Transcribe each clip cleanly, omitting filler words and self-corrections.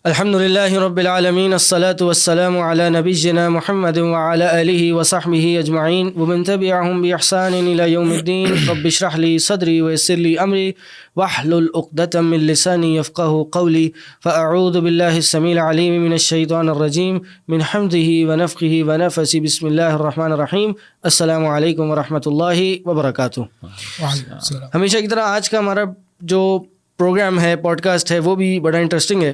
الحمد للہ رب العالمین الصلاة والسلام علی نبینا محمد وعلی آلہ وصحبہ اجمعین ومن تبعہم بإحسان الی یوم الدین رب اشرح لی صدری ویسر لی امری واحلل عقدۃ من لسانی یفقہوا قولی فاعوذ باللہ السمیع العلیم من الشیطان الرجیم من حمدہ ونفخہ ونفثہ بسم اللہ الرحمن الرحیم. السلام علیکم ورحمۃ اللہ وبرکاتہ. ہمیشہ کی طرح آج کا ہمارا جو پروگرام ہے، پوڈ کاسٹ ہے، وہ بھی بڑا انٹرسٹنگ ہے،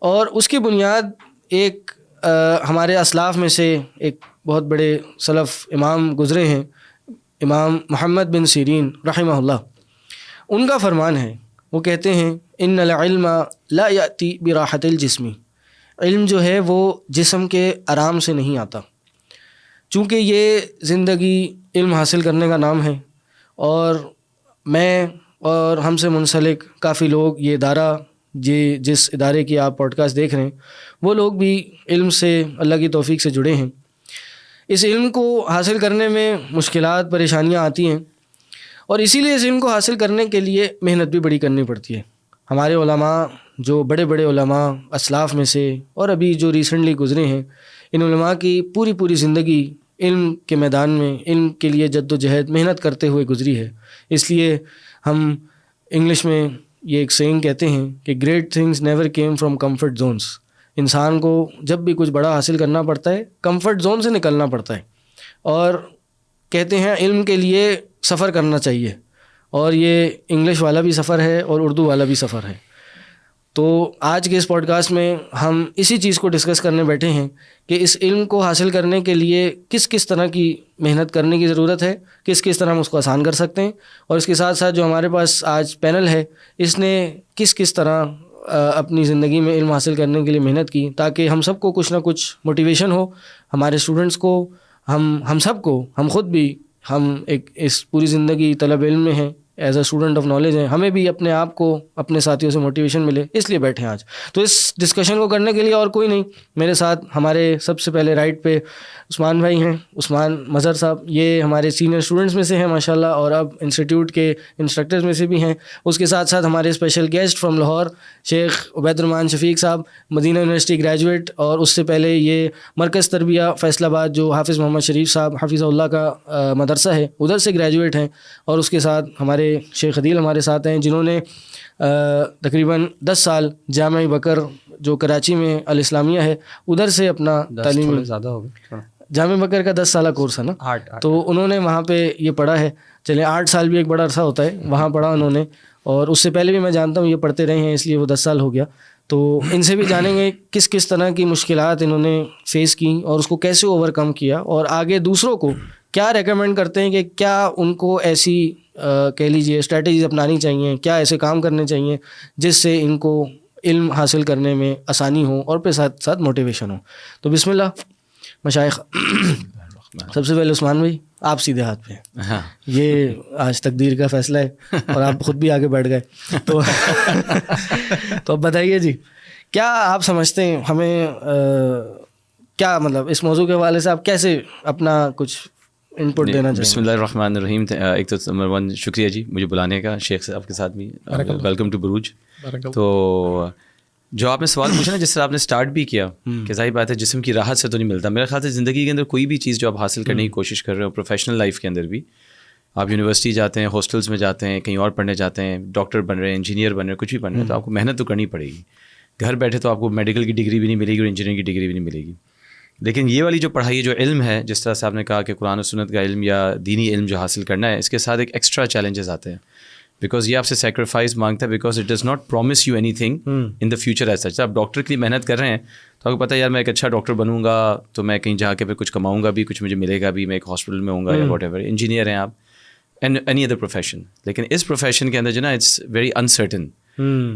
اور اس کی بنیاد ایک ہمارے اسلاف میں سے ایک بہت بڑے سلف امام گزرے ہیں، امام محمد بن سیرین رحمہ اللہ. ان کا فرمان ہے، وہ کہتے ہیں ان العلم لا یأتی براحت الجسم. علم جو ہے وہ جسم کے آرام سے نہیں آتا، چونکہ یہ زندگی علم حاصل کرنے کا نام ہے، اور میں اور ہم سے منسلک کافی لوگ، یہ ادارہ جس ادارے کی آپ پوڈ کاسٹ دیکھ رہے ہیں، وہ لوگ بھی علم سے اللہ کی توفیق سے جڑے ہیں. اس علم کو حاصل کرنے میں مشکلات، پریشانیاں آتی ہیں، اور اسی لیے اس علم کو حاصل کرنے کے لیے محنت بھی بڑی کرنی پڑتی ہے. ہمارے علماء، جو بڑے بڑے علماء اسلاف میں سے اور ابھی جو ریسنٹلی گزرے ہیں، ان علماء کی پوری زندگی علم کے میدان میں علم کے لیے جد و جہد محنت کرتے ہوئے گزری ہے. اس لیے ہم انگلش میں یہ ایک سینگ کہتے ہیں کہ great things never came from comfort zones. انسان کو جب بھی کچھ بڑا حاصل کرنا پڑتا ہے، کمفرٹ زون سے نکلنا پڑتا ہے، اور کہتے ہیں علم کے لیے سفر کرنا چاہیے، اور یہ انگلش والا بھی سفر ہے اور اردو والا بھی سفر ہے. تو آج کے اس پوڈ کاسٹ میں ہم اسی چیز کو ڈسکس کرنے بیٹھے ہیں کہ اس علم کو حاصل کرنے کے لیے کس طرح کی محنت کرنے کی ضرورت ہے، کس طرح ہم اس کو آسان کر سکتے ہیں، اور اس کے ساتھ ساتھ جو ہمارے پاس آج پینل ہے، اس نے کس طرح اپنی زندگی میں علم حاصل کرنے کے لیے محنت کی، تاکہ ہم سب کو کچھ نہ کچھ موٹیویشن ہو، ہمارے اسٹوڈنٹس کو، ہم سب کو، ہم خود بھی، ہم ایک اس پوری زندگی طلب علم میں ہیں، as a student of knowledge ہیں، ہمیں بھی اپنے آپ کو اپنے ساتھیوں سے موٹیویشن ملے، اس لیے بیٹھے ہیں آج. تو اس ڈسکشن کو کرنے کے لیے اور کوئی نہیں، میرے ساتھ ہمارے سب سے پہلے رائٹ پہ عثمان بھائی ہیں، عثمان مظہر صاحب. یہ ہمارے سینئر اسٹوڈنٹس میں سے ہیں ماشاءاللہ، اور اب انسٹیٹیوٹ کے انسٹرکٹرز میں سے بھی ہیں. اس کے ساتھ ساتھ ہمارے اسپیشل گیسٹ فرام لاہور شیخ عبید الرحمان شفیق صاحب، مدینہ یونیورسٹی گریجویٹ، اور اس سے پہلے یہ مرکز تربیہ فیصل آباد جو حافظ محمد شریف صاحب حفظہ اللہ کا مدرسہ ہے، ادھر سے گریجویٹ ہیں. اور اس کے ساتھ ہمارے شیخ عدیل ہمارے ساتھ ہیں، جنہوں نے تقریباً 10 سال جامعہ بکر جو کراچی میں الاسلامیہ ہے، ادھر سے اپنا تعلیم، زیادہ ہو گیا، جامعہ بکر کا 10 سالہ کورس ہے نا، تو انہوں نے وہاں پہ یہ پڑھا ہے. چلیں 8 سال بھی ایک بڑا عرصہ ہوتا ہے، وہاں پڑھا انہوں نے، اور اس سے پہلے بھی میں جانتا ہوں یہ پڑھتے رہے ہیں، اس لیے وہ 10 سال ہو گیا. تو ان سے بھی جانیں گے کس طرح کی مشکلات انہوں نے فیس کی اور اس کو کیسے اوور کم کیا، اور آگے دوسروں کو کیا ریکمینڈ کرتے ہیں کہ کیا ان کو ایسی کہہ لیجیے اسٹریٹجیز اپنانی چاہیے، کیا ایسے کام کرنے چاہیے جس سے ان کو علم حاصل کرنے میں آسانی ہو اور پہ ساتھ ساتھ موٹیویشن ہو. تو بسم اللہ مشائخ. سب سے پہلے عثمان بھائی، آپ سیدھے ہاتھ پہ. یہ آج تقدیر کا فیصلہ ہے اور آپ خود بھی آگے بیٹھ گئے، تو اب بتائیے جی، کیا آپ سمجھتے ہیں ہمیں کیا مطلب اس موضوع کے حوالے سے آپ کیسے اپنا کچھ ان پٹ دینا چاہیے؟ بسم اللہ الرحمن الرحیم. ایک تو نمبر 1 شکریہ جی مجھے بلانے کا، شیخ صاحب کے ساتھ بھی ویلکم ٹو بروج. تو جو آپ نے سوال پوچھا نا، جس طرح آپ نے اسٹارٹ بھی کیا کہ ظاہر بات ہے جسم کی راحت سے تو نہیں ملتا. میرے خیال سے زندگی کے اندر کوئی بھی چیز جو آپ حاصل کرنے کی کوشش کر رہے ہو، پروفیشنل لائف کے اندر بھی، آپ یونیورسٹی جاتے ہیں، ہاسٹلس میں جاتے ہیں، کہیں اور پڑھنے جاتے ہیں، ڈاکٹر بن رہے ہیں، انجینئر بن رہے ہیں، کچھ بھی بن رہے ہیں، تو آپ کو محنت تو کرنی پڑے گی. گھر بیٹھے تو آپ کو میڈیکل کی ڈگری بھی نہیں ملے گی اور انجینئرنگ کی ڈگری بھی نہیں ملے گی. لیکن یہ والی جو پڑھائی، جو علم ہے، جس طرح سے آپ نے کہا کہ قرآن و سنت کا علم یا دینی علم جو حاصل کرنا ہے، اس کے ساتھ ایک ایکسٹرا چیلنجز آتے ہیں، بیکاز یہ آپ سے سیکریفائز مانگتا ہے، because it does not promise you any thing in the future as such. آپ ڈاکٹر کے لیے محنت کر رہے ہیں تو آپ کو پتہ ہے یار میں ایک اچھا ڈاکٹر بنوں گا تو میں کہیں جا کے پھر کچھ کماؤں گا بھی، کچھ مجھے ملے گا بھی، میں ایک ہاسپٹل میں ہوں گا یا واٹ ایور. انجینئر ہیں آپ، اینڈ اینی ادر پروفیشن. لیکن اس پروفیشن کے اندر جو نا اٹس ویری انسرٹن،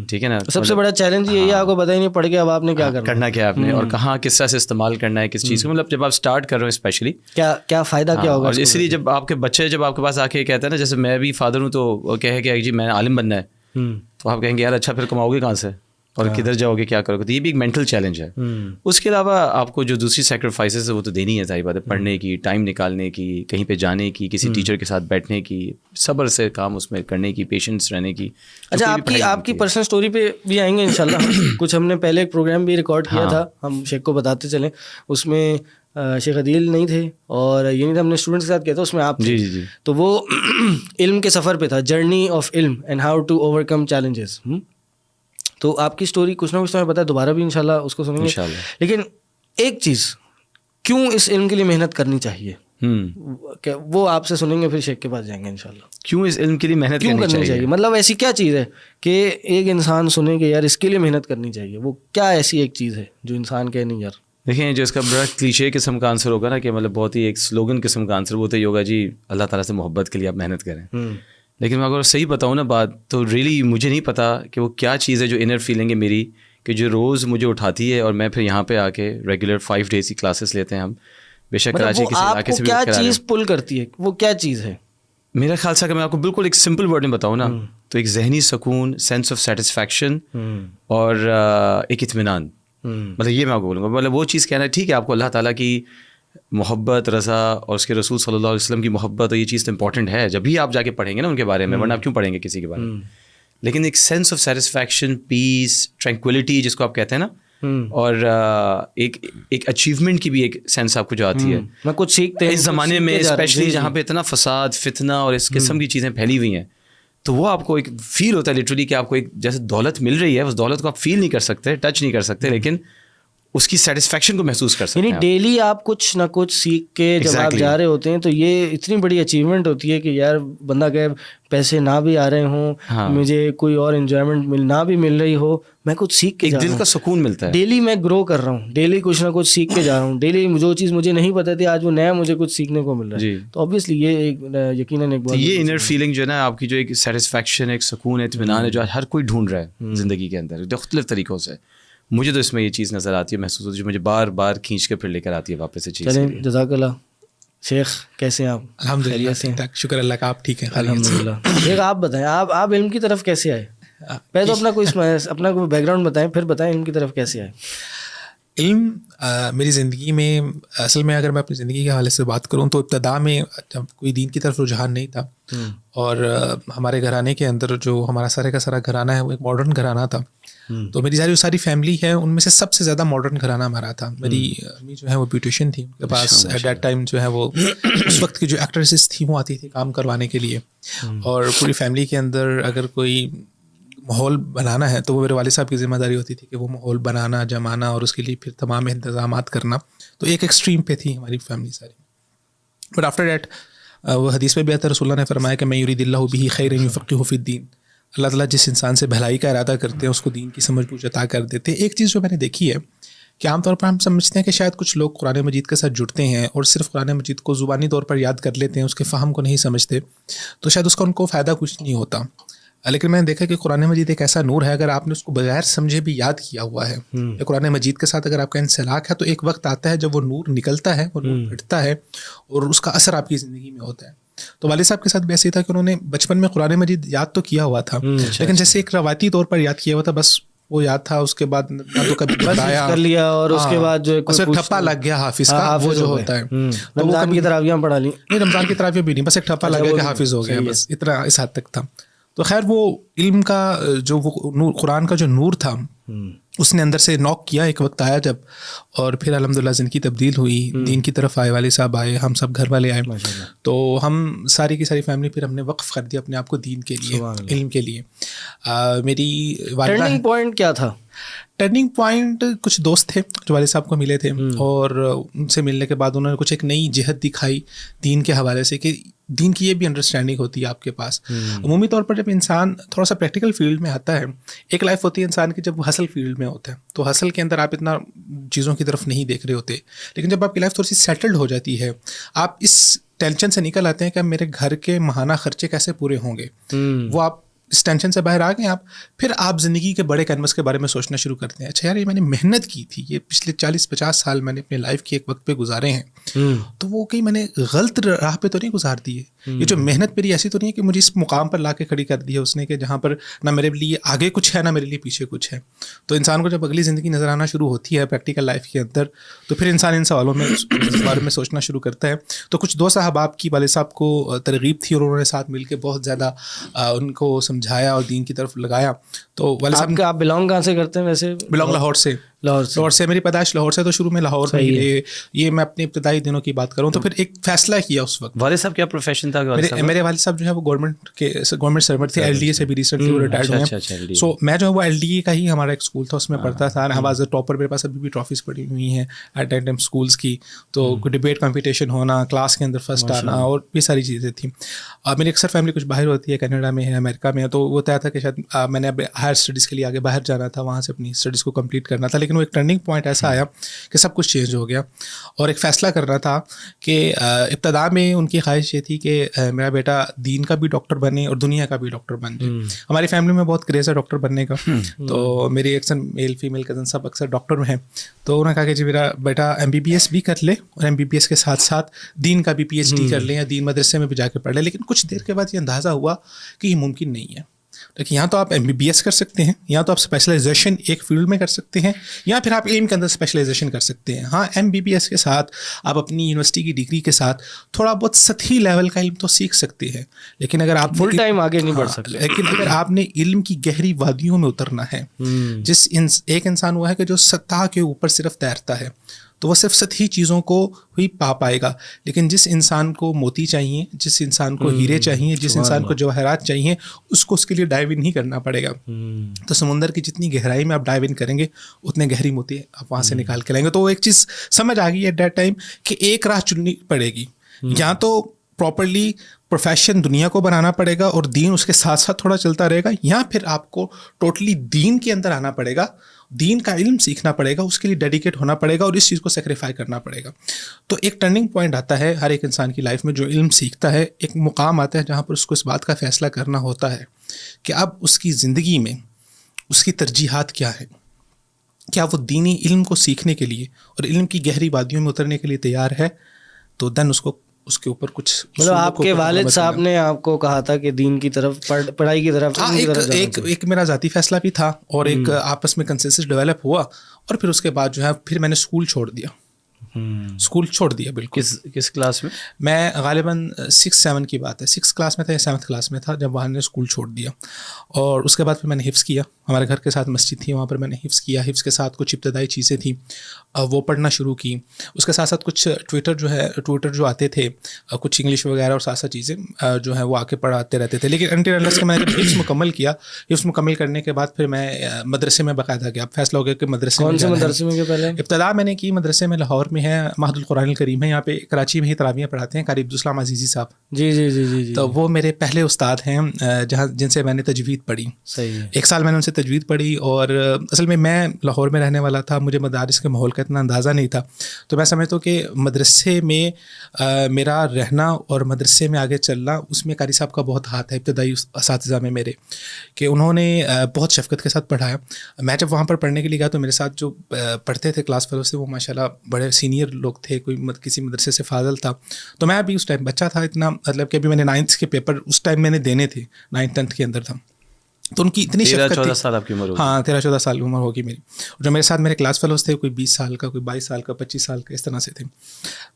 ٹھیک ہے نا. سب سے بڑا چیلنج یہی ہے، آپ کو پتہ ہی نہیں پڑھ کے اب آپ نے کیا کرنا کیا آپ نے، اور کہاں کس طرح سے استعمال کرنا ہے کس چیز کو. مطلب جب آپ اسٹارٹ کر رہے ہو اسپیشلی کیا فائدہ کیا ہوگا. اور اس لیے جب آپ کے بچے جب آپ کے پاس آ کے کہتے ہیں نا، جیسے میں بھی فادر ہوں، تو وہ کہے کہ جی میں عالم بننا ہے، تو آپ کہیں گے یار اچھا پھر کماؤ گے کہاں سے؟ اور کدھر جاؤ گے, کیا کرو گے, تو یہ بھی ایک مینٹل چیلنج ہے. اس کے علاوہ آپ کو جو دوسری سیکریفائسز ہے وہ تو دینی ہے, ظاہر بات ہے, پڑھنے کی, ٹائم نکالنے کی, کہیں پہ جانے کی, کسی ٹیچر کے ساتھ بیٹھنے کی, صبر سے کام اس میں کرنے کی, پیشنس رہنے کی. اچھا, آپ کی پرسنل اسٹوری پہ بھی آئیں گے انشاءاللہ. کچھ ہم نے پہلے ایک پروگرام بھی ریکارڈ کیا تھا, ہم شیخ کو بتاتے چلیں, اس میں شیخ عدیل نہیں تھے اور یہ نہیں تھا, ہم نے اسٹوڈنٹس کے ساتھ کیا تھا, اس میں آپ تھے. جی. تو وہ علم کے سفر پہ تھا, جرنی آف علم and how to overcome challenges. تو آپ کی اسٹوری کچھ نہ کچھ تو ہمیں پتہ ہے, دوبارہ بھی انشاءاللہ اس کو سنیں گے. لیکن ایک چیز, کیوں اس علم کے لیے محنت کرنی چاہیے, وہ آپ سے سنیں گے, پھر شیخ کے پاس جائیں گے انشاءاللہ. کیوں اس علم کے لیے محنت کرنی چاہیے, مطلب ایسی کیا چیز ہے کہ ایک انسان سنے کہ یار اس کے لیے محنت کرنی چاہیے, وہ کیا ایسی ایک چیز ہے جو انسان کہے نہیں یار. دیکھیں, جو اس کا بڑا کلیشے قسم کا آنسر ہوگا نا, کہ مطلب بہت ہی ایک سلوگن قسم کا آنسر, وہ تو یہ ہوگا جی اللہ تعالیٰ سے محبت کے لیے آپ محنت کریں. لیکن میں اگر صحیح بتاؤں نا بات, تو ریئلی مجھے نہیں پتا کہ وہ کیا چیز ہے جو انر فیلنگ ہے میری, کہ جو روز مجھے اٹھاتی ہے, اور میں پھر یہاں پہ آ کے ریگولر 5 days کی کلاسز لیتے ہیں ہم, بے شک کراچی کسی علاقے سے بھی. کیا چیز پل کرتی ہے, وہ کیا چیز ہے؟ میرا خیال سے اگر میں آپ کو بالکل ایک سمپل ورڈ میں بتاؤں نا, تو ایک ذہنی سکون, سینس آف سیٹسفیکشن, اور ایک اطمینان. مطلب یہ میں آپ کو بولوں گا, مطلب وہ چیز کہنا ہے ٹھیک ہے, آپ کو اللہ تعالیٰ کی محبت, رضا, اور اس کے رسول صلی اللہ علیہ وسلم کی محبت, اور یہ چیز تو امپورٹنٹ ہے جب بھی آپ جا کے پڑھیں گے نا ان کے بارے میں, ورنہ آپ کیوں پڑھیں گے کسی کے بارے میں. لیکن ایک sense of satisfaction, peace, tranquillity جس کو آپ کہتے ہیں نا, اور ایک اچیومنٹ کی بھی ایک سینس آپ کو جو آتی ہے. میں کچھ سیکھتے ہیں اس زمانے میں, اسپیشلی جہاں پہ اتنا فساد, فتنہ اور اس قسم کی چیزیں پھیلی ہوئی ہیں, تو وہ آپ کو ایک فیل ہوتا ہے لٹرلی کہ آپ کو ایک جیسے دولت مل رہی ہے, اس دولت کو آپ فیل نہیں کر سکتے, ٹچ نہیں کر سکتے, لیکن اس کی سیٹسفیکشن کو محسوس کر سکتے ہیں. یعنی ڈیلی آپ کچھ نہ کچھ سیکھ کے جب آپ جا رہے ہوتے ہیں, تو یہ اتنی بڑی اچیومنٹ ہوتی ہے کہ یار بندہ کہ پیسے نہ بھی آ رہے ہوں, مجھے کوئی اور انجوائمنٹ نہ بھی مل رہی ہو, میں کچھ سیکھ کے ایک دل کا سکون ملتا ہے. ڈیلی میں گرو کر رہا ہوں, ڈیلی کچھ نہ کچھ سیکھ کے جا رہا ہوں, ڈیلی جو چیز مجھے نہیں پتہ تھی آج وہ نیا مجھے کچھ سیکھنے کو مل رہا ہے. تو آبویسلی یہ ایک یقیناً ایک بہت یہ انر فیلنگ جو ہے نا آپ کی, جو ایک سیٹسفیکشن, ایک سکون, اطمینان ہے, جو ہر کوئی ڈھونڈ رہا ہے زندگی کے اندر مختلف طریقوں سے. مجھے تو اس میں یہ چیز نظر آتی ہے, محسوس ہوتی ہے, جو مجھے بار بار کھینچ کے پھر لے کر آتی ہے واپس سے چیز. چلیں, جزاک اللہ. شیخ کیسے ہیں آپ؟ الحمدللہ, شکر اللہ کا, آپ ٹھیک ہیں؟ الحمدللہ. ایک آپ بتائیں, آپ علم کی طرف کیسے آئے؟ پہلے تو اپنا کوئی بیک گراؤنڈ بتائیں, پھر بتائیں علم کی طرف کیسے آئے. علم میری زندگی میں, اصل میں اگر میں اپنی زندگی کے حوالے سے بات کروں تو ابتدا میں جب کوئی دین کی طرف رجحان نہیں تھا, اور ہمارے گھرانے کے اندر جو ہمارا سارے کا سارا گھرانہ ہے وہ ایک ماڈرن گھرانہ تھا. تو میری ساری فیملی ہے, ان میں سے سب سے زیادہ ماڈرن گھرانہ ہمارا تھا. میری امی جو ہے وہ بیوٹیشین تھی, ان کے پاس ایٹ دیٹ ٹائم جو ہے وہ اس وقت کی جو ایکٹریسز تھیں وہ آتی تھی کام کروانے کے لیے. اور پوری فیملی کے اندر اگر کوئی ماحول بنانا ہے تو وہ میرے والد صاحب کی ذمہ داری ہوتی تھی کہ وہ ماحول بنانا, جمانا, اور اس کے لیے پھر تمام انتظامات کرنا. تو ایک ایکسٹریم پہ تھی ہماری فیملی ساری. بٹ آفٹر دیٹ وہ حدیث میں بھی آتا ہے, رسول اللہ نے فرمایا کہ من یرید اللہ بہ خیرا یفقہہ فی الدین, اللہ تعالیٰ جس انسان سے بھلائی کا ارادہ کرتے ہیں اس کو دین کی سمجھ بوجھ عطا کر دیتے ہیں. ایک چیز جو میں نے دیکھی ہے کہ عام طور پر ہم سمجھتے ہیں کہ شاید کچھ لوگ قرآن مجید کے ساتھ جڑتے ہیں اور صرف قرآن مجید کو زبانی طور پر یاد کر لیتے ہیں, اس کے فہم کو نہیں سمجھتے, تو شاید اس کا ان کو فائدہ کچھ نہیں ہوتا. لیکن میں نے دیکھا کہ قرآن مجید ایک ایسا نور ہے, اگر آپ نے اس کو بغیر سمجھے بھی یاد کیا ہوا ہے, قرآن مجید کے ساتھ اگر آپ کا انسلاک ہے, تو ایک وقت آتا ہے جب وہ نور نکلتا ہے, وہ نور پھٹتا ہے, اور اس کا اثر آپ کی زندگی میں ہوتا ہے. تو والد صاحب کے ساتھ بھی ایسے ہی تھا کہ انہوں نے بچپن میں قرآن مجید یاد تو کیا ہوا تھا, لیکن جیسے ایک روایتی طور پر یاد کیا ہوا تھا, بس وہ یاد تھا. اس کے بعد نہ تو کبھی بتایا کر لیا, اور اس کے بعد جو ٹھپا لگ گیا حافظ کا, وہ جو ہوتا ہے رمضان کی تراویحاں پڑھا لی. نہیں, رمضان کی تراویح بھی نہیں, بس ایک ٹھپا لگ گیا کہ حافظ ہو گیا, بس اتنا اس حد تک تھا. تو خیر وہ علم کا جو وہ نور, قرآن کا جو نور تھا, اس نے اندر سے نوک کیا. ایک وقت آیا جب, اور پھر الحمدللہ زندگی تبدیل ہوئی, دین کی طرف آئے, والد صاحب آئے, ہم سب گھر والے آئے, تو ہم ساری کی ساری فیملی پھر ہم نے وقف کر دیا اپنے آپ کو دین کے لیے, علم کے لیے. میری والدہ, ٹرننگ پوائنٹ کیا تھا؟ ٹرننگ پوائنٹ کچھ دوست تھے جو والد صاحب کو ملے تھے, اور ان سے ملنے کے بعد انہوں نے کچھ ایک نئی جہت دکھائی دین کے حوالے سے, کہ دین کی یہ بھی انڈرسٹینڈنگ ہوتی ہے آپ کے پاس. عمومی طور پر جب انسان تھوڑا سا پریکٹیکل فیلڈ میں آتا ہے, ایک لائف ہوتی ہے انسان کی جب وہ ہسل فیلڈ میں ہوتا ہے, تو ہسل کے اندر آپ اتنا چیزوں کی طرف نہیں دیکھ رہے ہوتے. لیکن جب آپ کی لائف تھوڑی سی سیٹلڈ ہو جاتی ہے, آپ اس ٹینشن سے نکل آتے ہیں کہ اب میرے گھر کے ماہانہ خرچے کیسے پورے ہوں گے, وہ آپ اس ٹینشن سے باہر آ گئے آپ, پھر آپ زندگی کے بڑے کینوس کے بارے میں سوچنا شروع کرتے ہیں. اچھا یار, یہ میں نے محنت کی تھی, یہ پچھلے 40-50 سال میں نے اپنے لائف کے ایک وقت پہ گزارے ہیں, تو وہ کہیں میں نے غلط راہ پہ تو نہیں گزار دی ہے. یہ جو محنت میری ایسی تو نہیں ہے کہ مجھے اس مقام پر لا کے کھڑی کر دی ہے اس نے, کہ جہاں پر نہ میرے لیے آگے کچھ ہے نہ میرے لیے پیچھے کچھ ہے. تو انسان کو جب اگلی زندگی نظر آنا شروع ہوتی ہے پریکٹیکل لائف کے اندر, تو پھر انسان ان سوالوں میں اس بارے میں سوچنا شروع کرتا ہے. تو کچھ دوست احباب کی والد صاحب کو ترغیب تھی, اور انہوں نے ساتھ مل کے بہت زیادہ ان کو سمجھایا اور دین کی طرف لگایا. تو والد صاحب, آپ بلانگ کہاں سے کرتے ہیں ویسے؟ بلانگ لاہور سے. لاہور سے میری پیدائش لاہور سے, تو شروع میں لاہور میں یہ میں اپنے ابتدائی دنوں کی بات کروں. تو پھر ایک فیصلہ کیا اس وقت. والد صاحب کیا پروفیشن تھا؟ میرے والد صاحب جو ہے وہ گورنمنٹ سرونٹ تھے, ایل ڈی اے سے بھی ریسنٹلی وہ ریٹائرڈ ہوئے ہیں. سو میں جو ہے وہ ایل ڈی اے کا ہی ہمارا ایک اسکول تھا, اس میں پڑھتا تھا. واز اے ٹاپر, میرے پاس ابھی بھی ٹرافیز پڑی ہوئی ہیں ایٹ دیٹ ٹائم اسکولس کی. تو ڈبیٹ کمپٹیشن ہونا, کلاس کے اندر فرسٹ آنا, اور بھی ساری چیزیں تھیں. میری اکثر فیملی کچھ باہر ہوتی ہے, کینیڈا میں ہے, امریکہ میں ہے. تو وہ طے تھا کہ شاید میں نے اب ہائر اسٹڈیز کے لیے آگے باہر جانا تھا, وہاں سے اپنی اسٹڈیز کو کمپلیٹ کرنا تھا. لیکن وہ ایک ٹرننگ پوائنٹ ایسا آیا کہ سب کچھ چینج ہو گیا, اور ایک فیصلہ کرنا تھا کہ ابتدا میں ان کی خواہش یہ تھی کہ میرا بیٹا دین کا بھی ڈاکٹر بنے اور دنیا کا بھی ڈاکٹر بن جائے. ہماری فیملی میں بہت کریز ہے ڈاکٹر بننے کا, تو میری اکثر میل فیمیل کزن سب اکثر ڈاکٹر ہیں. تو انہوں نے کہا کہ جی میرا بیٹا ایم بی بی ایس بھی کر لے, اور ایم بی بی ایس کے ساتھ ساتھ دین کا بھی پی ایچ ڈی کر لیں, یا دین مدرسے میں بھی جا کے پڑھ لیں. لیکن کچھ دیر کے بعد یہ اندازہ ہوا کہ یہ ممکن نہیں ہے. لیکن یہاں تو آپ ایم بی بی ایس کر سکتے ہیں, یا تو آپ اسپیشلائزیشن ایک فیلڈ میں کر سکتے ہیں, یا پھر آپ علم کے اندر اسپیشلائزیشن کر سکتے ہیں. ہاں, ایم بی بی ایس کے ساتھ آپ اپنی یونیورسٹی کی ڈگری کے ساتھ تھوڑا بہت سطحی لیول کا علم تو سیکھ سکتے ہیں, لیکن اگر آپ فل ٹائم آگے نہیں بڑھ سکتے. لیکن اگر آپ نے علم کی گہری وادیوں میں اترنا ہے, جس ایک انسان وہ ہے کہ جو سطح کے اوپر صرف تیرتا ہے, تو وہ صرف سطحی چیزوں کو ہی پا پائے گا. لیکن جس انسان کو موتی چاہیے, جس انسان کو ہیرے چاہیے, جس انسان کو جواہرات چاہیے, اس کو اس کے لیے ڈائیو ان ہی کرنا پڑے گا. تو سمندر کی جتنی گہرائی میں آپ ڈائیو ان کریں گے, اتنے گہری موتی آپ وہاں سے نکال کے لائیں گے. تو وہ ایک چیز سمجھ آ گئی ایٹ دیٹ ٹائم کہ ایک راہ چننی پڑے گی, یا تو پراپرلی پروفیشن دنیا کو بنانا پڑے گا اور دین اس کے ساتھ ساتھ تھوڑا چلتا رہے گا, یا پھر آپ کو ٹوٹلی دین کے اندر آنا پڑے گا, دین کا علم سیکھنا پڑے گا, اس کے لیے ڈیڈیکیٹ ہونا پڑے گا, اور اس چیز کو سیکریفائی کرنا پڑے گا. تو ایک ٹرننگ پوائنٹ آتا ہے ہر ایک انسان کی لائف میں جو علم سیکھتا ہے. ایک مقام آتا ہے جہاں پر اس کو اس بات کا فیصلہ کرنا ہوتا ہے کہ اب اس کی زندگی میں اس کی ترجیحات کیا ہے. کیا وہ دینی علم کو سیکھنے کے لیے اور علم کی گہری وادیوں میں اترنے کے لیے تیار ہے, تو دین اس کے اوپر کچھ مطلب آپ کے والد صاحب نے آپ کو کہا تھا کہ دین کی طرف, پڑھائی کی طرف. ایک میرا ذاتی فیصلہ بھی تھا, اور ایک آپس میں کنسنسس ڈیولپ ہوا, اور پھر اس کے بعد جو ہے پھر میں نے اسکول چھوڑ دیا. بالکل. کس کلاس میں؟ میں غالباً 6-7 کی بات ہے, 6 کلاس میں تھا یا 7 کلاس میں تھا جب وہاں نے اسکول چھوڑ دیا. اور اس کے بعد پھر میں نے حفظ کیا. ہمارے گھر کے ساتھ مسجد تھی, وہاں پر میں نے حفظ کیا. حفظ کے ساتھ کچھ ابتدائی چیزیں تھیں وہ پڑھنا شروع کی. اس کے ساتھ ساتھ کچھ ٹویٹر جو آتے تھے, کچھ انگلش وغیرہ, اور ساتھ ساتھ چیزیں جو ہے وہ آ کے پڑھاتے رہتے تھے. لیکن انٹر انلس کے میں نے حفظ مکمل کیا. حفظ مکمل کرنے کے بعد پھر میں مدرسے میں باقاعدہ گیا. فیصلہ ہو گیا کہ مدرسے کون سے مدرسے میں. پہلے ابتدا میں نے کی مدرسے میں لاہور میں ہے, مہد القرآن الکریم ہے, یہاں پہ کراچی میں ہی تراویحیں پڑھاتے ہیں, قاری عبدالسلام عزیزی صاحب. جی. تو وہ میرے پہلے استاد ہیں جن سے میں نے تجوید پڑھی. صحیح ہے. 1 سال میں نے ان سے تجوید پڑھی. اور اصل میں لاہور میں رہنے والا تھا, مجھے مدارس کے ماحول کا اتنا اندازہ نہیں تھا. تو میں سمجھتا ہوں کہ مدرسے میں میرا رہنا اور مدرسے میں آگے چلنا, اس میں قاری صاحب کا بہت ہاتھ ہے. ابتدائی اساتذہ میں میرے, کہ انہوں نے بہت شفقت کے ساتھ پڑھایا. میں جب وہاں پر پڑھنے کے لیے گیا تو میرے ساتھ جو پڑھتے تھے کلاس فیلو سے, وہ ماشاءاللہ بڑے سینئر لوگ تھے. کوئی کسی مدرسے سے فاضل تھا. تو میں ابھی اس ٹائم بچہ تھا اتنا, مطلب کہ ابھی میں نے 9th کے پیپر اس ٹائم میں نے دینے تھے, 9th 10th کے اندر تھا. تو ان کی اتنی شفقت تھی. 13-14 سال آپ کی عمر ہوگی. ہاں 13-14 سال کی عمر ہوگی میری. جو میرے ساتھ میرے کلاس فیلوز تھے, کوئی 20 سال کا, کوئی 22 سال کا, 25 سال کا, اس طرح سے تھے.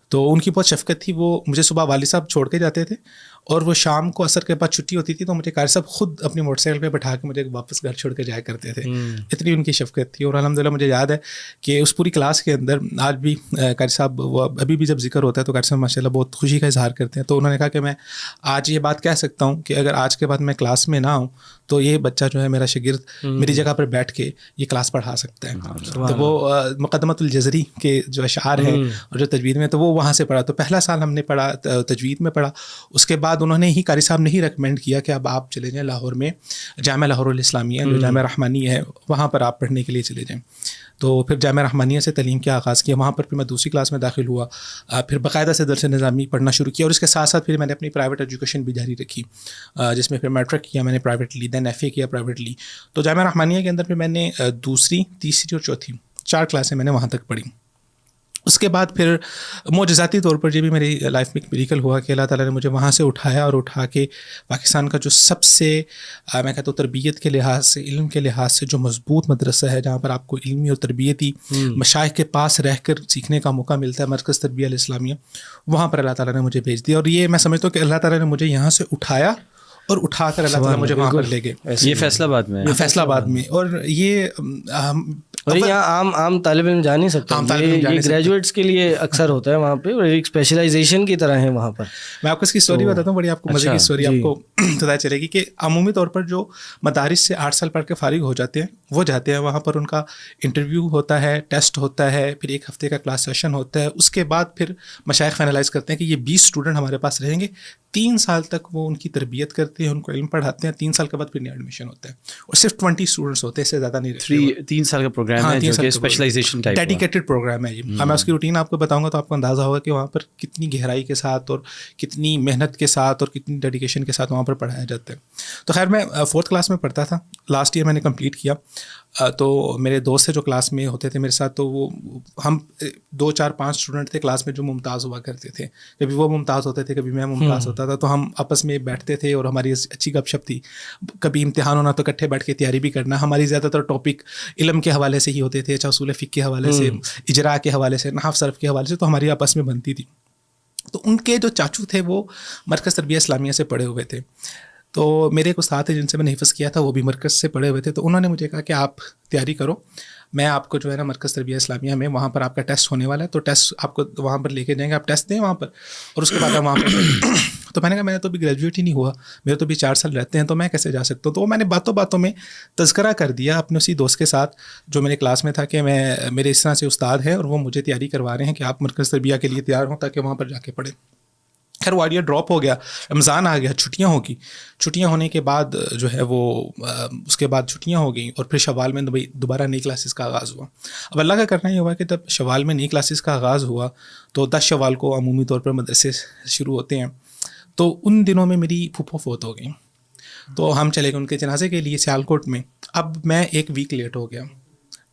تو ان کی بہت شفقت تھی. وہ مجھے صبح والد صاحب چھوڑ کے جاتے تھے, اور وہ شام کو عصر کے بعد چھٹی ہوتی تھی تو مجھے قاری صاحب خود اپنی موٹر سائیکل پہ بٹھا کے مجھے واپس گھر چھوڑ کے جایا کرتے تھے. اتنی ان کی شفقت تھی. اور الحمدللہ مجھے یاد ہے کہ اس پوری کلاس کے اندر آج بھی قاری صاحب, وہ ابھی بھی جب ذکر ہوتا ہے تو قاری صاحب ماشاء اللہ بہت خوشی کا اظہار کرتے ہیں. تو انہوں نے کہا کہ میں آج یہ بات کہہ سکتا ہوں کہ اگر آج کے بعد میں کلاس میں نہ ہوں تو یہ بچہ جو ہے میرا شاگرد میری جگہ پر بیٹھ کے یہ کلاس پڑھا سکتا ہے. تو وہ مقدمۃ الجزری کے جو اشعار ہیں اور جو تجوید میں, تو وہ وہاں سے پڑھا. تو پہلا سال ہم نے پڑھا تجوید میں پڑھا. اس کے بعد انہوں نے ہی قاری صاحب نے ہی ریکمینڈ کیا کہ اب آپ چلے جائیں لاہور میں جامعہ لاہور الاسلامیہ, جو جامعہ رحمانیہ ہے, وہاں پر آپ پڑھنے کے لیے چلے جائیں. تو پھر جامعہ رحمانیہ سے تعلیم کا آغاز کیا. وہاں پر پھر میں 2ری کلاس میں داخل ہوا. پھر باقاعدہ سے درس نظامی پڑھنا شروع کیا, اور اس کے ساتھ ساتھ پھر میں نے اپنی پرائیویٹ ایجوکیشن بھی جاری رکھی, جس میں پھر میٹرک کیا میں نے پرائیویٹلی. دین FA کیا پرائیویٹلی. تو جامعہ رحمانیہ کے اندر پھر میں نے دوسری, تیسری اور چوتھی 4 کلاسیں میں نے وہاں تک پڑھی. اس کے بعد پھر معجزاتی طور پر یہ بھی میری لائف میں ایک میریکل ہوا کہ اللہ تعالیٰ نے مجھے وہاں سے اٹھایا اور اٹھا کے پاکستان کا جو سب سے میں کہتا ہوں تربیت کے لحاظ سے, علم کے لحاظ سے جو مضبوط مدرسہ ہے, جہاں پر آپ کو علمی اور تربیتی مشائخ کے پاس رہ کر سیکھنے کا موقع ملتا ہے, مرکز تربیہ الاسلامیہ, وہاں پر اللہ تعالیٰ نے مجھے بھیج دیا. اور یہ میں سمجھتا ہوں کہ اللہ تعالیٰ نے مجھے یہاں سے اٹھایا اور اٹھا کر اللہ تعالیٰ مجھے وہاں پر لے گئے. یہ فیصلہ آباد میں, فیصلہ آباد میں. اور یہ یہاں عام طالب علم جا نہیں سکتا, یہ گریجویٹس کے لیے اکثر ہوتا ہے وہاں پہ, اور ایک اسپیشلائزیشن کی طرح ہے وہاں پر. میں آپ کو اس کی اسٹوری بتاتا ہوں, بڑی آپ کو مزے کی اسٹوری آپ کو پتہ چلے گی کہ عمومی طور پر جو مدارس سے 8 سال پڑھ کے فارغ ہو جاتے ہیں وہ جاتے ہیں وہاں پر, ان کا انٹرویو ہوتا ہے, ٹیسٹ ہوتا ہے, پھر 1 ہفتے کا کلاس سیشن ہوتا ہے. اس کے بعد پھر مشائخ فائنلائز کرتے ہیں کہ یہ 20 اسٹوڈنٹ ہمارے پاس رہیں گے, 3 سال تک وہ ان کی تربیت کرتے ہیں, ان کو علم پڑھاتے ہیں, 3 سال کے بعد پھر نیا ایڈمیشن ہوتا ہے, اور صرف 20 اسٹوڈنٹس ہوتے ہیں, اس سے زیادہ نہیں رہتے. 3 سال کا پروگرام ہے جو کہ اسپیشلائزیشن ٹائپ ڈیڈیکیٹڈ پروگرام ہے. میں اس کی روٹین آپ کو بتاؤں گا تو آپ کو اندازہ ہوگا کہ وہاں پر کتنی گہرائی کے ساتھ اور کتنی محنت کے ساتھ اور کتنی ڈیڈیکیشن کے ساتھ وہاں پر پڑھایا جاتا ہے. تو خیر میں 4th کلاس میں پڑھتا تھا, لاسٹ ایئر میں نے کمپلیٹ کیا. تو میرے دوست سے جو کلاس میں ہوتے تھے میرے ساتھ, تو وہ ہم 2 4 5 اسٹوڈنٹ تھے کلاس میں جو ممتاز ہوا کرتے تھے. کبھی وہ ممتاز ہوتے تھے, کبھی میں ممتاز ہوتا تھا, تو ہم آپس میں بیٹھتے تھے اور ہماری اچھی گپ شپ تھی. کبھی امتحان ہونا تو اکٹھے بیٹھ کے تیاری بھی کرنا. ہماری زیادہ تر ٹاپک علم کے حوالے سے ہی ہوتے تھے, چاہے اصول فقہ کے حوالے سے, اجراء کے حوالے سے, نحو صرف کے حوالے سے, تو ہماری آپس میں بنتی تھی. تو ان کے جو چاچو تھے وہ مرکز تربیہ اسلامیہ سے پڑھے ہوئے تھے. تو میرے ایک استاد تھے جن سے میں نے حفظ کیا تھا, وہ بھی مرکز سے پڑھے ہوئے تھے. تو انہوں نے مجھے کہا کہ آپ تیاری کرو, میں آپ کو جو ہے نا مرکز تربیہ اسلامیہ میں وہاں پر آپ کا ٹیسٹ ہونے والا ہے, تو ٹیسٹ آپ کو وہاں پر لے کے جائیں گے, آپ ٹیسٹ دیں وہاں پر, اور اس کے بعد آپ وہاں پر. تو میں نے کہا میں تو بھی گریجویٹ ہی نہیں ہوا, میرے تو بھی 4 سال رہتے ہیں, تو میں کیسے جا سکتا ہوں. تو میں نے باتوں باتوں میں تذکرہ کر دیا اپنے اسی دوست کے ساتھ جو میرے کلاس میں تھا کہ میرے اس طرح سے استاد ہیں اور وہ مجھے تیاری کروا رہے ہیں کہ آپ مرکز تربیہ کے لیے تیار ہوں تاکہ وہاں پر جا کے پڑھیں. خیر وہ آئیڈیا ڈراپ ہو گیا, رمضان آ گیا, چھٹیاں ہوگی. چھٹیاں ہونے کے بعد جو ہے وہ اس کے بعد چھٹیاں ہو گئیں, اور پھر شوال میں دوبارہ نئی کلاسز کا آغاز ہوا. اب اللہ کا کرنا یہ ہوا کہ جب شوال میں نئی کلاسز کا آغاز ہوا تو 10 شوال کو عمومی طور پر مدرسے شروع ہوتے ہیں. تو ان دنوں میں میری پھوپھو فوت ہو گئیں, تو ہم چلے گئے ان کے جنازے کے لیے سیالکوٹ میں. اب میں 1 ویک لیٹ ہو گیا,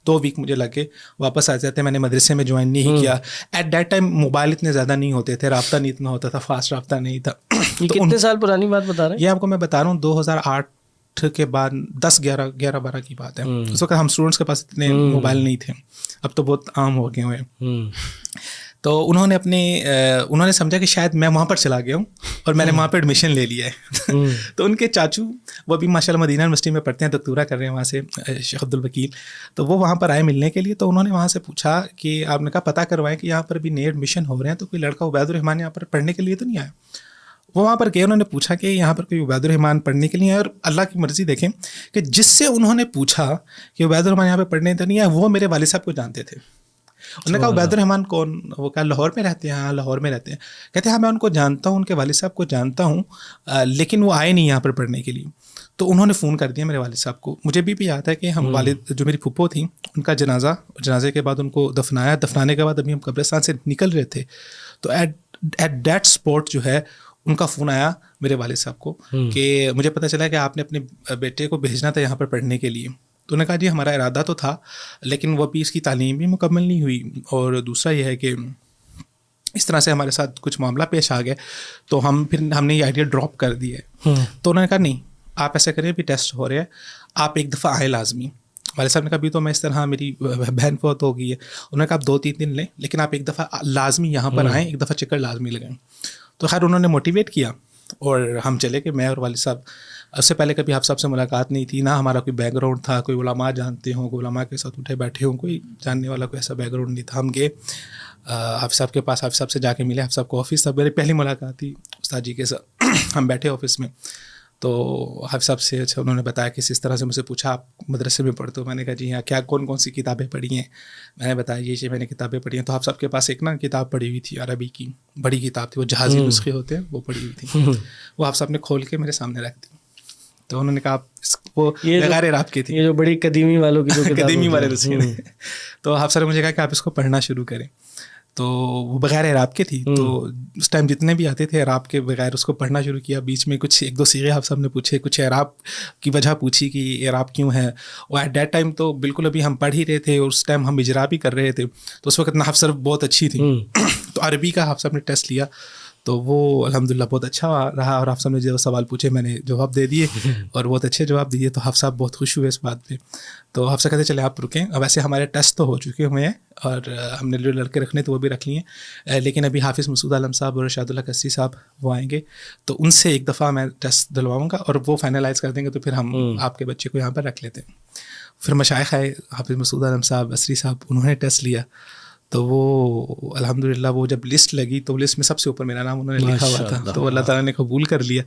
2 ویک مجھے لگے واپس آ جاتے. میں نے مدرسے میں جوائن نہیں کیا. ایٹ دیٹ ٹائم موبائل اتنے زیادہ نہیں ہوتے تھے, رابطہ نہیں اتنا ہوتا تھا, فاسٹ رابطہ نہیں تھا. کتنے سال پرانی بات بتا رہے ہیں؟ یہ آپ کو میں بتا رہا ہوں 2008 کے بعد 10 11 12 کی بات ہے. اس وقت ہم اسٹوڈنٹس کے پاس اتنے موبائل نہیں تھے, اب تو بہت عام ہو گئے ہوئے. تو انہوں نے سمجھا کہ شاید میں وہاں پر چلا گیا ہوں اور میں نے وہاں پہ ایڈمیشن لے لیا ہے. تو ان کے چاچو وہ بھی ماشاء اللہ مدینہ یونیورسٹی میں پڑھتے ہیں, دکتورا کر رہے ہیں وہاں سے, شیخ عبد الوکیل. تو وہ وہاں پر آئے ملنے کے لیے. تو انہوں نے وہاں سے پوچھا کہ آپ نے کہا پتہ کوائیں کہ یہاں پر بھی نئے ایڈمیشن ہو رہے ہیں, تو کوئی لڑکا عبید الرحمان یہاں پر پڑھنے کے لیے تو نہیں آیا. وہ وہاں پر گئے, انہوں نے پوچھا کہ یہاں پر کوئی عبید الرحمان پڑھنے کے لیے آیا. اور اللہ کی مرضی دیکھیں کہ جس سے انہوں نے پوچھا کہ عبید الرحمان یہاں پہ پڑھنے تو نہیں آیا, وہ میرے والد صاحب کو جانتے تھے. انہوں نے کہا عبید الرحمان کون؟ وہ کہا لاہور میں رہتے ہیں. ہاں لاہور میں رہتے ہیں. کہتے ہیں ہاں میں ان کو جانتا ہوں, ان کے والد صاحب کو جانتا ہوں, لیکن وہ آئے نہیں یہاں پر پڑھنے کے لیے. تو انہوں نے فون کر دیا میرے والد صاحب کو. مجھے بھی یاد ہے کہ ہم والد جو میری پھپھو تھیں ان کا جنازے کے بعد ان کو دفنایا. دفنانے کے بعد ابھی ہم قبرستان سے نکل رہے تھے, تو ایٹ دیٹ اسپاٹ جو ہے ان کا فون آیا میرے والد صاحب کو کہ مجھے پتہ چلا کہ آپ نے اپنے بیٹے کو بھیجنا تھا یہاں پر پڑھنے کے لیے. تو انہوں نے کہا جی ہمارا ارادہ تو تھا, لیکن وہ ابھی اس کی تعلیم بھی مکمل نہیں ہوئی, اور دوسرا یہ ہے کہ اس طرح سے ہمارے ساتھ کچھ معاملہ پیش آ گیا, تو ہم نے یہ آئیڈیا ڈراپ کر دیا ہے. تو انہوں نے کہا نہیں آپ ایسا کریں, ابھی ٹیسٹ ہو رہے ہیں, آپ ایک دفعہ آئیں لازمی. والد صاحب نے کہا ابھی تو میں اس طرح میری بہن فوت ہو گئی ہے. انہوں نے کہا آپ 2-3 دن لیں, لیکن آپ ایک دفعہ لازمی یہاں پر آئیں, ایک دفعہ چکر لازمی لگائیں. تو خیر انہوں نے موٹیویٹ کیا اور ہم چلے گئے. میں اور والد صاحب, اس سے پہلے کبھی آپ صاحب سے ملاقات نہیں تھی, نہ ہمارا کوئی بیک گراؤنڈ تھا, کوئی علماء جانتے ہوں, کوئی علماء کے ساتھ اٹھے بیٹھے ہوں, کوئی جاننے والا کوئی ایسا بیک گراؤنڈ نہیں تھا. ہم گئے حافظ صاحب کے پاس, حافظ صاحب سے جا کے ملے. حافظ صاحب کو آفس تھا, میری پہلی ملاقات تھی استاد جی کے ساتھ. ہم بیٹھے آفس میں, تو حافظ صاحب سے انہوں نے بتایا کہ اس طرح سے مجھ سے پوچھا آپ مدرسے میں پڑھتے ہو؟ میں نے کہا جی ہاں. کیا کون سی کتابیں پڑھی ہیں؟ میں نے بتایا یہ میں نے کتابیں پڑھی ہیں. تو حافظ صاحب کے پاس ایک نا کتاب پڑھی ہوئی تھی عربی کی, بڑی کتاب تھی, وہ جہازی نسخے ہوتے ہیں, وہ پڑھی ہوئی تھی. وہ حافظ صاحب نے کھول کے میرے سامنے رکھ دی. تو انہوں نے کہا وہ غیر عرب کی تھی, یہ جو بڑی قدیمی والوں کی قدیمی والے نسخے. تو حافظ صاحب نے مجھے کہا کہ آپ اس کو پڑھنا شروع کریں. تو وہ بغیر اعراب کے تھی. تو اس ٹائم جتنے بھی آتے تھے اعراب کے بغیر اس کو پڑھنا شروع کیا. بیچ میں کچھ 1-2 صیغے حافظ صاحب نے پوچھے, کچھ اعراب کی وجہ پوچھی کہ اعراب کیوں ہے. اور ایٹ دیٹ ٹائم تو بالکل ابھی ہم پڑھ ہی رہے تھے, اور اس ٹائم ہم اجرا بھی کر رہے تھے. تو اس وقت نحو صرف بہت اچھی تھی. تو عربی کا حافظ صاحب نے ٹیسٹ لیا تو وہ الحمدللہ بہت اچھا رہا, اور حافظ صاحب نے جو سوال پوچھے میں نے جواب دے دیے, اور بہت اچھے جواب دیے. تو حافظ صاحب بہت خوش ہوئے اس بات پہ. تو حافظ صاحب کہتے چلے آپ رکیں. اب ویسے ہمارے ٹیسٹ تو ہو چکے ہوئے ہیں, اور ہم نے جو لڑکے رکھنے تو وہ بھی رکھ لیے ہیں, لیکن ابھی حافظ مسعود عالم صاحب اور ارشاد اللہ قصری صاحب وہ آئیں گے, تو ان سے ایک دفعہ میں ٹیسٹ دلواؤں گا, اور وہ فائنلائز کر دیں گے, تو پھر ہم آپ کے بچے کو یہاں پر رکھ لیتے ہیں. پھر مشائخ آئے, حافظ مسعود عالم صاحب, اسری صاحب, انہوں نے ٹیسٹ لیا. تو وہ الحمدللہ وہ جب لسٹ لگی تو لسٹ میں سب سے اوپر میرا نام انہوں نے لکھا ہوا تھا, تو اللہ تعالیٰ نے قبول کر لیا.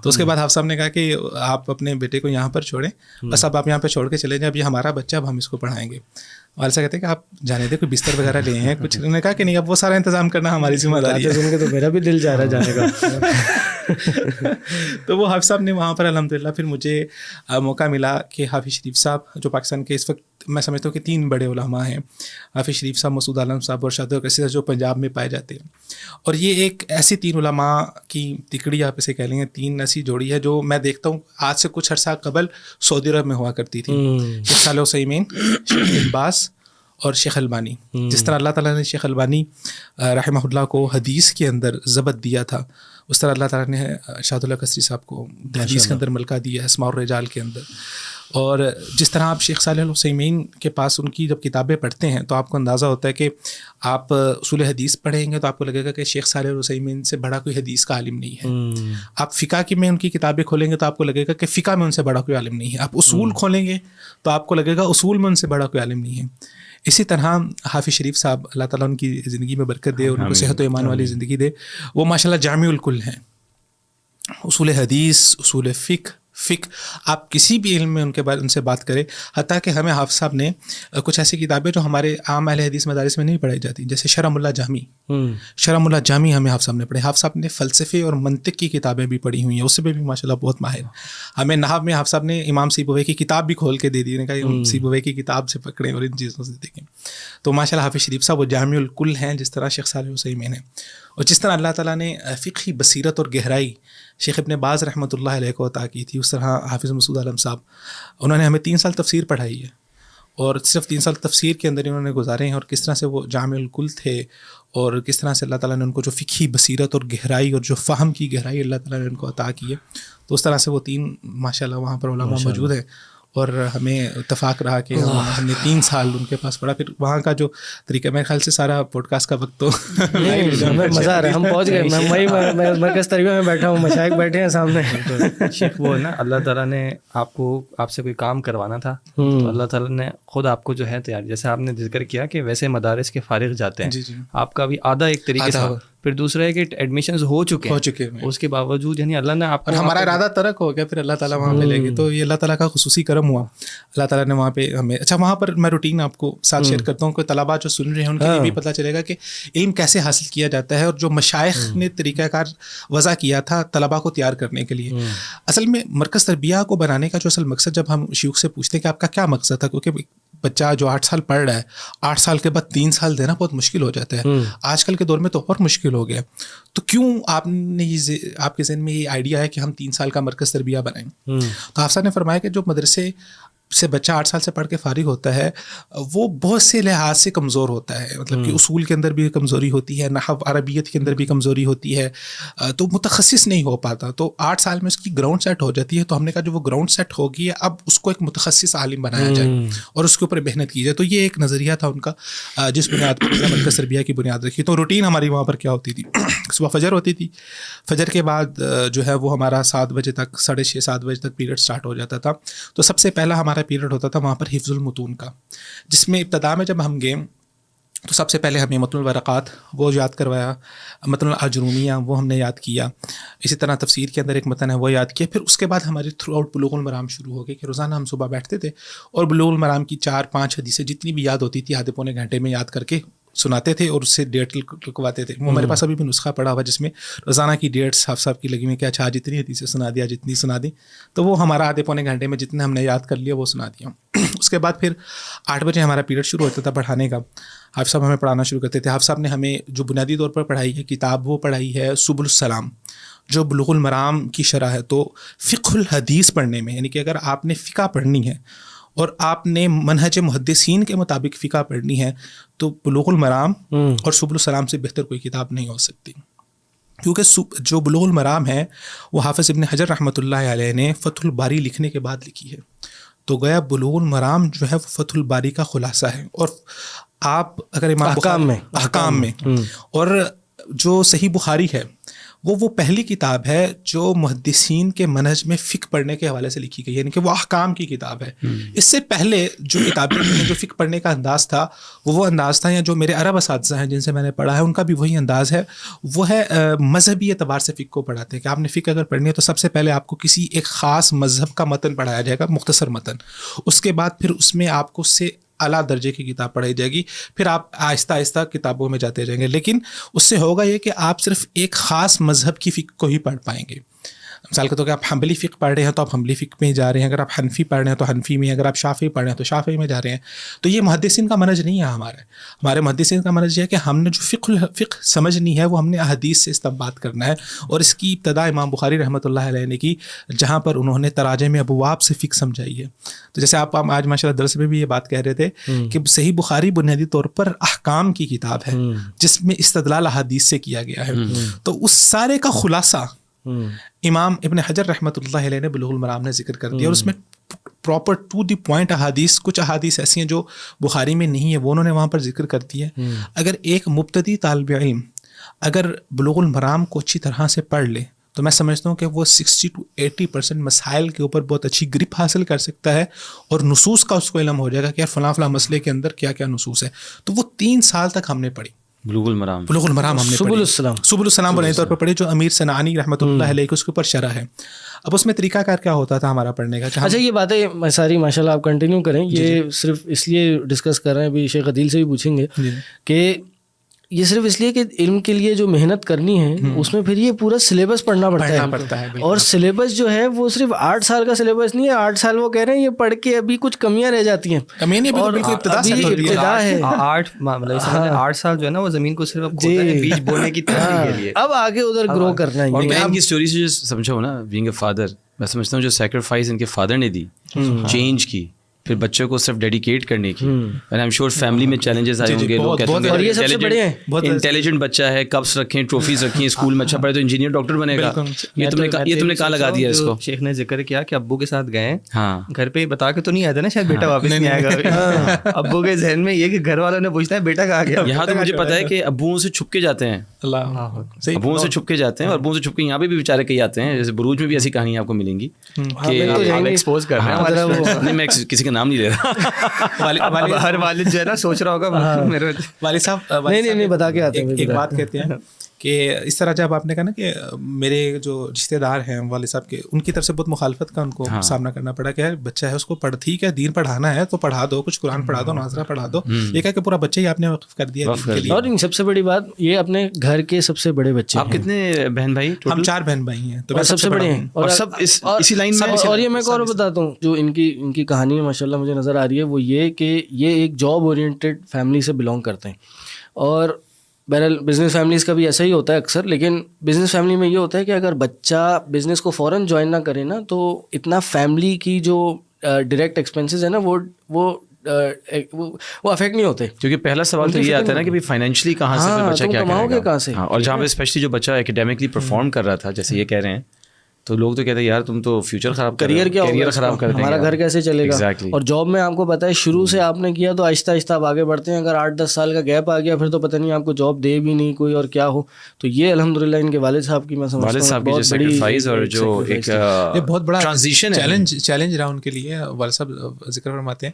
تو اس کے بعد حافظ صاحب نے کہا کہ آپ اپنے بیٹے کو یہاں پر چھوڑیں, بس اب آپ یہاں پہ چھوڑ کے چلے جائیں, اب یہ ہمارا بچہ, اب ہم اس کو پڑھائیں گے. والد صاحب کہتے ہیں کہ آپ جانے دیں, کوئی بستر وغیرہ لے ہیں کچھ. انہوں نے کہا کہ نہیں, اب وہ سارا انتظام کرنا ہماری ذمہ داری ہے. سن کے تو میرا بھی دل جا رہا ہے جانے کا. تو وہ حافظ صاحب نے وہاں پر الحمدللہ پھر مجھے موقع ملا کہ حافظ شریف صاحب جو پاکستان کے اس وقت میں سمجھتا ہوں کہ 3 بڑے علماء ہیں, حافظ شریف صاحب, مسعود عالم صاحب اور ارشاد اللہ قصری صاحب, جو پنجاب میں پائے جاتے ہیں. اور یہ ایک ایسی 3 علماء کی تکڑی آپ اسے کہہ لیں گے, 3 ایسی جوڑی ہے جو میں دیکھتا ہوں آج سے کچھ عرصہ قبل سعودی عرب میں ہوا کرتی تھی. شیخ صالح عثیمین, شیخ بن باز اور شیخ البانی. جس طرح اللہ تعالیٰ نے شیخ البانی رحمہ اللہ کو حدیث کے اندر ضبط دیا تھا, اس طرح اللہ تعالیٰ نے ارشاد اللہ قصری صاحب کو حدیث کے اندر ملکہ دیا ہے, اسماء الرجال کے اندر. اور جس طرح آپ شیخ صالح العثیمین کے پاس ان کی جب کتابیں پڑھتے ہیں تو آپ کو اندازہ ہوتا ہے کہ آپ اصول حدیث پڑھیں گے تو آپ کو لگے گا کہ شیخ صالح العثیمین سے بڑا کوئی حدیث کا عالم نہیں ہے. آپ فقہ کی میں ان کی کتابیں کھولیں گے تو آپ کو لگے گا کہ فقہ میں ان سے بڑا کوئی عالم نہیں ہے. آپ اصول کھولیں گے تو آپ کو لگے گا اصول میں ان سے بڑا کوئی عالم نہیں ہے. اسی طرح حافظ شریف صاحب, اللہ تعالیٰ ان کی زندگی میں برکت دے, ان کو صحت و ایمان والی زندگی دے. وہ ماشاءاللہ جامع الکل ہیں. اصول حدیث, اصول فقہ, آپ کسی بھی علم میں ان کے بارے ان سے بات کریں. حتیٰ کہ ہمیں حافظ صاحب نے کچھ ایسی کتابیں جو ہمارے عام اہل حدیث مدارس میں نہیں پڑھائی جاتی, جیسے شرح اللہ جامی, ہمیں حافظ صاحب نے پڑھے. حافظ صاحب نے فلسفے اور منطق کی کتابیں بھی پڑھی ہوئی ہیں, اس میں بھی ماشاءاللہ بہت ماہر. ہمیں نحو میں حافظ صاحب نے امام سیبویہ کی کتاب بھی کھول کے دے دی, نے کہا سیبویہ کی کتاب سے پکڑیں اور ان چیزوں سے دیکھیں. تو ماشاءاللہ حافظ شریف صاحب وہ جامع الکل ہیں, جس طرح شیخ صالح عثیمین ہیں. اور جس طرح اللہ تعالیٰ نے فقہی بصیرت اور گہرائی شیخ ابن باز رحمۃ اللہ علیہ کو عطا کی تھی, اس طرح حافظ مسعود عالم صاحب, انہوں نے ہمیں 3 سال تفسیر پڑھائی ہے, اور صرف 3 سال تفسیر کے اندر انہوں نے گزارے ہیں. اور کس طرح سے وہ جامع الکل تھے, اور کس طرح سے اللہ تعالیٰ نے ان کو جو فقہی بصیرت اور گہرائی اور جو فہم کی گہرائی اللہ تعالیٰ نے ان کو عطا کی ہے. تو اس طرح سے وہ 3 ماشاءاللہ وہاں پر علماء موجود ہیں, اور ہمیں اتفاق رہا کہ ہم نے 3 سال ان کے پاس پڑھا. پھر وہاں کا جو طریقہ, میرے خیال سے سارا پوڈ کاسٹ کا وقت تو مزہ آ رہا ہے, ہم پہنچ گئے. میں مرکز تربیہ میں بیٹھا ہوں, مشائخ بیٹھے ہیں سامنے. شیخ وہ نا اللہ تعالیٰ نے آپ سے کوئی کام کروانا تھا, تو اللہ تعالیٰ نے خود آپ کو جو ہے تیار, جیسے آپ نے ذکر کیا کہ ویسے مدارس کے فارغ جاتے ہیں, آپ کا بھی آدھا ایک طریقے سے, پھر دوسرا ہے کہ ایڈمیشنز ہو چکے ہیں, اس کے باوجود یعنی اللہ نے آپ کو, ہمارا ارادہ ترک ہو گیا, پھر اللہ تعالیٰ وہاں پہ لے گئے. تو یہ اللہ تعالیٰ کا خصوصی کرم ہوا. اللہ تعالیٰ نے وہاں پہ ہمیں, اچھا وہاں پر میں روٹین آپ کو ساتھ شیئر کرتا ہوں, کوئی طلباء جو سن رہے ہیں ان کے لیے بھی پتہ چلے گا کہ علم کیسے حاصل کیا جاتا ہے, اور جو مشائخ نے طریقہ کار وضع کیا تھا طلباء کو تیار کرنے کے لیے. اصل میں مرکز تربیہ کو بنانے کا جو اصل مقصد, جب ہم شیوخ سے پوچھتے ہیں کہ آپ کا کیا مقصد تھا, کیونکہ بچہ جو 8 سال پڑھ رہا ہے, 8 سال کے بعد 3 سال دینا بہت مشکل ہو جاتا ہے. آج کل کے دور میں تو اور مشکل ہو گیا. تو کیوں آپ نے آپ کے ذہن میں یہ آئیڈیا ہے کہ ہم 3 سال کا مرکز تربیہ بنائیں؟ تو حافظ صاحب نے فرمایا کہ جو مدرسے سے بچہ 8 سال سے پڑھ کے فارغ ہوتا ہے وہ بہت سے لحاظ سے کمزور ہوتا ہے. مطلب کہ اصول کے اندر بھی کمزوری ہوتی ہے, نحو عربیت کے اندر بھی کمزوری ہوتی ہے, تو متخصص نہیں ہو پاتا. تو 8 سال میں اس کی گراؤنڈ سیٹ ہو جاتی ہے. تو ہم نے کہا جو وہ گراؤنڈ سیٹ ہوگی ہے, اب اس کو ایک متخصص عالم بنایا جائے اور اس کے اوپر محنت کی جائے. تو یہ ایک نظریہ تھا ان کا, جس بنیاد پر مرکز تربیہ کی بنیاد رکھی. تو روٹین ہماری وہاں پر کیا ہوتی تھی, صبح فجر ہوتی تھی, فجر کے بعد جو ہے وہ ہمارا 7 بجے تک 6:30 7 بجے تک پیریڈ سٹارٹ ہو جاتا تھا. تو سب سے پہلا ہمارا پیریڈ ہوتا تھا وہاں پر حفظ المتون کا, جس میں ابتدا میں جب ہم گئے تو سب سے پہلے ہمیں متن الورقات وہ یاد کروایا, متن الاجرومیہ وہ ہم نے یاد کیا. اسی طرح تفسیر کے اندر ایک متن ہے وہ یاد کیا. پھر اس کے بعد ہماری تھرو آؤٹ بلوغ المرام شروع ہو گئی کہ روزانہ ہم صبح بیٹھتے تھے اور بلوغ المرام کی 4-5 حدیثیں جتنی بھی یاد ہوتی تھی آدھے پونے گھنٹے میں یاد کر کے سناتے تھے اور اس سے ڈیٹ لکھواتے تھے. وہ میرے پاس ابھی بھی نسخہ پڑا ہوا جس میں روزانہ کی ڈیٹس حافظ صاحب کی لگی ہوئی کہ اچھا جتنی حدیثیں سنا دیا, جتنی سنا دی. تو وہ ہمارا آدھے پونے گھنٹے میں جتنے ہم نے یاد کر لیا وہ سنا دیا. اس کے بعد پھر 8 بجے ہمارا پیریڈ شروع ہوتا تھا پڑھانے کا. حافظ صاحب ہمیں پڑھانا شروع کرتے تھے. حافظ صاحب نے ہمیں جو بنیادی طور پر پڑھائی ہے کتاب وہ پڑھائی ہے سبل السلام, جو بلوغ المرام کی شرح ہے. تو فقہ الحدیث پڑھنے میں, یعنی کہ اگر آپ نے فقہ پڑھنی ہے اور آپ نے منہج محدثین کے مطابق فقہ پڑھنی ہے تو بلوغ المرام اور سبل السلام سے بہتر کوئی کتاب نہیں ہو سکتی. کیونکہ جو بلوغ المرام ہے وہ حافظ ابن حجر رحمۃ اللہ علیہ نے فتح الباری لکھنے کے بعد لکھی ہے. تو گویا بلوغ المرام جو ہے وہ فتح الباری کا خلاصہ ہے. اور آپ اگر امام احکام میں اور جو صحیح بخاری ہے وہ پہلی کتاب ہے جو محدثین کے منہج میں فقہ پڑھنے کے حوالے سے لکھی گئی, یعنی کہ وہ احکام کی کتاب ہے. اس سے پہلے جو کتابیں جو فقہ پڑھنے کا انداز تھا وہ انداز تھا, یا جو میرے عرب اساتذہ ہیں جن سے میں نے پڑھا ہے ان کا بھی وہی انداز ہے, وہ ہے مذہبی اعتبار سے فقہ کو پڑھاتے ہیں کہ آپ نے فقہ اگر پڑھنی ہے تو سب سے پہلے آپ کو کسی ایک خاص مذہب کا متن پڑھایا جائے گا, مختصر متن. اس کے بعد پھر اس میں آپ کو سے اعلیٰ درجے کی کتاب پڑھائی جائے گی, پھر آپ آہستہ آہستہ کتابوں میں جاتے جائیں گے. لیکن اس سے ہوگا یہ کہ آپ صرف ایک خاص مذہب کی فقہ کو ہی پڑھ پائیں گے. مثال کے طور پہ آپ حنبلی فقہ پڑھ رہے ہیں تو آپ حنبلی فقہ میں ہی جا رہے ہیں, اگر آپ حنفی پڑھ رہے ہیں تو حنفی میں, اگر آپ شافعی پڑھ رہے ہیں تو شافعی میں جا رہے ہیں. تو یہ محدثین کا منہج نہیں ہے ہمارے محدثین کا منہج یہ ہے کہ ہم نے جو فقہ سمجھنی ہے وہ ہم نے احادیث سے استنباط کرنا ہے. اور اس کی ابتدا امام بخاری رحمۃ اللہ علیہ نے کی, جہاں پر انہوں نے تراجم ابواب سے فقہ سمجھائی ہے. تو جیسے آپ آج ماشاء اللہ درس میں بھی یہ بات کہہ رہے تھے کہ صحیح بخاری بنیادی طور پر احکام کی کتاب ہے جس میں استدلال احادیث سے کیا گیا ہے. تو اس سارے کا خلاصہ امام ابن حجر رحمۃ اللہ علیہ نے بلوغ المرام نے ذکر کر دیا, اور اس میں پراپر ٹو دی پوائنٹ احادیث, کچھ احادیث ایسی ہیں جو بخاری میں نہیں ہے وہ انہوں نے وہاں پر ذکر کر دی ہے. اگر ایک مبتدی طالب علم اگر بلوغ المرام کو اچھی طرح سے پڑھ لے تو میں سمجھتا ہوں کہ وہ 60 to 80% مسائل کے اوپر بہت اچھی گرپ حاصل کر سکتا ہے, اور نصوص کا اس کو علم ہو جائے گا کہ یار فلاں فلاں مسئلے کے اندر کیا کیا نصوص ہے. تو وہ 3 سال تک ہم نے پڑھی بلوغ المرام ہم نے پڑھی, سبل السلام بنیادی طور پر پڑھی, جو امیر صنعانی رحمۃ اللہ علیہ کے اس کے اوپر شرح ہے. اب اس میں طریقہ کار کیا ہوتا تھا ہمارا پڑھنے کا. اچھا یہ باتیں ساری ماشاء اللہ آپ کنٹینیو کریں, یہ صرف اس لیے ڈسکس کر رہے ہیں, ابھی شیخ عدیل سے بھی پوچھیں گے کہ یہ صرف اس لیے کہ علم کے لیے جو محنت کرنی ہے اس میں پھر یہ پورا سلیبس پڑھنا پڑتا ہے. اور سلیبس جو ہے وہ صرف 8 سال کا سلیبس نہیں ہے. 8 سال وہ کہہ رہے ہیں یہ پڑھ کے ابھی کچھ کمیاں رہ جاتی ہیں, اور ابتدا ہے. 8 سال جو ہے نا وہ زمین کو صرف بیج بونے کی تیاری کے لیے, اب آگے ادھر گرو کرنا ہے. اور میں ان کی اسٹوری سے جو سمجھا ہوں نا, بینگ اے فادر, میں سمجھتا ہوں جو سیکریفائس ان کے فادر نے دی چینج کی, پھر بچوں کو صرف ڈیڈیکیٹ کرنے کی, and I am sure family میں چیلنجز آئے ہوں گے. لوگ کہتے ہیں انٹیلیجنٹ بچہ ہے, کپس رکھیں, ٹرافیز رکھیں, اسکول میں اچھا پڑھے تو انجینئر ڈاکٹر بنے گا. یہ تم نے کہاں لگا دیا اس کو. شیخ نے ذکر کیا کہ ابو کے ساتھ گئے, ہاں گھر پہ بتا کے تو نہیں آیا تھا نا شاید بیٹا واپس نہیں آئے گا. ابو کے ذہن میں یہ کہ گھر والوں نے پوچھنا ہے بیٹا کہاں گیا. یہاں تو مجھے پتا ہے کہ ابوؤں سے چھپ کے جاتے ہیں, ابوؤں سے چھپ کے جاتے ہیں, اور ابوؤں سے چھپ کے یہاں پہ بھی بیچارے کئی آتے ہیں. جیسے بروج میں بھی ایسی کہانیاں آپ کو ملیں گی کہ ایکسپوز کر رہے ہیں. نہیں میں کسی کا نام نہیں لے رہا, ہر والد جو ہے نا سوچ رہا ہوگا میرے والد صاحب نہیں بتا کے آتے ہیں. ایک بات کہتے ہیں کہ اس طرح جب آپ نے کہا نا کہ میرے جو رشتے دار ہیں والد صاحب کے, ان کی طرف سے بہت مخالفت کا ان کو سامنا کرنا پڑا کہ بچہ ہے اس کو پڑھ, ٹھیک ہے دین پڑھانا ہے تو پڑھا دو, کچھ قرآن پڑھا دو, ناظرہ پڑھا دو. یہ کہا کہ پورا بچہ ہی آپ نے وقف کر دیا. اور سب سے بڑی بات یہ اپنے گھر کے سب سے بڑے بچے. آپ کتنے بہن بھائی؟ ہم 4 بہن بھائی ہیں, تو سب سے بڑے ہیں, اور سب اسی لائن میں. اور یہ میں اور بتاتا ہوں جو ان کی کہانی ماشاء اللہ مجھے نظر آ رہی ہے وہ یہ کہ یہ ایک جاب اورینٹیڈ فیملی سے بلانگ کرتے ہیں. اور بہرحال بزنس فیملیز کا بھی ایسا ہی ہوتا ہے اکثر, لیکن بزنس فیملی میں یہ ہوتا ہے کہ اگر بچہ بزنس کو فوراً جوائن نہ کرے نا تو اتنا فیملی کی جو ڈائریکٹ ایکسپینسز ہیں نا وہ افیکٹ نہیں ہوتے. کیونکہ پہلا سوال تو یہ آتا ہے نا کہ فائنینشلی کہاں سے بچہ کیا کماؤ گے کہاں سے. اور جہاں پہ اسپیشلی جو بچہ اکیڈیمکلی پرفارم کر رہا تھا جیسے یہ کہہ رہے ہیں, تو لوگ تو کہتے ہیں یار تم تو فیوچر خراب کر, کیریئر خراب کر دیں گے, ہمارا گھر کیسے چلے گا. اور جاب میں آپ کو پتہ ہے شروع سے آپ نے کیا تو آہستہ آہستہ آپ آگے بڑھتے ہیں. اگر 8-10 سال کا گیپ آ گیا پھر تو پتہ نہیں آپ کو جاب دے بھی نہیں کوئی اور کیا ہو. تو یہ الحمدللہ ان کے والد صاحب کی میں سمجھتا ہوں والد صاحب کی جو سیکریفائس اور جو ایک بہت بڑا ٹرانزیشن چیلنج رہا ان کے لیے. والد صاحب ذکر فرماتے ہیں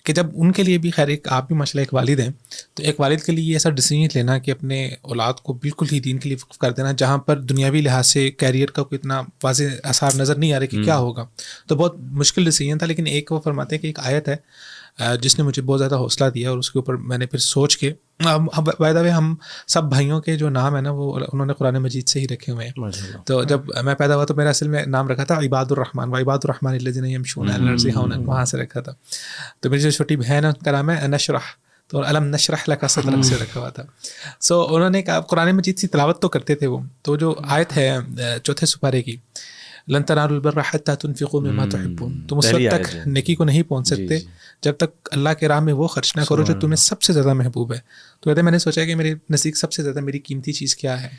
کہ جب ان کے لیے بھی خیر ایک آپ بھی ماشاء اللہ ایک والد ہیں, تو ایک والد کے لیے ایسا ڈیسیجن لینا کہ اپنے اولاد کو بالکل ہی دین کے لیے وقف کر دینا جہاں پر دنیاوی لحاظ سے کیریئر کا کوئی اتنا واضح آثار نظر نہیں آ رہے کہ کیا ہوگا, تو بہت مشکل ڈیسیجن تھا. لیکن ایک وہ فرماتے ہیں کہ ایک آیت ہے جس نے مجھے بہت زیادہ حوصلہ دیا، اور اس کے اوپر میں نے پھر سوچ کے بائی دا وے ہم سب بھائیوں کے جو نام ہے نا وہ انہوں نے قرآن مجید سے ہی رکھے ہوئے ہیں. تو جب میں پیدا ہوا تو میرا اصل میں نام رکھا تھا عباد الرحمن، و عباد الرحمن الذین یمشون علی الارض ہونا، وہاں سے رکھا تھا. تو میری جو چھوٹی بہن ہے ان کا نام ہے نشرح، تو علم نشرح لک صدرک سے رکھا ہوا تھا. سو انہوں نے کہا قرآن مجید سے تلاوت تو کرتے تھے وہ. تو جو آیت ہے 4 سپارے کی، لن تنالوا البر حتى تنفقوا مما تحبون، تم اس وقت تک نیکی کو نہیں پہنچ سکتے جب تک اللہ کے راہ میں وہ خرچ نہ کرو جو تمہیں سب سے زیادہ محبوب ہے. تو کہتے ہیں میں نے سوچا کہ میرے نزدیک سب سے زیادہ میری قیمتی چیز کیا ہے،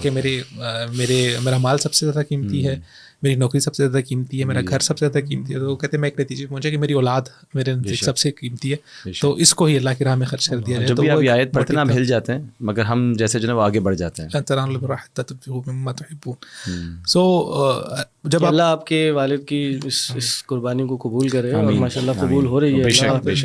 کہ میرا مال سب سے زیادہ قیمتی ہے، میری نوکری سب سے زیادہ قیمتی ہے، میرا گھر سب سے زیادہ قیمتی ہے. تو وہ کہتے ہیں میں ایک نتیجے پہ پہنچا کہ میری اولاد میرے نزدیک سب سے قیمتی ہے، تو اس کو ہی اللہ کی راہ میں خرچ کر دیا جائے. جب بھی آپ یہ آیت پڑھتے ہیں ہم ہل جاتے ہیں، مگر ہم جیسے جو ہے وہ آگے بڑھ جاتے ہیں. سو جب اللہ آپ کے والد کی اس قربانی کو قبول کرے، اور ماشاء اللہ قبول ہو رہی ہے.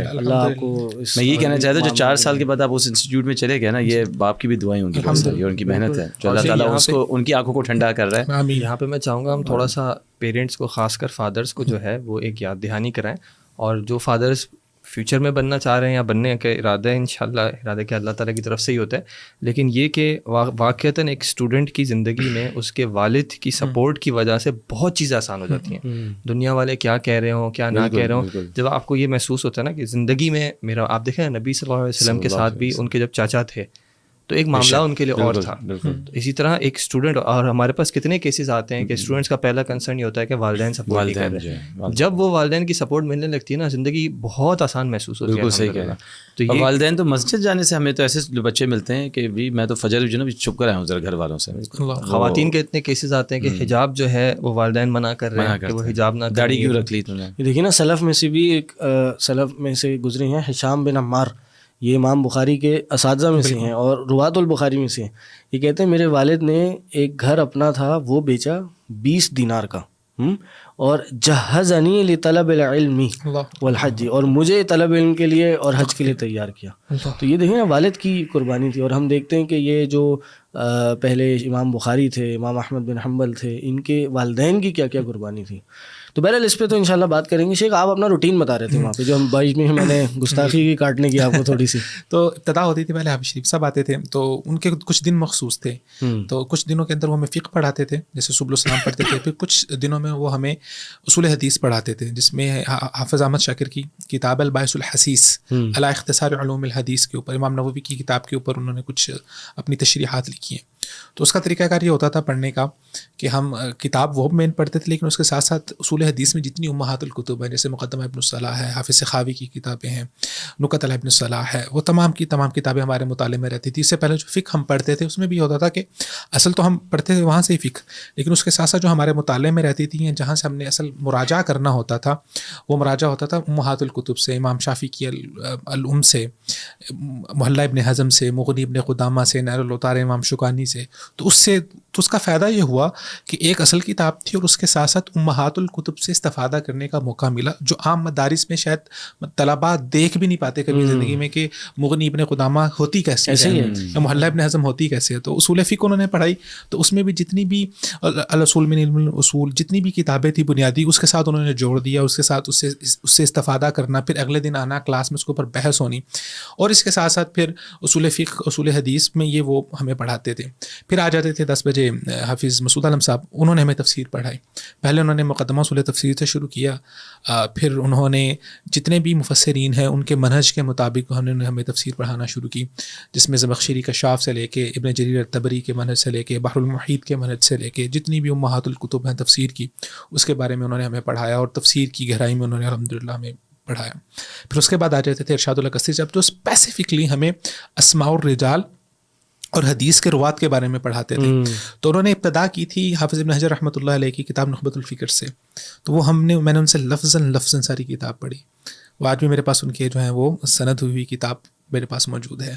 اللہ آپ کو میں یہ کہنا چاہتا ہوں جو 4 سال کے بعد آپ اس انسٹیٹیوٹ میں چلے گئے نا، یہ باپ کی بھی دعائیں ہوں گی اور ان کی محنت ہے جو اللہ تعالیٰ اس کو ان کی آنکھوں کو ٹھنڈا کر رہا ہے. یہاں پہ میں چاہوں گا ہم تھوڑا سا پیرنٹس کو، خاص کر فادرس کو جو ہے وہ ایک یاد دہانی کرائیں. اور جو فادرس فیوچر میں بننا چاہ رہے ہیں یا بننے کا ارادہ ہے، انشاءاللہ ارادہ کہ اللہ تعالیٰ کی طرف سے ہی ہوتا ہے، لیکن یہ کہ واقعتاً ایک اسٹوڈنٹ کی زندگی میں اس کے والد کی سپورٹ کی وجہ سے بہت چیزیں آسان ہو جاتی ہیں. دنیا والے کیا کہہ رہے ہوں، کیا نہ کہہ رہے ہوں، جب آپ کو یہ محسوس ہوتا ہے نا کہ زندگی میں میرا، آپ دیکھیں نبی صلی اللہ علیہ وسلم کے ساتھ بھی ان کے جب چاچا تھے تو ایک معاملہ ان کے لیے اور تھا. اسی طرح ایک اسٹوڈنٹ، اور ہمارے پاس کتنے کیسز آتے ہیں کہ اسٹوڈنٹس کا پہلا کنسرن یہ ہوتا ہے کہ والدین سپورٹ نہیں کر رہے. جب وہ والدین کی سپورٹ ملنے لگتی ہے نا، زندگی بہت آسان محسوس ہوتی ہے. بالکل صحیح کہہ رہا. تو والدین تو مسجد جانے سے ہمیں تو ایسے بچے ملتے ہیں کہ بھی میں تو فجر جو نا چھپ کر آیا ہوں ذرا گھر والوں سے. خواتین کے اتنے کیسز آتے ہیں کہ حجاب جو ہے وہ والدین منع کر رہے ہیں کہ وہ حجاب نہ، داڑھی کیوں رکھ لی تم نے. دیکھیے نا، سلف میں سے بھی ایک سلف میں سے گزرے ہیں ہشام بن عمار، یہ امام بخاری کے اساتذہ میں سے ہیں اور روات البخاری میں سے ہیں. یہ کہتے ہیں میرے والد نے ایک گھر اپنا تھا وہ بیچا 20 دینار کا، اور جہزنی لطلب العلم والحج، اور مجھے طلب علم کے لیے اور حج کے لیے تیار کیا. تو یہ دیکھیں نا والد کی قربانی تھی. اور ہم دیکھتے ہیں کہ یہ جو پہلے امام بخاری تھے، امام احمد بن حنبل تھے، ان کے والدین کی کیا کیا قربانی تھی. تو بہرحال اس پہ تو انشاءاللہ بات کریں گے. شیخ آپ اپنا روٹین بتا رہے تھے وہاں پہ، جو ہم بائی میں نے گستاخی کی کاٹنے کی آپ کو تھوڑی سی. تو ابتدا ہوتی تھی پہلے حافظ شریف صاحب آتے تھے، تو ان کے کچھ دن مخصوص تھے. تو کچھ دنوں کے اندر وہ ہمیں فقہ پڑھاتے تھے، جیسے سبل السلام پڑھتے تھے. پھر کچھ دنوں میں وہ ہمیں اصول حدیث پڑھاتے تھے، جس میں حافظ احمد شاکر کی کتاب الباعث الحسیس علی اختصار علوم الحدیث کے اوپر، امام نووی کی کتاب کے اوپر انہوں نے کچھ اپنی تشریحات لکھی ہیں. تو اس کا طریقہ کار یہ ہوتا تھا پڑھنے کا کہ ہم کتاب وہ مین پڑھتے تھے، لیکن اس کے ساتھ ساتھ اصول حدیث میں جتنی امہات الکتب ہیں، جیسے مقدمہ ابن الصلاح ہے، حافظ سخاوی کی کتابیں ہیں، نکت علی ابن الصلاح ہے، وہ تمام کی تمام کتابیں ہمارے مطالعے میں رہتی تھی. اس سے پہلے جو فقہ ہم پڑھتے تھے اس میں بھی ہوتا تھا کہ اصل تو ہم پڑھتے تھے وہاں سے ہی فقہ، لیکن اس کے ساتھ ساتھ جو ہمارے مطالعے میں رہتی تھیں، جہاں سے ہم نے اصل مراجعہ کرنا ہوتا تھا، وہ مراجعہ ہوتا تھا امہات الکتب سے، امام شافعی کی الام سے، محلہ ابن حزم سے، مغنی ابن قدامہ سے، نیر الاوطار امام شوکانی سے. تو اس کا فائدہ یہ ہوا کہ ایک اصل کتاب تھی اور اس کے ساتھ ساتھ امہات الکتب سے استفادہ کرنے کا موقع ملا، جو عام مدارس میں شاید طلباء دیکھ بھی نہیں پاتے کبھی زندگی میں کہ مغنی ابن قدامہ ہوتی کیسے ہے یا محلہ ابن حزم ہوتی کیسے ہے. تو اصول فقہ انہوں نے پڑھائی، تو اس میں بھی جتنی بھی الاصول من علم الاصول جتنی بھی کتابیں تھی بنیادی، اس کے ساتھ انہوں نے جوڑ دیا، اس کے ساتھ اس سے استفادہ کرنا، پھر اگلے دن آنا کلاس میں اس کے اوپر بحث ہونی، اور اس کے ساتھ ساتھ پھر اصول فقہ اصول حدیث میں یہ وہ ہمیں پڑھاتے تھے. پھر آ جاتے تھے 10 بجے حافظ مسعود عالم صاحب، انہوں نے ہمیں تفسیر پڑھائی. پہلے انہوں نے مقدمہ اصول تفسیر سے شروع کیا، پھر انہوں نے جتنے بھی مفسرین ہیں ان کے منہج کے مطابق انہوں نے ہمیں تفسیر پڑھانا شروع کی، جس میں زمخشری کشاف سے لے کے ابن جریر الطبری کے منہج سے لے کے بحر المحیط کے منہج سے لے کے جتنی بھی امہات الکتب ہیں تفسیر کی، اس کے بارے میں انہوں نے ہمیں پڑھایا، اور تفسیر کی گہرائی میں انہوں نے الحمدللہ ہمیں پڑھایا. پھر اس کے بعد آ جاتے تھے ارشاد القصیر صاحب، جو اسپیسیفکلی ہمیں اسماء الرجال اور حدیث کے روات کے بارے میں پڑھاتے تھے. تو انہوں نے ابتدا کی تھی حافظ ابن حجر رحمۃ اللہ علیہ کی کتاب نخبۃ الفکر سے. تو وہ میں نے ان سے لفظاً ساری کتاب پڑھی. وہ آج بھی میرے پاس ان کے جو ہیں وہ سند ہوئی کتاب میرے پاس موجود ہے.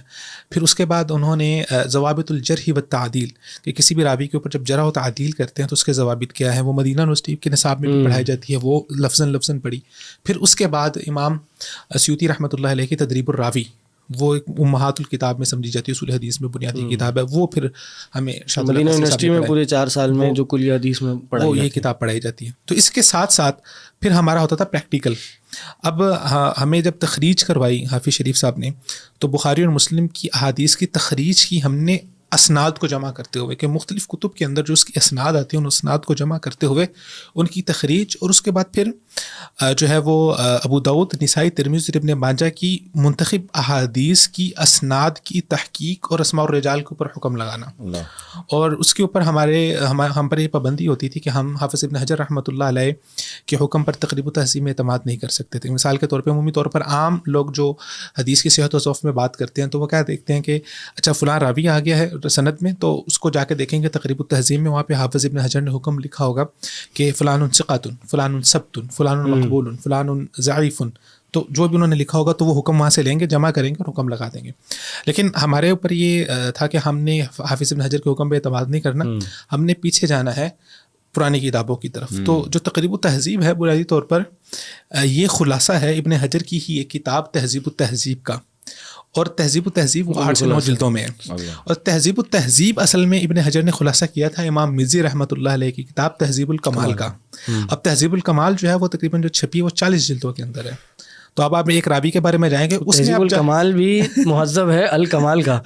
پھر اس کے بعد انہوں نے ضوابط الجرح والتعدیل، کہ کسی بھی راوی کے اوپر جب جرح و تعدیل کرتے ہیں تو اس کے ضوابط کیا ہیں، وہ مدینہ یونیورسٹی کے نصاب میں بھی پڑھائی جاتی ہے، وہ لفظاً پڑھی. پھر اس کے بعد امام سیوطی رحمۃ اللہ علیہ کی تدریب الراوی، وہ ایک امہات الکتاب میں سمجھی جاتی ہے، اصول حدیث میں بنیادی کتاب ہے، وہ پھر ہمیں مدینہ یونیورسٹی میں پورے 4 سال میں جو کلیہ حدیث میں وہ یہ کتاب پڑھائی جاتی ہے. تو اس کے ساتھ ساتھ پھر ہمارا ہوتا تھا پریکٹیکل. اب ہمیں جب تخریج کروائی حافظ شریف صاحب نے تو بخاری اور مسلم کی احادیث کی تخریج کی ہم نے اسناد کو جمع کرتے ہوئے، کہ مختلف کتب کے اندر جو اس کی اسناد آتی ہیں ان اسناد کو جمع کرتے ہوئے ان کی تخریج، اور اس کے بعد پھر جو ہے وہ ابو داؤد، نسائی، ترمذی، ابن ماجہ کی منتخب احادیث کی اسناد کی تحقیق اور اسماء الرجال کے اوپر حکم لگانا. اور اس کے اوپر ہم پر یہ پابندی ہوتی تھی کہ ہم حافظ ابن حجر رحمۃ اللہ علیہ کے حکم پر تقریب و تہذیب میں اعتماد نہیں کر سکتے تھے. مثال کے طور پہ عمومی طور پر عام لوگ جو حدیث کی صحت و ضعف میں بات کرتے ہیں تو وہ کیا دیکھتے ہیں کہ اچھا فلاں راوی آ گیا ہے سند میں، تو اس کو جا کے دیکھیں گے تقریب التہذیب میں، وہاں پہ حافظ ابن حجر نے حکم لکھا ہوگا کہ فلان ثقۃ، فلان ثبت، فلان مقبول، فلان ضعیف. تو جو بھی انہوں نے لکھا ہوگا تو وہ حکم وہاں سے لیں گے، جمع کریں گے اور حکم لگا دیں گے. لیکن ہمارے اوپر یہ تھا کہ ہم نے حافظ ابن حجر کے حکم پہ اعتماد نہیں کرنا، ہم نے پیچھے جانا ہے پرانی کتابوں کی طرف. تو جو تقریب التہذیب ہے بنیادی طور پر یہ خلاصہ ہے ابن حجر کی ہی ایک کتاب تہذیب التہذیب کا، اور تہذیب التہذیب 8 سے 9 جلدوں میں ہے. اور تہذیب التہذیب اصل میں ابن حجر نے خلاصہ کیا تھا امام مزی رحمۃ اللہ علیہ کی کتاب تہذیب الکمال کا. اب تہذیب الکمال جو ہے وہ تقریباً جو چھپی ہے وہ 40 جلدوں کے اندر ہے. تو اب آپ ایک راوی کے بارے میں جائیں گے، اس میں الکمال بھی مہذب ہے الکمال کا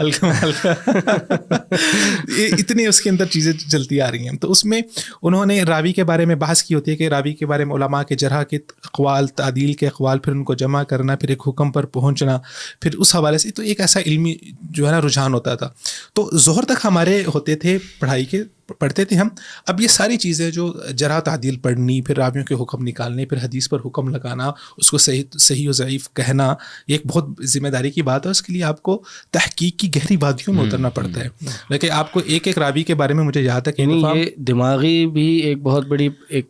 اتنی اس کے اندر چیزیں چلتی آ رہی ہیں. تو اس میں انہوں نے راوی کے بارے میں بحث کی ہوتی ہے کہ راوی کے بارے میں علماء کے جرح کے اقوال، تعدیل کے اقوال، پھر ان کو جمع کرنا، پھر ایک حکم پر پہنچنا، پھر اس حوالے سے. تو ایک ایسا علمی جو ہے نا رجحان ہوتا تھا. تو ظہر تک ہمارے ہوتے تھے پڑھائی کے، پڑھتے تھے ہم. اب یہ ساری چیزیں جو جرح تعدیل پڑھنی، پھر راویوں کے حکم نکالنے، پھر حدیث پر حکم لگانا، اس کو صحیح و ضعیف کہنا، یہ ایک بہت ذمہ داری کی بات ہے. اس کے لیے آپ کو تحقیق کی گہری وادیوں میں اترنا پڑتا ہے. لیکن آپ کو ایک ایک راوی کے بارے میں مجھے یاد ہے کہ یہ دماغی بھی ایک بہت بڑی ایک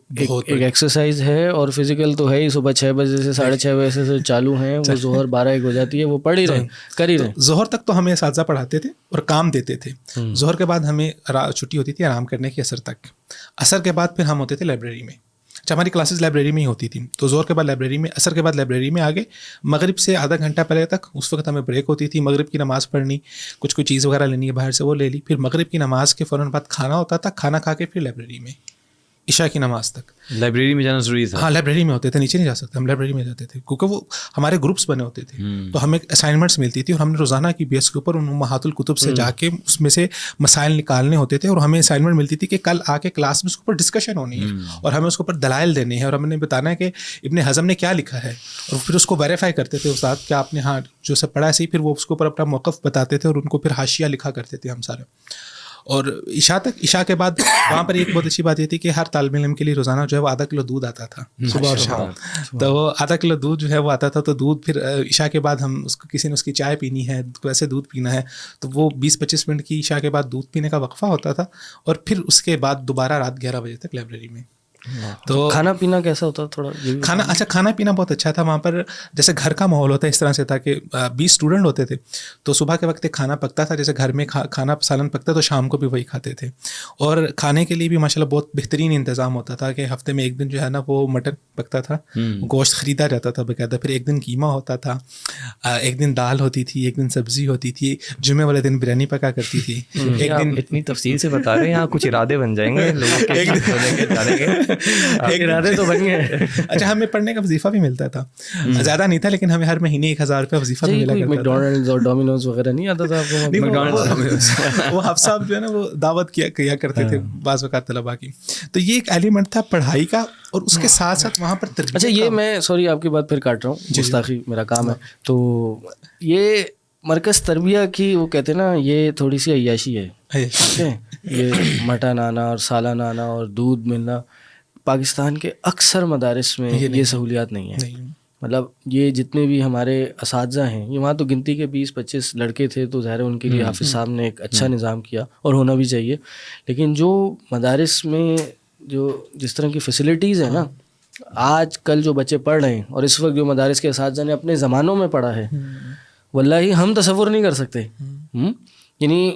ایکسرسائز ہے، اور فزیکل تو ہے ہی. صبح 6 بجے سے 6:30 بجے سے چالو ہیں، وہ ظہر 12-1 ہو جاتی ہے، وہ پڑھ ہی رہے، کر ہی رہے. ظہر تک تو ہمیں اساتذہ پڑھاتے تھے اور کام دیتے تھے. ظہر کے بعد ہمیں چھٹی ہوتی تھی آرام کرنے کی عصر تک. عصر کے بعد پھر ہم ہوتے تھے لائبریری میں. اچھا، ہماری کلاسز لائبریری میں ہی ہوتی تھی. تو ظہر کے بعد لائبریری میں، عصر کے بعد لائبریری میں آگے. مغرب سے آدھا گھنٹہ پہلے تک اس وقت ہمیں بریک ہوتی تھی. مغرب کی نماز پڑھنی، کچھ کوئی چیز وغیرہ لینی ہے باہر سے وہ لے لی. پھر مغرب کی نماز کے فوراً بعد کھانا ہوتا تھا. کھانا کھا کے پھر لائبریری میں عشاء کی نماز تک. لائبریری میں جانا ضروری تھا؟ ہاں، لائبریری میں ہوتے تھے، نیچے نہیں جا سکتے ہم، لائبریری میں جاتے تھے کیونکہ وہ ہمارے گروپس بنے ہوتے تھے. تو ہمیں اسائنمنٹس ملتی تھی اور ہم نے روزانہ کی بیس کے اوپر ان امہات الکتب سے جا کے اس میں سے مسائل نکالنے ہوتے تھے. اور ہمیں اسائنمنٹ ملتی تھی کہ کل آ کے کلاس میں اس کے اوپر ڈسکشن ہونی ہے اور ہمیں اس کے اوپر دلائل دینے ہیں اور ہم نے بتانا ہے کہ ابن حزم نے کیا لکھا ہے. اور پھر اس کو ویریفائی کرتے تھے استاد کہ آپ نے ہاں جو سب پڑھا ہے صحیح. پھر وہ اس کے اوپر اپنا موقف بتاتے تھے اور ان کو پھر حاشیہ لکھا کرتے تھے ہم سارے. اور عشاء کے بعد وہاں پر ایک بہت اچھی بات یہ تھی کہ ہر طالب علم کے لیے روزانہ جو ہے وہ آدھا کلو دودھ آتا تھا صبح اور شام. تو وہ آدھا کلو دودھ جو ہے وہ آتا تھا. تو دودھ پھر عشاء کے بعد ہم اس کو کسی نے اس کی چائے پینی ہے، ویسے دودھ پینا ہے، تو وہ 20-25 منٹ کی عشاء کے بعد دودھ پینے کا وقفہ ہوتا تھا. اور پھر اس کے بعد دوبارہ رات 11 بجے تک لائبریری میں. تو کھانا پینا کیسا ہوتا تھوڑا؟ کھانا پینا بہت اچھا تھا وہاں پر. جیسے گھر کا ماحول ہوتا ہے اس طرح سے تھا کہ 20 اسٹوڈنٹ ہوتے تھے تو صبح کے وقت ایک کھانا پکتا تھا. جیسے گھر میں کھانا سالن پکتا تو شام کو بھی وہی کھاتے تھے. اور کھانے کے لیے بھی ماشاء اللہ بہت بہترین انتظام ہوتا تھا کہ ہفتے میں ایک دن جو ہے نا وہ مٹن پکتا تھا، گوشت خریدا جاتا تھا باقاعدہ. پھر ایک دن قیمہ ہوتا تھا، ایک دن دال ہوتی تھی، ایک دن سبزی ہوتی تھی، جمعے والے دن بریانی پکا کرتی تھی. ایک دن اتنی تفصیل سے بتا رہے ہیں، یہاں کچھ ارادے بن جائیں گے لوگوں کے. تو بن گئے. اچھا، ہمیں پڑھنے کا وظیفہ بھی ملتا تھا، زیادہ نہیں تھا لیکن ہمیں ہر مہینے 1000 روپیہ وظیفہ بھی ملا کرتا تھا. میکڈونلڈز اور ڈومینوز وغیرہ نہیں آتا تھا آپ کو؟ وہ حافظ صاحب جو ہے نا وہ دعوت کیا کرتے تھے بعض اوقات طلباء کی. تو یہ ایک ایلیمنٹ تھا پڑھائی کا اور اس کے ساتھ ساتھ وہاں پر تربیت. اچھا، یہ میں سوری آپ کی بات پھر کاٹ رہا ہوں، گستاخی میرا کام ہے. تو یہ مرکز تربیہ کی وہ کہتے ہیں نا یہ تھوڑی سی عیاشی ہے. یہ مٹن آنا اور سالن آنا اور دودھ ملنا پاکستان کے اکثر مدارس میں یہ سہولیات نہیں ہیں. مطلب یہ جتنے بھی ہمارے اساتذہ ہیں، یہ وہاں تو گنتی کے 20-25 لڑکے تھے تو ظاہر ان کے لیے حافظ صاحب نے ایک اچھا نظام کیا اور ہونا بھی چاہیے. لیکن جو مدارس میں جو جس طرح کی فیسلٹیز ہیں نا، آج کل جو بچے پڑھ رہے ہیں اور اس وقت جو مدارس کے اساتذہ نے اپنے زمانوں میں پڑھا ہے، واللہ ہم تصور نہیں کر سکتے. یعنی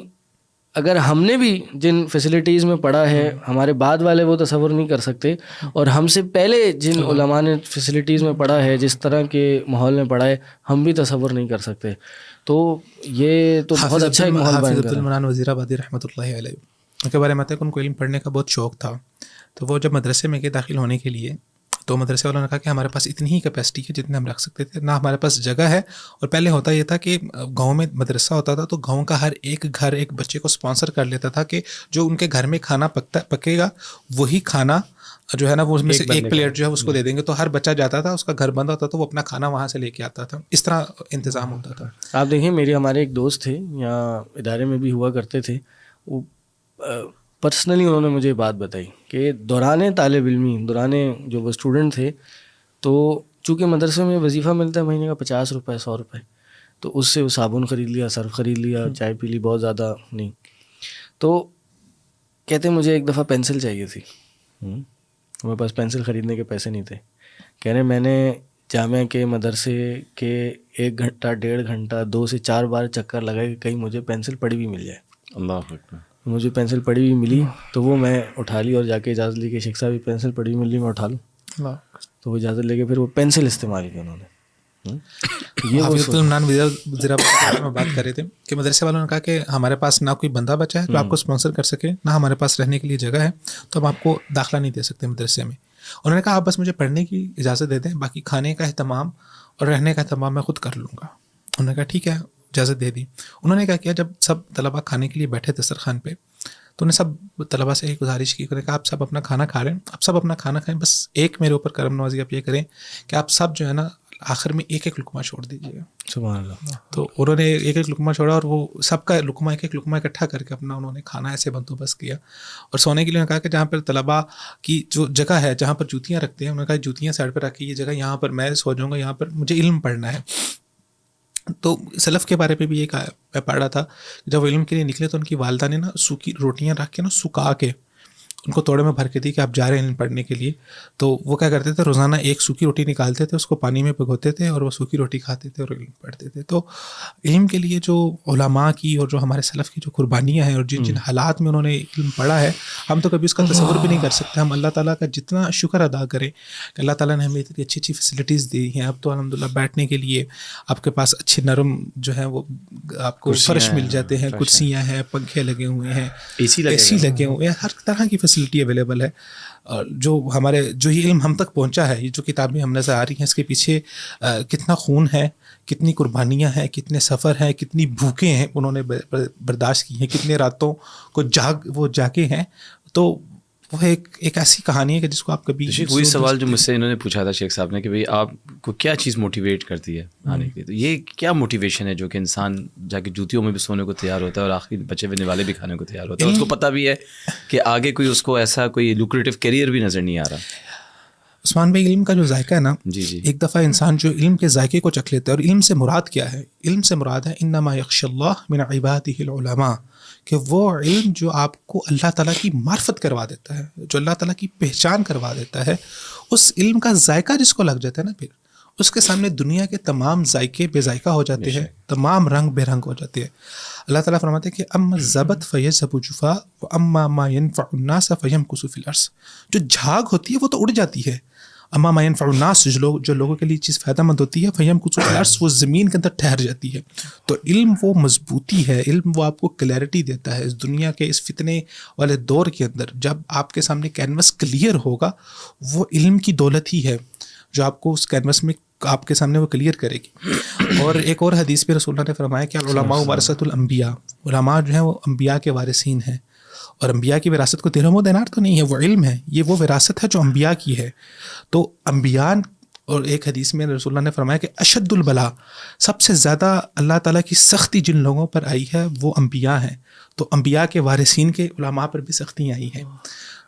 اگر ہم نے بھی جن فیسلٹیز میں پڑھا ہے, ہمارے بعد والے وہ تصور نہیں کر سکتے, اور ہم سے پہلے جن علماء نے فیسلٹیز میں پڑھا ہے, جس طرح کے ماحول میں پڑھا ہے, ہم بھی تصور نہیں کر سکتے. تو یہ تو بہت اچھا ایک ماحول بن گیا. عبدالمنان وزیر آبادی رحمۃ اللہ علیہ, ان کے بارے میں ان کو علم پڑھنے کا بہت شوق تھا. تو وہ جب مدرسے میں گئے داخل ہونے کے لیے, تو مدرسے والوں نے کہا کہ ہمارے پاس اتنی ہی کیپیسٹی ہے جتنے ہم رکھ سکتے تھے, نہ ہمارے پاس جگہ ہے. اور پہلے ہوتا یہ تھا کہ گاؤں میں مدرسہ ہوتا تھا تو گاؤں کا ہر ایک گھر ایک بچے کو اسپانسر کر لیتا تھا کہ جو ان کے گھر میں کھانا پکے گا وہی کھانا جو ہے نا وہ اس میں سے ایک پلیٹ جو ہے اس کو دے دیں گے. تو ہر بچہ جاتا تھا, اس کا گھر بند ہوتا تھا, وہ اپنا کھانا وہاں سے لے کے آتا تھا. اس طرح انتظام ہوتا تھا. آپ دیکھیں ہمارے ایک دوست تھے, یہاں ادارے میں بھی ہوا کرتے تھے, وہ پرسنلی انہوں نے مجھے بات بتائی کہ دوران طالب علمی, دوران جو وہ اسٹوڈنٹ تھے, تو چونکہ مدرسے میں وظیفہ ملتا ہے مہینے کا 50 روپے 100 روپے, تو اس سے وہ صابن خرید لیا, سرف خرید لیا, چائے پی لی, بہت زیادہ نہیں. تو کہتے مجھے ایک دفعہ پینسل چاہیے تھی, میرے پاس پینسل خریدنے کے پیسے نہیں تھے. کہہ رہے میں نے جامعہ کے مدرسے کے 1 گھنٹہ 1.5 گھنٹہ 2 سے 4 بار چکر لگائے کہ کہیں مجھے پینسل پڑی ہوئی مل جائے. اللہ اکبر. مجھے پینسل پڑی ہوئی ملی تو وہ میں اٹھا لی, اور جا کے اجازت لی کہ شیخ صاحب پینسل پڑی ہوئی مل رہی میں اٹھا لوں. تو وہ اجازت لے کے پھر وہ پینسل استعمال کی انہوں نے. یہ عبدالمنان وزیر آبادی میں بات کر رہے تھے کہ مدرسے والوں نے کہا کہ ہمارے پاس نہ کوئی بندہ بچا ہے جو آپ کو اسپانسر کر سکے, نہ ہمارے پاس رہنے کے لیے جگہ ہے, تو ہم آپ کو داخلہ نہیں دے سکتے مدرسے میں. انہوں نے کہا آپ بس مجھے پڑھنے کی اجازت دے دیں, باقی کھانے کا اہتمام اور رہنے کا اہتمام میں خود کر لوں گا. انہوں نے کہا ٹھیک ہے, اجازت دے دی. انہوں نے کیا کیا, جب سب طلباء کھانے کے لیے بیٹھے دسترخوان پہ, تو انہیں سب طلباء سے ایک گزارش کی, انہوں نے کہا آپ سب اپنا کھانا کھا رہے ہیں, آپ سب اپنا کھانا کھائیں, بس ایک میرے اوپر کرم نوازی آپ یہ کریں کہ آپ سب جو ہے نا آخر میں ایک لقمہ چھوڑ دیجیے گا. سبحان اللہ. تو انہوں نے ایک لقمہ چھوڑا, اور وہ سب کا لقمہ ایک لقمہ اکٹھا کر کے اپنا انہوں نے کھانا ایسے بندوبست کیا. اور سونے کے لیے انہوں نے کہا کہ جہاں پر طلباء کی جو جگہ ہے جہاں پر جوتیاں رکھتے ہیں, انہوں نے کہا جوتیاں سائڈ پہ رکھی, یہ جگہ یہاں پر میں سو جاؤں گا, یہاں پر مجھے علم پڑھنا ہے. تو سلف کے بارے پہ بھی ایک میں پڑھ رہا تھا, جب وہ علم کے لیے نکلے تو ان کی والدہ نے نا سوکھی روٹیاں رکھ کے نا سکھا کے ان کو توڑے میں بھر کے دی کہ آپ جا رہے ہیں علم پڑھنے کے لیے. تو وہ کیا کرتے تھے, روزانہ ایک سوکھی روٹی نکالتے تھے, اس کو پانی میں بھگوتے تھے, اور وہ سوکھی روٹی کھاتے تھے اور علم پڑھتے تھے. تو علم کے لیے جو علماء کی اور جو ہمارے سلف کی جو قربانیاں ہیں, اور جن جن حالات میں انہوں نے علم پڑھا ہے, ہم تو کبھی اس کا تصور بھی نہیں کر سکتے. ہم اللہ تعالیٰ کا جتنا شکر ادا کریں کہ اللہ تعالیٰ نے ہمیں اتنی اچھی اچھی فیسلٹیز دی ہیں. اب تو الحمدللہ بیٹھنے کے لیے آپ کے پاس اچھے نرم جو ہیں وہ آپ کو فرش مل جاتے ہیں, کرسیاں ہیں, پنکھے لگے ہوئے ہیں, اے سی لگے ہوئے ہیں, ہر طرح کی فیسلٹی اویلیبل ہے. اور جو ہمارے جو یہ علم ہم تک پہنچا ہے, یہ جو کتابیں ہم نظر آ رہی ہیں, اس کے پیچھے کتنا خون ہے, کتنی قربانیاں ہیں, کتنے سفر ہیں, کتنی بھوکیں ہیں انہوں نے برداشت کی ہیں, کتنے راتوں کو جاگے ہیں. تو وہ ایک ایسی کہانی ہے کہ جس کو آپ کبھی وہی سوال جو مجھ سے انہوں نے پوچھا تھا شیخ صاحب نے کہ بھائی آپ کو کیا چیز موٹیویٹ کرتی ہے آنے کے لیے. تو یہ کیا موٹیویشن ہے جو کہ انسان جا کے جوتیوں میں بھی سونے کو تیار ہوتا ہے اور آخری بچے ہونے والے بھی کھانے کو تیار ہوتا ہے, اس کو پتہ بھی ہے کہ آگے کوئی اس کو ایسا کوئی لوکریٹو کیریئر بھی نظر نہیں آ رہا. عثمان بھائی, علم کا جو ذائقہ ہے نا, جی ایک دفعہ انسان جو علم کے ذائقے کو چکھ لیتا ہے, اور علم سے مراد کیا ہے, علم سے مراد ہے انما یخشی اللہ من عبادہ العلماء, کہ وہ علم جو آپ کو اللہ تعالیٰ کی معرفت کروا دیتا ہے, جو اللہ تعالیٰ کی پہچان کروا دیتا ہے, اس علم کا ذائقہ جس کو لگ جاتا ہے نا, پھر اس کے سامنے دنیا کے تمام ذائقے بے ذائقہ ہو جاتے ہیں, تمام رنگ بے رنگ ہو جاتے ہیں. اللہ تعالیٰ فرماتے ہیں کہ اما الزبد فیذهب جفاء واما ما ينفع الناس فيمكث في الارض. جو جھاگ ہوتی ہے وہ تو اڑ جاتی ہے, اما ما ينفع الناس جو لوگوں کے لیے چیز فائدہ مند ہوتی ہے, فيمكث في الارض وہ زمین کے اندر ٹھہر جاتی ہے. تو علم وہ مضبوطی ہے, علم وہ آپ کو کلیئرٹی دیتا ہے اس دنیا کے اس فتنے والے دور کے اندر. جب آپ کے سامنے کینوس کلیئر ہوگا, وہ علم کی دولت ہی ہے جو آپ کو اس کینوس میں آپ کے سامنے وہ کلیئر کرے گی. اور ایک اور حدیث پہ رسول اللہ نے فرمایا کہ علماء ورثۃ الانبیاء, علماء جو ہیں وہ انبیاء کے وارثین ہیں. اور انبیاء کی وراثت کو درہم و دینار تو نہیں ہے, وہ علم ہے, یہ وہ وراثت ہے جو انبیاء کی ہے. تو انبیاء, اور ایک حدیث میں رسول اللہ نے فرمایا کہ اشد البلا, سب سے زیادہ اللہ تعالیٰ کی سختی جن لوگوں پر آئی ہے وہ انبیاء ہیں. تو انبیاء کے وارثین کے علماء پر بھی سختیاں آئی ہیں.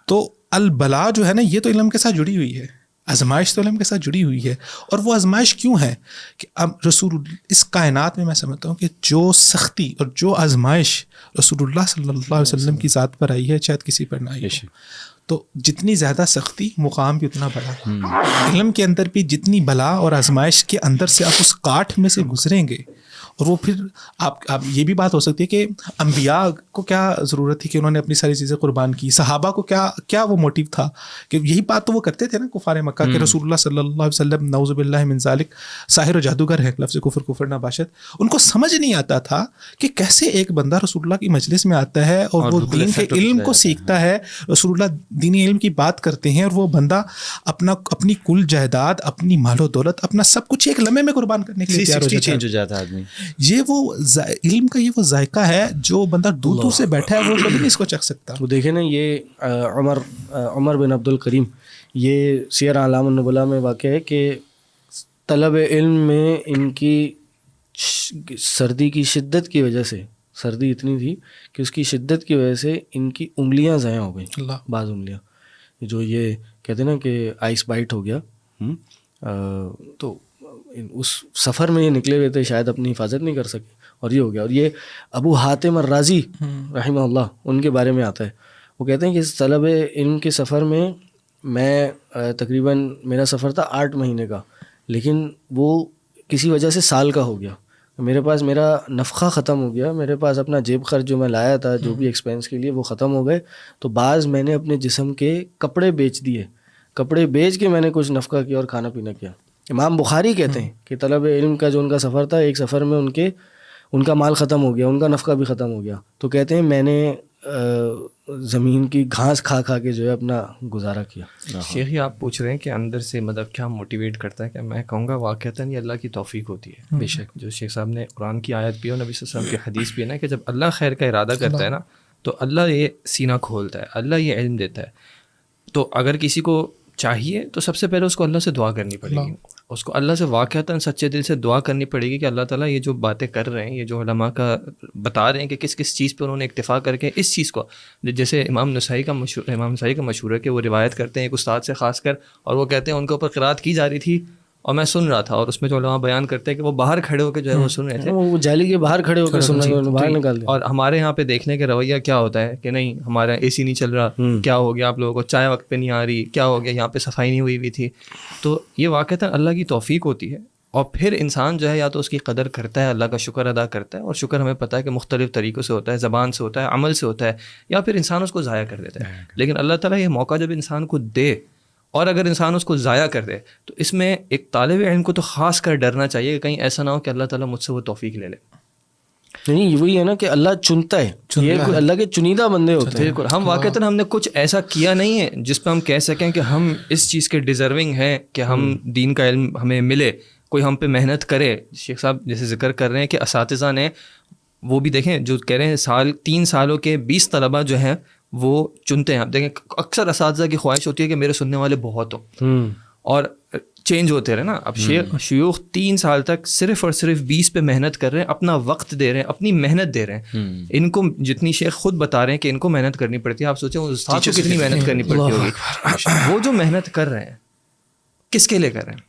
تو البلا جو ہے نا, یہ تو علم کے ساتھ جڑی ہوئی ہے, آزمائش تو علم کے ساتھ جڑی ہوئی ہے. اور وہ آزمائش کیوں ہے کہ اب رسول اس کائنات میں سمجھتا ہوں کہ جو سختی اور جو آزمائش رسول اللہ صلی اللہ علیہ وسلم کی ذات پر آئی ہے شاید کسی پر نہ آئی ہے. تو جتنی زیادہ سختی مقام بھی اتنا بڑا. علم کے اندر بھی جتنی بلا اور آزمائش کے اندر سے آپ اس کاٹھ میں سے گزریں گے, اور وہ پھر آپ یہ بھی بات ہو سکتی ہے کہ انبیاء کو کیا ضرورت تھی کہ انہوں نے اپنی ساری چیزیں قربان کی, صحابہ کو کیا وہ موٹیو تھا, کہ یہی بات تو وہ کرتے تھے نا کفار مکہ کہ رسول اللہ صلی اللہ علیہ وسلم نعوذ باللہ من ذالک ساحر و جادوگر ہے, لفظ کفر نہ باشد. ان کو سمجھ نہیں آتا تھا کہ کیسے ایک بندہ رسول اللہ کی مجلس میں آتا ہے اور وہ دین کے علم کو سیکھتا ہے, رسول اللہ دینی علم کی بات کرتے ہیں, اور وہ بندہ اپنی کل جائیداد, اپنی مال و دولت, اپنا سب کچھ ایک لمحے میں قربان کرنے کے لیے تیار ہو جاتا ہے آدمی. یہ وہ علم کا یہ وہ ذائقہ ہے جو بندہ دور دور سے بیٹھا ہے وہ کبھی نہیں اس کو چکھ سکتا. وہ دیکھیں نا, یہ عمر بن عبد الکریم, یہ سیر اعلام النبلاء میں واقع ہے کہ طلب علم میں ان کی سردی کی شدت کی وجہ سے, سردی اتنی تھی کہ اس کی شدت کی وجہ سے ان کی انگلیاں ضائع ہو گئیں, بعض انگلیاں جو یہ کہتے ہیں نا کہ آئس بائٹ ہو گیا. تو اس سفر میں یہ نکلے ہوئے تھے, شاید اپنی حفاظت نہیں کر سکے اور یہ ہو گیا. اور یہ ابو حاتم الرازی رحمہ اللہ, ان کے بارے میں آتا ہے, وہ کہتے ہیں کہ اس طلب علم کے سفر میں تقریباً میرا سفر تھا 8 مہینے کا, لیکن وہ کسی وجہ سے سال کا ہو گیا. میرے پاس میرا نفقہ ختم ہو گیا, میرے پاس اپنا جیب خرچ جو میں لایا تھا جو بھی ایکسپینس کے لیے وہ ختم ہو گئے. تو بعض میں نے اپنے جسم کے کپڑے بیچ دیے, کپڑے بیچ کے میں نے کچھ نفقہ کیا اور کھانا پینا کیا. امام بخاری کہتے ہیں کہ طلب علم کا جو ان کا سفر تھا, ایک سفر میں ان کا مال ختم ہو گیا, ان کا نفقہ بھی ختم ہو گیا. تو کہتے ہیں میں نے زمین کی گھاس کھا کے جو ہے اپنا گزارا کیا. شیخ یہ آپ پوچھ رہے ہیں کہ اندر سے مطلب کیا موٹیویٹ کرتا ہے, کہ میں کہوں گا واقعتاً یہ اللہ کی توفیق ہوتی ہے. بے شک جو شیخ صاحب نے قرآن کی آیت بھی اور نبی صلی اللہ علیہ وسلم کی حدیث بھی ہے نا, کہ جب اللہ خیر کا ارادہ کرتا ہے نا تو اللہ یہ سینہ کھولتا ہے, اللہ یہ علم دیتا ہے. تو اگر کسی کو چاہیے تو سب سے پہلے اس کو اللہ سے دعا کرنی پڑے گی, اس کو اللہ سے واقعتاً سچے دل سے دعا کرنی پڑے گی کہ اللہ تعالیٰ یہ جو باتیں کر رہے ہیں, یہ جو علماء کا بتا رہے ہیں کہ کس کس چیز پہ انہوں نے اکتفا کر کے اس چیز کو, جیسے امام نسائی کا مشہور ہے کہ وہ روایت کرتے ہیں ایک استاد سے خاص کر, اور وہ کہتے ہیں ان کے اوپر قرات کی جا رہی تھی اور میں سن رہا تھا, اور اس میں جو علماء بیان کرتے ہیں کہ وہ باہر کھڑے ہو کے جو ہے وہ سن رہے تھے, وہ جالی کے باہر کھڑے ہو کے سن رہے ہیں, باہر نکال دیں. اور ہمارے یہاں پہ دیکھنے کا رویہ کیا ہوتا ہے کہ نہیں ہمارا اے سی نہیں چل رہا, کیا ہو گیا آپ لوگوں کو, چائے وقت پہ نہیں آ رہی, کیا ہو گیا یہاں پہ صفائی نہیں ہوئی تھی. تو یہ واقعتاً اللہ کی توفیق ہوتی ہے, اور پھر انسان جو ہے یا تو اس کی قدر کرتا ہے, اللہ کا شکر ادا کرتا ہے, اور شکر ہمیں پتہ ہے کہ مختلف طریقوں سے ہوتا ہے, زبان سے ہوتا ہے, عمل سے ہوتا ہے, یا پھر انسان اس کو ضائع کر دیتا ہے. لیکن اللہ تعالیٰ یہ موقع جب انسان کو دے اور اگر انسان اس کو ضائع کر دے تو اس میں ایک طالب علم کو تو خاص کر ڈرنا چاہیے کہ کہیں ایسا نہ ہو کہ اللہ تعالیٰ مجھ سے وہ توفیق لے لے. نہیں وہی ہے نا کہ اللہ چنتا ہے, یہ اللہ کے چنیدہ بندے ہوتے ہیں. بالکل, ہم واقعتاً ہم نے کچھ ایسا کیا نہیں ہے جس پہ ہم کہہ سکیں کہ ہم اس چیز کے ڈیزرونگ ہیں کہ ہم دین کا علم ہمیں ملے, کوئی ہم پہ محنت کرے. شیخ صاحب جیسے ذکر کر رہے ہیں کہ اساتذہ نے وہ بھی دیکھیں جو کہہ رہے ہیں 3 سالوں کے 20 طلبہ جو ہیں وہ چنتے ہیں. آپ دیکھیں اکثر اساتذہ کی خواہش ہوتی ہے کہ میرے سننے والے بہت ہوں اور چینج ہوتے رہے نا. اب شیوخ 3 سال تک صرف اور صرف 20 پہ محنت کر رہے ہیں, اپنا وقت دے رہے ہیں, اپنی محنت دے رہے ہیں. ان کو جتنی شیخ خود بتا رہے ہیں کہ ان کو محنت کرنی پڑتی ہے, آپ سوچیں اس استاد کو کتنی محنت کرنی پڑتی ہوگی. وہ جو محنت کر رہے ہیں کس کے لیے کر رہے ہیں,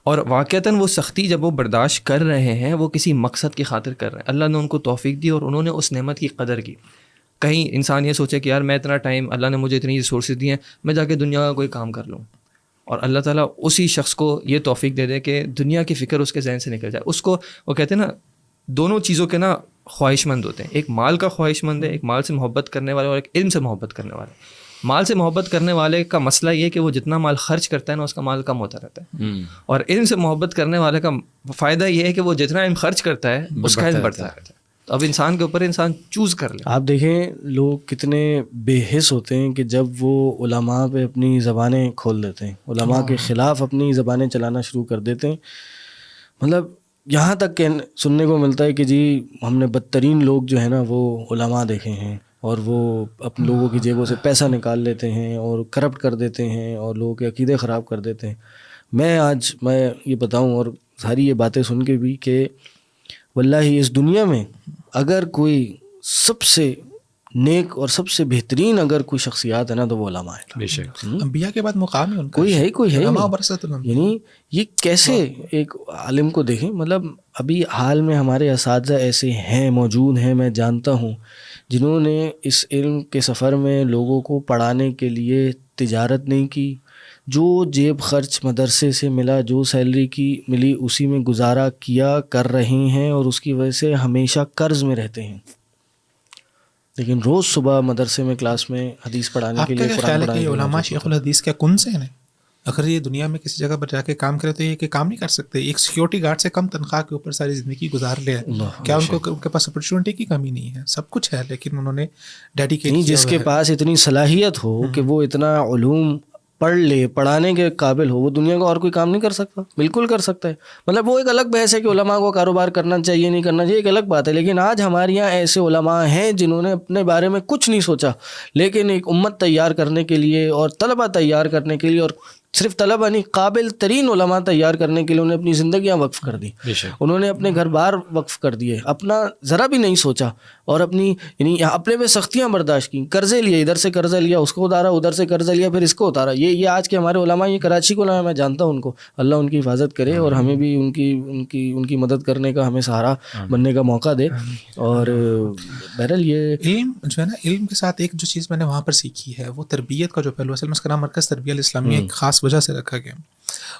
اور واقعتاً وہ سختی جب وہ برداشت کر رہے ہیں وہ کسی مقصد کی خاطر کر رہے ہیں. اللہ نے ان کو توفیق دی اور انہوں نے اس نعمت کی قدر کی. کہیں انسان یہ سوچے کہ یار میں اتنا ٹائم, اللہ نے مجھے اتنی ریسورسز دی ہیں, میں جا کے دنیا کا کوئی کام کر لوں, اور اللہ تعالیٰ اسی شخص کو یہ توفیق دے دے کہ دنیا کی فکر اس کے ذہن سے نکل جائے. اس کو وہ کہتے ہیں نا دونوں چیزوں کے نا خواہش مند ہوتے ہیں, ایک مال کا خواہش مند ہے, ایک مال سے محبت کرنے والے, اور ایک علم سے محبت کرنے والے. مال سے محبت کرنے والے کا مسئلہ یہ کہ وہ جتنا مال خرچ کرتا ہے نا اس کا مال کم ہوتا رہتا ہے, اور علم سے محبت کرنے والے کا فائدہ یہ ہے کہ وہ جتنا علم خرچ کرتا ہے اس کا علم بڑھتا رہتا ہے. تو اب انسان کے اوپر انسان چوز کر لے. آپ دیکھیں لوگ کتنے بے حس ہوتے ہیں کہ جب وہ علماء پہ اپنی زبانیں کھول دیتے ہیں, علماء کے خلاف اپنی زبانیں چلانا شروع کر دیتے ہیں. مطلب یہاں تک کہ سننے کو ملتا ہے کہ جی ہم نے بدترین لوگ جو ہے نا وہ علماء دیکھے ہیں, اور وہ اپنے لوگوں کی جیبوں سے پیسہ نکال لیتے ہیں اور کرپٹ کر دیتے ہیں اور لوگوں کے عقیدے خراب کر دیتے ہیں. میں یہ بتاؤں اور ساری یہ باتیں سن کے بھی کہ واللہ اس دنیا میں اگر کوئی سب سے نیک اور سب سے بہترین اگر کوئی شخصیات ہے نا تو وہ علماء ہے. بے شک انبیاء کے بعد مقام ہے ان کا, کوئی ہے یعنی یہ کیسے ایک عالم کو دیکھیں. مطلب ابھی حال میں ہمارے اساتذہ ایسے ہیں موجود ہیں, میں جانتا ہوں جنہوں نے اس علم کے سفر میں لوگوں کو پڑھانے کے لیے تجارت نہیں کی، جو جیب خرچ مدرسے سے ملا، جو سیلری کی ملی اسی میں گزارا کیا کر رہے ہیں، اور اس کی وجہ سے ہمیشہ قرض میں رہتے ہیں، لیکن روز صبح مدرسے میں کلاس میں حدیث پڑھانے کے لیے، قرآن پڑھانے کے لیے علماء شیخ الحدیث کیا کنز ہیں؟ اگر یہ دنیا میں کسی جگہ پر جا کے کام کرے تو یہ کہ کام نہیں کر سکتے. ایک سیکیورٹی گارڈ سے کم تنخواہ کے اوپر ساری زندگی گزار لے. کیا ان کو ان کے پاس اپرچونٹی کی کمی نہیں ہے؟ سب کچھ ہے، لیکن انہوں نے ڈیڈیکیٹ کیا. جس کے پاس اتنی صلاحیت ہو کہ وہ اتنا علوم پڑھ لے، پڑھانے کے قابل ہو، وہ دنیا کا اور کوئی کام نہیں کر سکتا؟ بالکل کر سکتا ہے. مطلب وہ ایک الگ بحث ہے کہ علماء کو کاروبار کرنا چاہیے نہیں کرنا چاہیے، ایک الگ بات ہے. لیکن آج ہمارے یہاں ایسے علماء ہیں جنہوں نے اپنے بارے میں کچھ نہیں سوچا، لیکن ایک امت تیار کرنے کے لیے اور طلبہ تیار کرنے کے لیے، اور صرف طلبہ نہیں، قابل ترین علماء تیار کرنے کے لیے انہوں نے اپنی زندگیاں وقف کر دی. انہوں نے اپنے گھر بار وقف کر دیے، اپنا ذرا بھی نہیں سوچا، اور اپنی یعنی اپنے پہ سختیاں برداشت کی، قرضے لیے، ادھر سے قرضہ لیا، اس کو اتارا، ادھر سے قرضہ لیا، پھر اس کو اتارا. یہ آج کے ہمارے علماء، یہ کراچی کو علماء، میں جانتا ہوں ان کو، اللہ ان کی حفاظت کرے اور ہمیں بھی ان کی مدد کرنے کا، ہمیں سہارا بننے کا موقع دے. اور بہرحال یہ علم جو ہے نا، علم کے ساتھ ایک جو چیز میں نے وہاں پر سیکھی ہے وہ تربیت کا جو پہلو. اصل میں اس کا نام مرکز تربیہ الاسلامیہ ایک خاص وجہ سے رکھا گیا.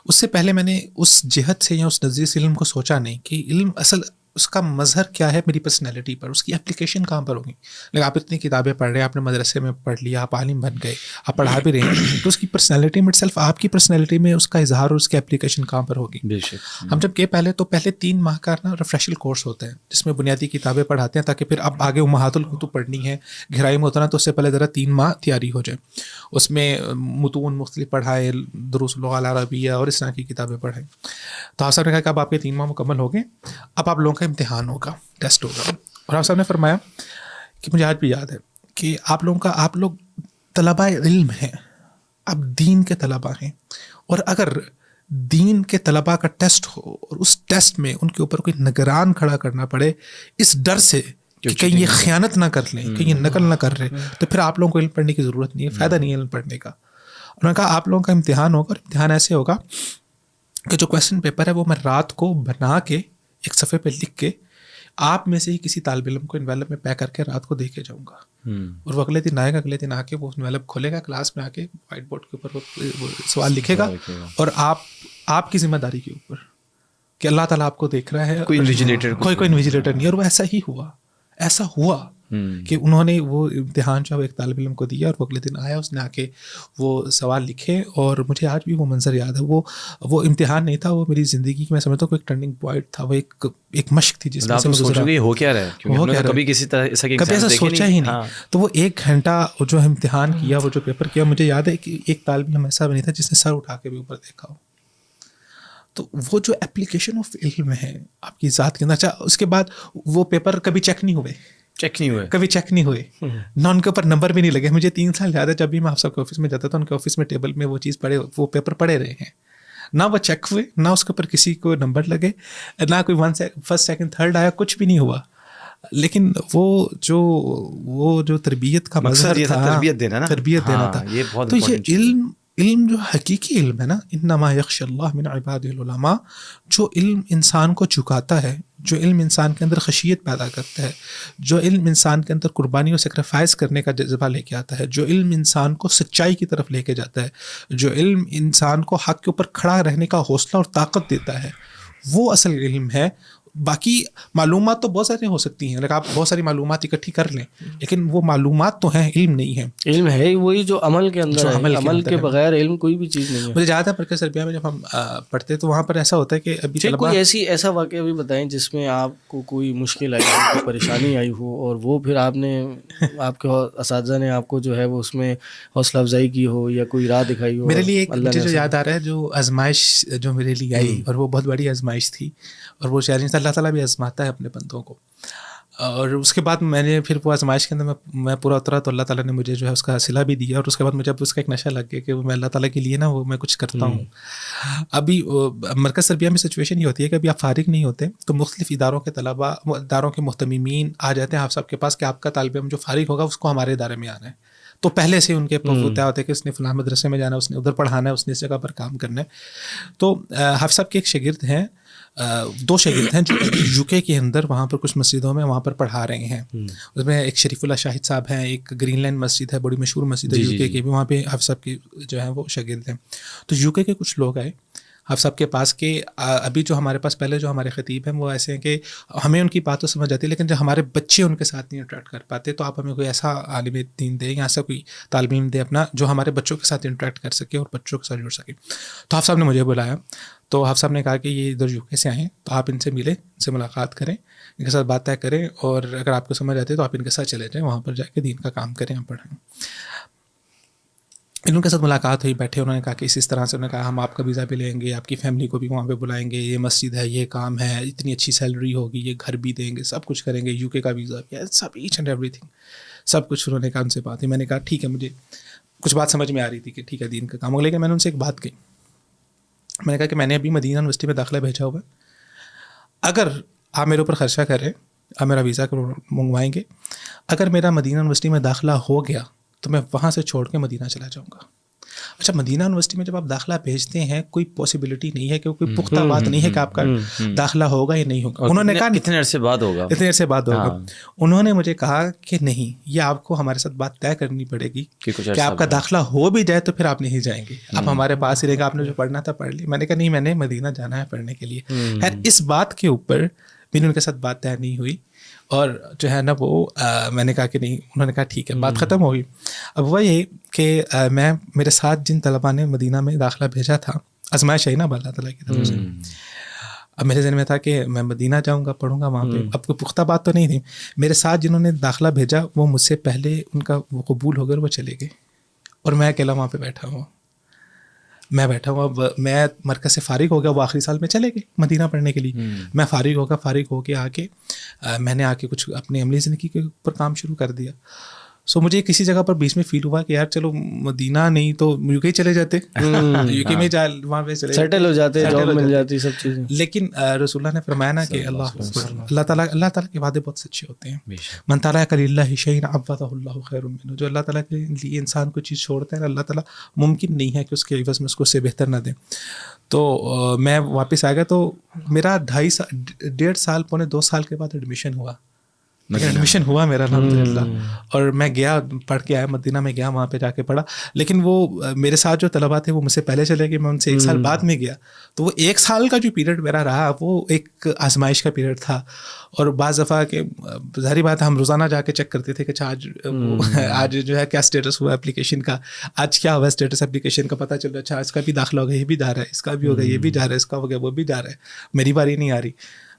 اس سے پہلے میں نے اس جہت سے یا اس نظریے سے علم کو سوچا نہیں کہ علم اصل اس کا مظہر کیا ہے میری پرسنالٹی پر، اس کی اپلیکیشن کہاں پر ہوگی. لیکن آپ اتنی کتابیں پڑھ رہے ہیں، آپ نے مدرسے میں پڑھ لیا، آپ عالم بن گئے، آپ پڑھا بھی رہے ہیں، تو اس کی پرسنالٹی میں سیلف، آپ کی پرسنالٹی میں اس کا اظہار اور اس کی اپلیکیشن کہاں پر ہوگی. ہم جب کہ پہلے 3 ماہ کا نا ریفریشل کورس ہوتا ہے جس میں بنیادی کتابیں پڑھاتے ہیں تاکہ پھر اب آگے امہات الکتب پڑھنی ہے، گہرائی میں اترنا، تو اس سے پہلے ذرا 3 ماہ تیاری ہو جائے. اس میں متون مختلف پڑھائے، دروس اللغہ العربیہ اور اس طرح کی کتابیں پڑھائیں. تو آپ صاحب نے کہا کہ اب آپ کے 3 ماہ مکمل ہو گئے، اب آپ لوگوں کا امتحان ہوگا، ٹیسٹ ہوگا. اور آپ صاحب نے فرمایا کہ مجھے آج بھی یاد ہے کہ آپ لوگ طلباء علم ہیں، اب دین کے طلباء ہیں، اور اگر دین کے طلباء کا ٹیسٹ ہو اور اس ٹیسٹ میں ان کے اوپر کوئی نگران کھڑا کرنا پڑے اس ڈر سے کہ کہیں یہ خیانت نہ کر لیں، کہیں یہ نقل نہ کر لیں، تو پھر آپ لوگوں کو علم پڑھنے کی ضرورت نہیں ہے، فائدہ نہیں ہے علم پڑھنے کا. انہوں نے کہا آپ لوگوں کا امتحان ہوگا، اور امتحان ایسے ہوگا کہ جو کویسچن پیپر ہے وہ میں رات کو بنا کے ایک صفحے پہ لکھ کے آپ میں سے ہی کسی طالب علم کو انویلپ میں پیک کر کے رات کو دے کے جاؤں گا. اور وہ اگلے دن آئے گا، اگلے دن آ کے وہ انویلپ کھولے گا، کلاس میں آ کے وائٹ بورڈ کے اوپر وہ سوال لکھے گا، اور آپ کی ذمہ داری کے اوپر کہ اللہ تعالیٰ آپ کو دیکھ رہا ہے، کوئی انویجیلیٹر نہیں. اور وہ ایسا ہوا کہ انہوں نے وہ امتحان جو ایک طالب علم کو دیا، اور وہ اگلے دن آیا، اس نے آ کے وہ سوال لکھے. اور مجھے آج بھی وہ منظر یاد ہے. وہ امتحان نہیں تھا، وہ میری زندگی کی میں سمجھتا ہوں کہ ایک ٹرننگ پوائنٹ تھا، وہ ایک مشق تھی جس میں سے گزرا. ہو کیا رہا ہے کبھی کسی طرح ایسا سوچا ہی نہیں. تو وہ 1 گھنٹہ جو امتحان کیا، وہ جو پیپر کیا، مجھے یاد ہے کہ ایک طالب علم ایسا بھی نہیں تھا جس نے سر اٹھا کے بھی اوپر دیکھا ہو. تو وہ جو اپلیکیشن آف علم ہے آپ کی ذات کے اندر. اچھا، اس کے بعد وہ پیپر کبھی چیک نہیں ہوئے، نہ ان کے اوپر نمبر بھی نہیں لگے. مجھے 3 سال یاد ہے، جب بھی میں آپ سب کے آفس میں جاتا تھا، ان کے آفس میں ٹیبل میں وہ چیز پڑے، وہ پیپر پڑے رہے ہیں، نہ وہ چیک ہوئے، نہ اس کے اوپر کسی کو نمبر لگے، نہ کوئی 1st 2nd 3rd آیا، کچھ بھی نہیں ہوا. لیکن وہ جو تربیت کا مظہر تھا، تربیت دینا تھا. تو یہ علم جو حقیقی علم ہے نا، انما یخشی اللہ من عبادہ العلماء، جو علم انسان کو جھکاتا ہے، جو علم انسان کے اندر خشیت پیدا کرتا ہے، جو علم انسان کے اندر قربانی اور سیکریفائس کرنے کا جذبہ لے کے آتا ہے، جو علم انسان کو سچائی کی طرف لے کے جاتا ہے، جو علم انسان کو حق کے اوپر کھڑا رہنے کا حوصلہ اور طاقت دیتا ہے، وہ اصل علم ہے. باقی معلومات تو بہت ساری ہو سکتی ہیں، آپ بہت ساری معلومات اکٹھی کر لیں، لیکن وہ معلومات تو ہیں، علم نہیں ہے. علم ہے وہی جو عمل کے اندر ہے، عمل کے بغیر علم کوئی بھی چیز نہیں ہے. مجھے یاد ہے مرکز تربیہ میں جب ہم پڑھتے تو وہاں پر ایسا ہوتا ہے کہ ابھی کوئی ایسا واقعہ بھی بتائیں جس میں آپ کو کوئی مشکل آئی ہو، کوئی پریشانی آئی ہو، اور وہ پھر آپ کے اساتذہ نے آپ کو جو ہے وہ اس میں حوصلہ افزائی کی ہو یا کوئی راہ دکھائی ہو. میرے لیے مجھے جو یاد آ رہا ہے، جو آزمائش جو میرے لیے آئی، اور وہ بہت بڑی آزمائش تھی، اور وہ چیلنج اللہ تعالیٰ بھی آزماتا ہے اپنے بندوں کو. اور اس کے بعد میں نے پھر وہ آزمائش کے اندر میں پورا اترا، تو اللہ تعالیٰ نے مجھے جو ہے اس کا حاصلہ بھی دیا. اور اس کے بعد مجھے اب اس کا ایک نشہ لگ گیا کہ میں اللہ تعالیٰ کے لیے نا وہ میں کچھ کرتا ہوں. ابھی مرکز تربیہ میں سچویشن یہ ہوتی ہے کہ ابھی آپ فارغ نہیں ہوتے، تو مختلف اداروں کے طلباء، اداروں کے محتممین آ جاتے ہیں آپ سب کے پاس کہ آپ کا طالب علم جو فارغ ہوگا اس کو ہمارے ادارے میں آنا ہے. تو پہلے سے ان کے طے ہوتے ہیں کہ اس نے فلاں مدرسے میں جانا ہے، اس نے ادھر پڑھانا ہے، اس نے اس جگہ پر کام کرنا ہے. تو حافظ صاحب کے ایک شاگرد ہیں دو شاگرد ہیں جو یو کے کے اندر وہاں پر کچھ مسجدوں میں وہاں پر پڑھا رہے ہیں. اس میں ایک شریف اللہ شاہد صاحب ہیں, ایک گرین لینڈ مسجد ہے, بڑی مشہور مسجد ہے یو کے کی بھی, وہاں پہ حافظ صاحب کے جو ہیں وہ شاگرد ہیں. تو یو کے کچھ لوگ آئے حافظ صاحب کے پاس کہ ابھی جو ہمارے پاس پہلے جو ہمارے خطیب ہیں وہ ایسے ہیں کہ ہمیں ان کی بات تو سمجھ آتی ہے, لیکن جب ہمارے بچے ان کے ساتھ نہیں انٹریکٹ کر پاتے تو آپ ہمیں کوئی ایسا عالم دین دیں یا ایسا کوئی تعلیم دے اپنا جو ہمارے بچوں کے ساتھ انٹریکٹ کر سکے اور بچوں کے ساتھ جڑ سکے. تو حافظ صاحب نے مجھے بلایا, تو حافظ صاحب نے کہا کہ یہ ادھر یو کے سے آئے ہیں, تو آپ ان سے ملیں, ان سے ملاقات کریں, ان کے ساتھ بات طے کریں, اور اگر آپ کو سمجھ آتی ہے تو آپ ان کے ساتھ چلے جائیں, وہاں پر جا کے دین کا کام کریں, پڑھیں. ان کے ساتھ ملاقات ہوئی, بیٹھے, انہوں نے کہا کہ اس طرح سے, انہوں نے کہا ہم آپ کا ویزا بھی لیں گے, آپ کی فیملی کو بھی وہاں پہ بلائیں گے, یہ مسجد ہے, یہ کام ہے, اتنی اچھی سیلری ہوگی, یہ گھر بھی دیں گے, سب کچھ کریں گے, یو کے کا ویزا بھی ہے, سب ایچ اینڈ ایوری تھنگ, سب کچھ انہوں نے کہا. ان سے بات ہے, میں نے کہا ٹھیک ہے, مجھے کچھ بات سمجھ میں آ رہی تھی کہ ٹھیک ہے دین کا کام ہوگا, لیکن میں نے ان سے ایک بات کہی, میں نے کہا کہ میں نے ابھی مدینہ یونیورسٹی میں داخلہ بھیجا ہوا ہے, اگر آپ میرے اوپر خرچہ کریں, آپ میرا ویزا منگوائیں گے, اگر میرا مدینہ یونیورسٹی میں داخلہ ہو گیا تو میں وہاں سے چھوڑ کے مدینہ چلا جاؤں گا. اچھا, مدینہ یونیورسٹی میں جب آپ داخلہ بھیجتے ہیں کوئی پاسبلٹی نہیں ہے کہ کوئی پختہ بات نہیں ہے کہ آپ کا داخلہ ہوگا یا نہیں ہوگا. انہوں نے کہا کتنے عرصے بعد ہوگا, اتنے عرصے بعد ہوگا. انہوں نے مجھے کہا کہ نہیں, یہ آپ کو ہمارے ساتھ بات طے کرنی پڑے گی کہ آپ کا داخلہ ہو بھی جائے تو پھر آپ نہیں جائیں گے, آپ ہمارے پاس ہی رہے گا, آپ نے جو پڑھنا تھا پڑھ لی. میں نے کہا نہیں, میں نے مدینہ جانا ہے پڑھنے کے لیے. خیر, اس بات کے اوپر میری ان کے ساتھ بات طے نہیں ہوئی, اور جو ہے نا وہ میں نے کہا کہ نہیں, انہوں نے کہا ٹھیک ہے, بات ختم ہوگی. اب وہ یہ کہ میں میرے ساتھ جن طلباء نے مدینہ میں داخلہ بھیجا تھا, آزمائش ہے نا اللہ تعالیٰ کی طرف سے, اب میرے ذہن میں تھا کہ میں مدینہ جاؤں گا, پڑھوں گا وہاں پہ. اب کوئی پختہ بات تو نہیں تھی. میرے ساتھ جنہوں نے داخلہ بھیجا وہ مجھ سے پہلے ان کا وہ قبول ہو گئے, وہ چلے گئے, اور میں اکیلا وہاں پہ بیٹھا ہوں. میں بیٹھا ہوا, میں مرکز سے فارغ ہو گیا, وہ آخری سال میں چلے گئے مدینہ پڑھنے کے لیے. میں فارغ ہو کے آ کے میں نے آ کے کچھ اپنی عملی زندگی کے اوپر کام شروع کر دیا. سو مجھے کسی جگہ پر بیچ میں فیل ہوا کہ یار چلو مدینہ نہیں تو یو کے چلے جاتے, یو کے میں وہاں پہ چلے سیٹل ہو جاتے, جاب مل جاتی, سب چیزیں. لیکن رسول اللہ نے فرمایا نا کہ اللہ تعالیٰ کے وعدے بہت سچے ہوتے ہیں. من ترک للہ شیئا عوضہ اللہ خیر منہ, جو اللہ تعالیٰ کے لیے انسان کوئی چیز چھوڑتا ہے نا, اللہ تعالیٰ ممکن نہیں ہے کہ اس کے عوض میں اس کو اس سے بہتر نہ دیں. تو میں واپس آ گیا, تو میرا 1.5 سال پونے 2 سال کے بعد ایڈمیشن ہوا. لیکن ایڈمیشن ہوا میرا الحمدللہ, اور میں گیا, پڑھ کے آیا مدینہ میں گیا, وہاں پہ جا کے پڑھا. لیکن وہ میرے ساتھ جو طلباء تھے وہ مجھ سے پہلے چلے گئے, میں ان سے 1 سال بعد میں گیا. تو وہ 1 سال کا جو پیریڈ میرا رہا وہ ایک آزمائش کا پیریڈ تھا. اور بعض دفعہ کہ ظاہری بات ہے ہم روزانہ جا کے چیک کرتے تھے کہ آج جو ہے کیا اسٹیٹس ہوا اپلیکیشن کا, آج کیا ہوا اسٹیٹس اپلیکیشن کا, پتہ چل رہا اچھا اس کا بھی داخلہ ہو گیا, یہ بھی جا رہا ہے, اس کا بھی ہو گیا, یہ بھی جا رہا ہے, اس کا ہو گیا, وہ بھی جا رہا ہے, میری باری نہیں آ رہی.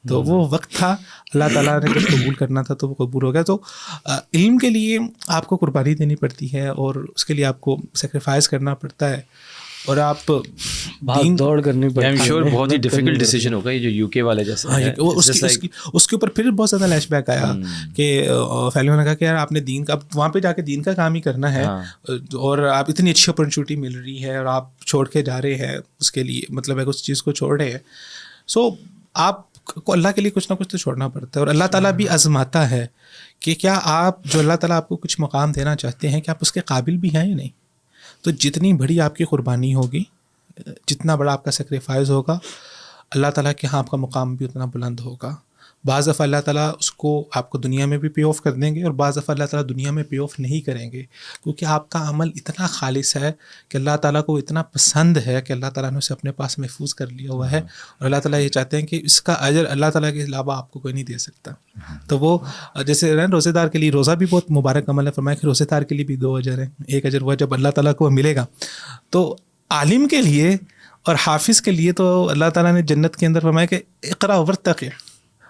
تو وہ وقت تھا, اللہ تعالیٰ نے جب قبول کرنا تھا تو وہ قبول ہو گیا. تو علم کے لیے آپ کو قربانی دینی پڑتی ہے, اور اس کے لیے آپ کو سیکریفائز کرنا پڑتا ہے, اور آپ دوڑ کرنی پڑتی ہے. آئی ایم شیور بہت ہی ڈیفیکلٹ ڈیسیجن ہوگا یہ جو یو کے والے جیسے. اس کے اوپر پھر بہت زیادہ لیش بیک آیا کہ فیملی نے کہا کہ یار آپ نے دین کا, وہاں پہ جا کے دین کا کام ہی کرنا ہے, اور آپ اتنی اچھی اپرچونیٹی مل رہی ہے اور آپ چھوڑ کے جا رہے ہیں اس کے لیے, مطلب ہے اس چیز کو چھوڑ رہے ہیں. سو آپ کو اللہ کے لیے کچھ نہ کچھ تو چھوڑنا پڑتا ہے, اور اللہ تعالیٰ بھی آزماتا ہے کہ کیا آپ جو اللہ تعالیٰ آپ کو کچھ مقام دینا چاہتے ہیں کہ آپ اس کے قابل بھی ہیں یا نہیں. تو جتنی بڑی آپ کی قربانی ہوگی, جتنا بڑا آپ کا سیکریفائز ہوگا, اللہ تعالیٰ کے ہاں آپ کا مقام بھی اتنا بلند ہوگا. بعض دفعہ اللہ تعالیٰ اس کو آپ کو دنیا میں بھی پے آف کر دیں گے, اور بعض دفعہ اللہ تعالیٰ دنیا میں پے آف نہیں کریں گے, کیونکہ آپ کا عمل اتنا خالص ہے کہ اللہ تعالیٰ کو اتنا پسند ہے کہ اللہ تعالیٰ نے اسے اپنے پاس محفوظ کر لیا ہوا ہے, اور اللہ تعالیٰ یہ چاہتے ہیں کہ اس کا اجر اللہ تعالیٰ کے علاوہ آپ کو کوئی نہیں دے سکتا. تو وہ جیسے روزے دار کے لیے روزہ بھی بہت مبارک عمل ہے, فرمایا کہ روزے دار کے لیے بھی 2 اجر ہیں. ایک اجر ہوا جب اللہ تعالیٰ کو ملے گا, تو عالم کے لیے اور حافظ کے لیے تو اللہ تعالیٰ نے جنت کے اندر فرمایا کہ اقرا ورتقی,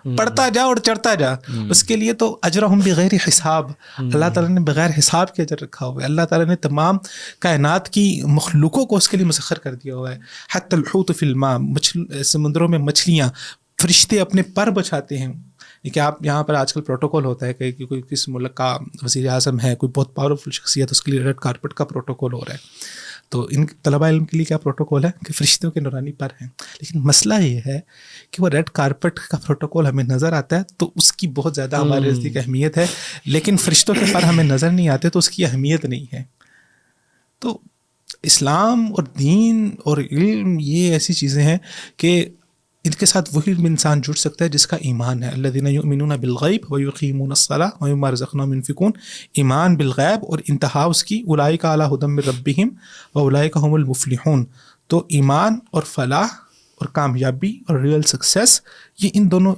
پڑھتا جا اور چڑھتا جا, اس کے لیے تو اجرہم بغیر حساب, اللہ تعالیٰ نے بغیر حساب کے اجر رکھا ہوا ہے. اللہ تعالیٰ نے تمام کائنات کی مخلوقوں کو اس کے لیے مسخر کر دیا ہوا ہے. حتی الحوت فی الماء, سمندروں میں مچھلیاں, فرشتے اپنے پر بچھاتے ہیں. کہ آپ یہاں پر آج کل پروٹوکول ہوتا ہے کہ کوئی کس ملک کا وزیر اعظم ہے, کوئی بہت پاورفل شخصیت, اس کے لیے ریڈ کارپٹ کا پروٹوکول ہو رہا ہے. تو ان طلباء علم کے لیے کیا پروٹوکول ہے کہ فرشتوں کے نورانی پر ہیں. لیکن مسئلہ یہ ہے کہ وہ ریڈ کارپٹ کا پروٹوکول ہمیں نظر آتا ہے تو اس کی بہت زیادہ ہمارے نزدیک اہمیت ہے, لیکن فرشتوں کے پر ہمیں نظر نہیں آتے تو اس کی اہمیت نہیں ہے. تو اسلام اور دین اور علم یہ ایسی چیزیں ہیں کہ ان کے ساتھ وہی انسان جڑ سکتا ہے جس کا ایمان ہے. الذین یؤمنون بالغیب ویقیمون الصلاۃ ومما رزقناہم ينفقون. ایمان بالغیب اور انتہا اس کی اولئک علی ھدی من ربہم واولئک ھم المفلحون. تو ایمان اور فلاح اور کامیابی اور ریئل سکسیس یہ ان دونوں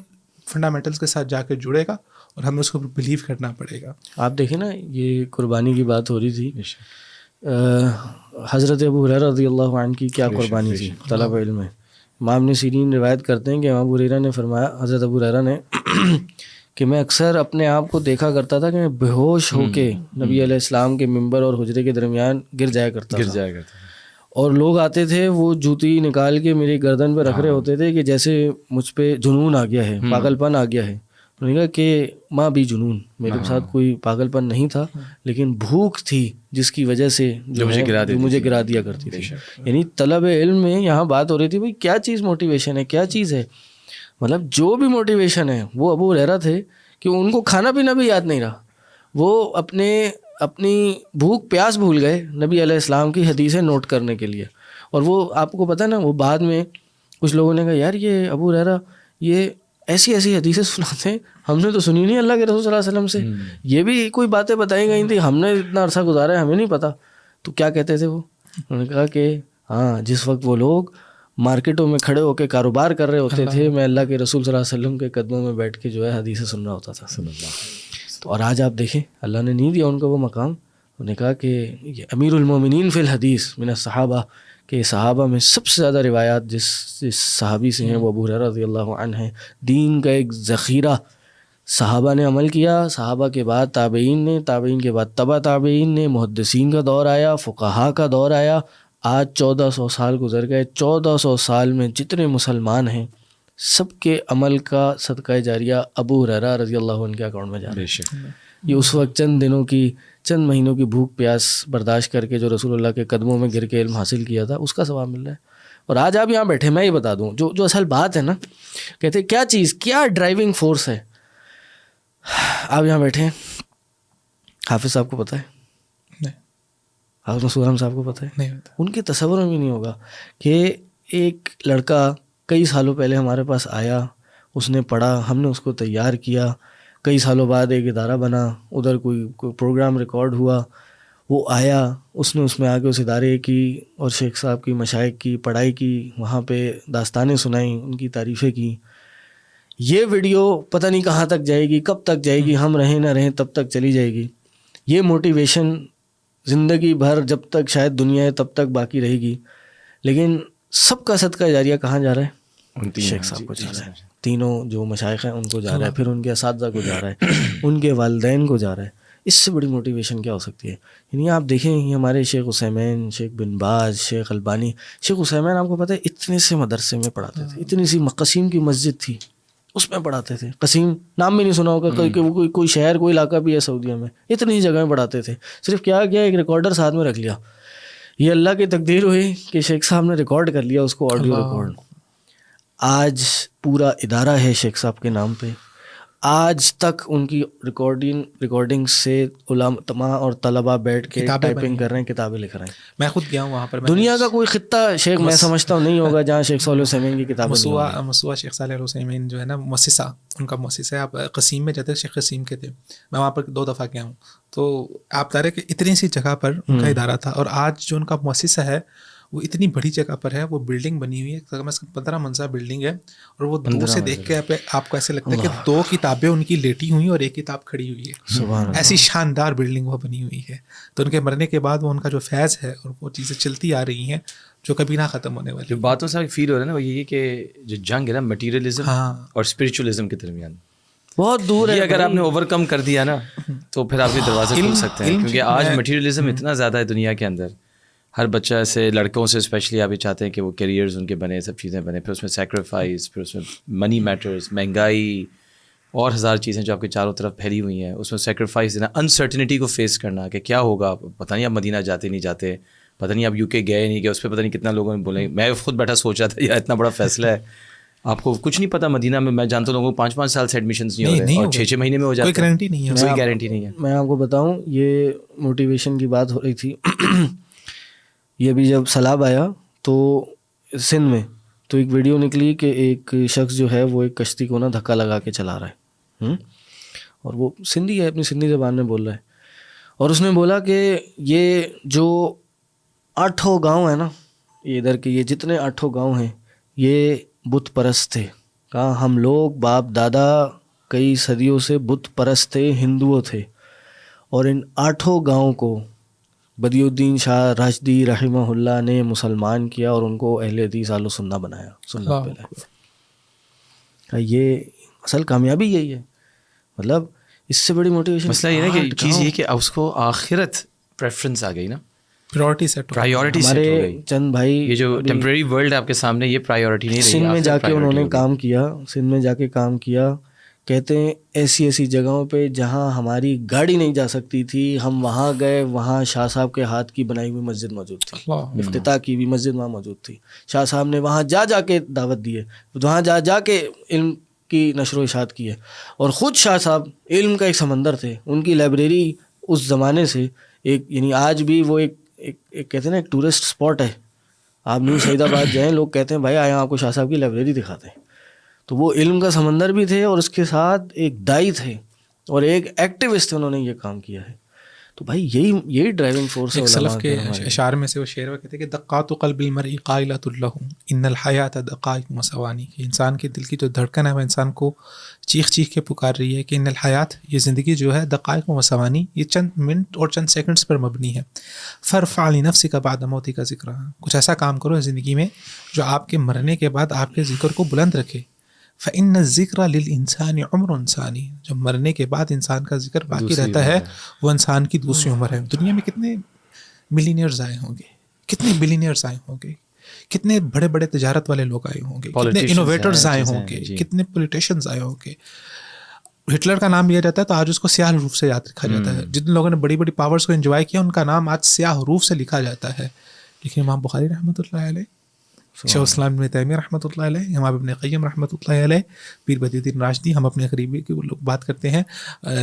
فنڈامنٹلس کے ساتھ جا کے جڑے گا اور ہمیں اس کو بلیو کرنا پڑے گا. آپ دیکھیں نا یہ قربانی کی بات ہو رہی تھی, حضرت ابو ہریرہ رضی اللہ عنہ کی کیا قربانی تھی طلب علم میں. امام ابن سیرین روایت کرتے ہیں کہ امام ابو ہریرہ نے فرمایا, حضرت ابو ہریرہ نے, کہ میں اکثر اپنے آپ کو دیکھا کرتا تھا کہ میں بے ہوش ہو کے نبی علیہ السلام کے ممبر اور حجرے کے درمیان گر جایا کرتا تھا, اور لوگ آتے تھے وہ جوتی نکال کے میری گردن پہ رکھ رہے ہوتے تھے کہ جیسے مجھ پہ جنون آ گیا ہے, پاگل پن آ گیا ہے. انہوں نے کہا کہ ماں بھی جنون, میرے ساتھ کوئی پاگل پن نہیں تھا, لیکن بھوک تھی جس کی وجہ سے جو مجھے گرا دیا کرتی تھی. یعنی طلب علم میں یہاں بات ہو رہی تھی بھائی کیا چیز موٹیویشن ہے, کیا چیز ہے, مطلب جو بھی موٹیویشن ہے. وہ ابو ہریرہ تھے کہ ان کو کھانا پینا بھی یاد نہیں رہا, وہ اپنی بھوک پیاس بھول گئے نبی علیہ السلام کی حدیثیں نوٹ کرنے کے لیے. اور وہ آپ کو پتہ ہے نا, وہ بعد میں کچھ لوگوں نے کہا یار یہ ابو ہریرہ یہ ایسی حدیثیں سناتے ہیں, ہم نے تو سنی نہیں اللہ کے رسول صلی اللہ علیہ وسلم سے, یہ بھی کوئی باتیں بتائی گئی تھیں, ہم نے اتنا عرصہ گزارا ہے ہمیں نہیں پتہ. تو کیا کہتے تھے وہ, انہوں نے کہا کہ ہاں جس وقت وہ لوگ مارکیٹوں میں کھڑے ہو کے کاروبار کر رہے ہوتے تھے, میں اللہ کے رسول صلی اللہ علیہ وسلم کے قدموں میں بیٹھ کے جو ہے حدیثیں سن رہا ہوتا تھا. تو اور آج آپ دیکھیں اللہ نے نہیں دیا ان کو وہ مقام. انہوں نے کہا کہ یہ امیر المومنین فی الحدیث من الصحابہ, کہ صحابہ میں سب سے زیادہ روایات جس صحابی سے ہیں وہ ابو ہریرہ رضی اللہ عنہ ہیں. دین کا ایک ذخیرہ صحابہ نے عمل کیا, صحابہ کے بعد تابعین نے, تابعین کے بعد تبع تابعین نے, محدثین کا دور آیا, فقہا کا دور آیا. آج 1400 سال گزر گئے. 1400 سال میں جتنے مسلمان ہیں سب کے عمل کا صدقہ جاریہ ابو ہریرہ رضی اللہ عنہ کے اکاؤنٹ میں جا رہا ہے. یہ اس وقت چند مہینوں کی بھوک پیاس برداشت کر کے جو رسول اللہ کے قدموں میں گر کے علم حاصل کیا تھا اس کا ثواب مل رہا ہے. اور آج آپ یہاں بیٹھے, میں یہ بتا دوں جو اصل بات ہے نا, کہتے کیا چیز, کیا ڈرائیونگ فورس ہے. آپ یہاں بیٹھے ہیں, حافظ صاحب کو پتہ ہے, حافظ مسعود احمد صاحب کو پتہ ہے, نہیں, ان کے تصور میں بھی نہیں ہوگا کہ ایک لڑکا کئی سالوں پہلے ہمارے پاس آیا, اس نے پڑھا, ہم نے اس کو تیار کیا, کئی سالوں بعد ایک ادارہ بنا, ادھر کوئی پروگرام ریکارڈ ہوا, وہ آیا, اس نے اس میں آ کے اس ادارے کی اور شیخ صاحب کی مشائخ کی پڑھائی کی, وہاں پہ داستانیں سنائیں, ان کی تعریفیں کی. یہ ویڈیو پتہ نہیں کہاں تک جائے گی, کب تک جائے گی, ہم رہیں نہ رہیں تب تک چلی جائے گی. یہ موٹیویشن زندگی بھر جب تک شاید دنیا ہے تب تک باقی رہے گی. لیکن سب کا صدقہ جاریہ کہاں جا رہا ہے, شیخ صاحب کو جا رہا ہے, تینوں جو مشائخ ہیں ان کو جا رہا ہے, پھر ان کے اساتذہ کو جا رہا ہے, ان کے والدین کو جا رہا ہے. اس سے بڑی موٹیویشن کیا ہو سکتی ہے. یعنی آپ دیکھیں یہ ہمارے شیخ عثیمین, شیخ بن باز, شیخ البانی. شیخ عثیمین آپ کو پتہ ہے اتنے سے مدرسے میں پڑھاتے تھے, اتنی سی قسیم کی مسجد تھی اس میں پڑھاتے تھے. قسیم نام بھی نہیں سنا ہوگا, کوئی شہر کوئی علاقہ بھی ہے سعودیہ میں, اتنی جگہ میں پڑھاتے تھے. صرف کیا ایک ریکارڈر ساتھ میں رکھ لیا. یہ اللہ کی تقدیر ہوئی کہ شیخ صاحب نے ریکارڈ کر لیا اس کو, آڈیو ریکارڈ. آج پورا ادارہ ہے شیخ صاحب کے نام پہ. آج تک ان کی ریکارڈنگ سے علماء اور طلباء بیٹھ کے ٹائپنگ کر رہے ہیں, کتابیں لکھ رہے ہیں. میں خود گیا ہوں وہاں پر. دنیا کا کوئی خطہ شیخ میں سمجھتا ہوں نہیں ہوگا جہاں شیخ صالح العثیمین کی کتابیں. مسوا شیخ صالح العثیمین جو ہے نا مؤسسہ, ان کا مؤسسہ ہے. آپ قسیم میں جاتے شیخ قسیم کے تھے, میں وہاں پر 2 دفعہ گیا ہوں. تو آپ بتا رہے کہ اتنی سی جگہ پر ان کا ادارہ تھا, اور آج جو ان کا مؤسسہ ہے وہ اتنی بڑی جگہ پر ہے. وہ بلڈنگ بنی ہوئی ہے, کم از کم 15 منزلہ بلڈنگ ہے, اور وہ دور سے دیکھ کے آپ کو ایسے لگتا ہے کہ 2 کتابیں ان کی لیٹی ہوئی اور 1 کتاب کھڑی ہوئی ہے. ایسی شاندار بلڈنگ وہ بنی ہوئی ہے. تو ان کے مرنے کے بعد وہ ان کا جو فیض ہے اور وہ چیزیں چلتی آ رہی ہیں جو کبھی نہ ختم ہونے والی. جو باتوں سے فیل ہو رہا ہے نا وہ یہ کہ جو جنگ ہے نا مٹیریلزم اور اسپرچولیزم کے درمیان بہت دور ہے. اگر آپ نے اوور کم کر دیا نا تو پھر آپ کے دروازے کھل سکتے ہیں, کیونکہ آج مٹیریلزم اتنا زیادہ ہے دنیا کے اندر. ہر بچہ ایسے لڑکوں سے اسپیشلی آپ یہ چاہتے ہیں کہ وہ کیریئرز ان کے بنے, سب چیزیں بنے, پھر اس میں سیکریفائس, پھر اس میں منی میٹرز, مہنگائی اور 1000 چیزیں جو آپ کے چاروں طرف پھیلی ہوئی ہیں, اس میں سیکریفائس دینا, انسرٹنٹی کو فیس کرنا کہ کیا ہوگا, پتہ نہیں آپ مدینہ جاتے نہیں جاتے, پتہ نہیں آپ UK گئے نہیں گئے, اس پہ پتہ نہیں کتنا لوگوں نے بولیں. میں خود بیٹھا سوچا تھا یار اتنا بڑا فیصلہ ہے, آپ کو کچھ نہیں پتا مدینہ میں. میں جانتا ہوں لوگوں کو 5-5 سال سے ایڈمیشنز نہیں ہو رہے اور 6-6 مہینے میں ہو جاتے ہیں. کوئی گارنٹی نہیں ہے. میں آپ کو بتاؤں یہ موٹیویشن کی بات ہو رہی تھی, یہ بھی جب سیلاب آیا تو سندھ میں تو ایک ویڈیو نکلی کہ ایک شخص جو ہے وہ ایک کشتی کو نا دھکا لگا کے چلا رہا ہے، اور وہ سندھی ہے، اپنی سندھی زبان میں بول رہا ہے، اور اس نے بولا کہ یہ جو 8 گاؤں ہیں نا، یہ ادھر کے یہ جتنے 8 گاؤں ہیں یہ بت پرست تھے. کہا ہم لوگ باپ دادا کئی صدیوں سے بت پرست تھے، ہندوؤں تھے، اور ان 8 گاؤں کو بدی الدین شاہ راشدی رحمہ اللہ نے مسلمان کیا اور ان کو اہل حدیث اہل سنہ بنایا، سنت پہ لائے. یہ اصل کامیابی یہی ہے. مطلب اس سے بڑی موٹیویشن مسئلہ یہ نا کہ چیز یہ کہ اس کو آخرت پریفرنس آ گئی نا، پرائیورٹی سیٹ ہو ہمارے چند بھائی یہ جو ٹیمپریری ورلڈ آپ کے سامنے یہ پرائیورٹی نہیں رہی. سندھ میں جا کے انہوں نے کام کیا، سندھ میں جا کے کام کیا. کہتے ہیں ایسی ایسی جگہوں پہ جہاں ہماری گاڑی نہیں جا سکتی تھی ہم وہاں گئے، وہاں شاہ صاحب کے ہاتھ کی بنائی ہوئی مسجد موجود تھی، افتتاح کی ہوئی مسجد وہاں موجود تھی. شاہ صاحب نے وہاں جا جا کے دعوت دی ہے، وہاں جا جا کے علم کی نشر و اشاعت کی ہے. اور خود شاہ صاحب علم کا ایک سمندر تھے. ان کی لائبریری اس زمانے سے ایک یعنی آج بھی وہ ایک کہتے ہیں نا ایک ٹورسٹ اسپاٹ ہے. آپ نیو شہید آباد جائیں، لوگ کہتے ہیں بھائی آئے آپ کو شاہ صاحب کی لائبریری دکھاتے ہیں. تو وہ علم کا سمندر بھی تھے اور اس کے ساتھ ایک دائی تھے اور ایک ایکٹیوسٹ تھے، انہوں نے یہ کام کیا ہے. تو بھائی یہی ڈرائیونگ فورس ہے. سلف کے اشعار میں سے وہ شعر وہ کہتے ہیں کہ دقات قلب المرء قائلۃ له ان الحیات دقائق وثوانی، کہ انسان کے دل کی جو دھڑکن ہے وہ انسان کو چیخ چیخ کے پکار رہی ہے کہ ان الحیات، یہ زندگی جو ہے، دقائق و ثوانی، یہ چند منٹ اور چند سیکنڈز پر مبنی ہے. فارفع لنفسک بعد موتک ذکرھا، کچھ ایسا کام کرو زندگی میں جو آپ کے مرنے کے بعد آپ کے ذکر کو بلند رکھے. فإن الذکر للانسان عمر ثانی، جب مرنے کے بعد انسان کا ذکر باقی رہتا ہے وہ انسان کی دوسری عمر ہے. دنیا میں کتنے ملینئرز آئے ہوں گے، کتنے بلینئرز آئے ہوں گے، کتنے بڑے بڑے تجارت والے لوگ آئے ہوں گے، کتنے انوویٹرز آئے ہوں گے، کتنے پولیٹیشینز آئے ہوں گے. ہٹلر کا نام لیا جاتا ہے تو آج اس کو سیاہ حروف سے یاد رکھا جاتا ہے. جتنے لوگوں نے بڑی بڑی پاورز کو انجوائے کیا ان کا نام آج سیاہ حروف سے لکھا جاتا ہے. لیکن امام بخاری رحمۃ اللہ علیہ، شیخ الاسلام ابن تیمیہ رحمۃ اللہ علیہ، امام ابن قیم رحمۃ اللہ علیہ، پیر بدی الدین راشدی، ہم اپنے قریبی کے لوگ بات کرتے ہیں،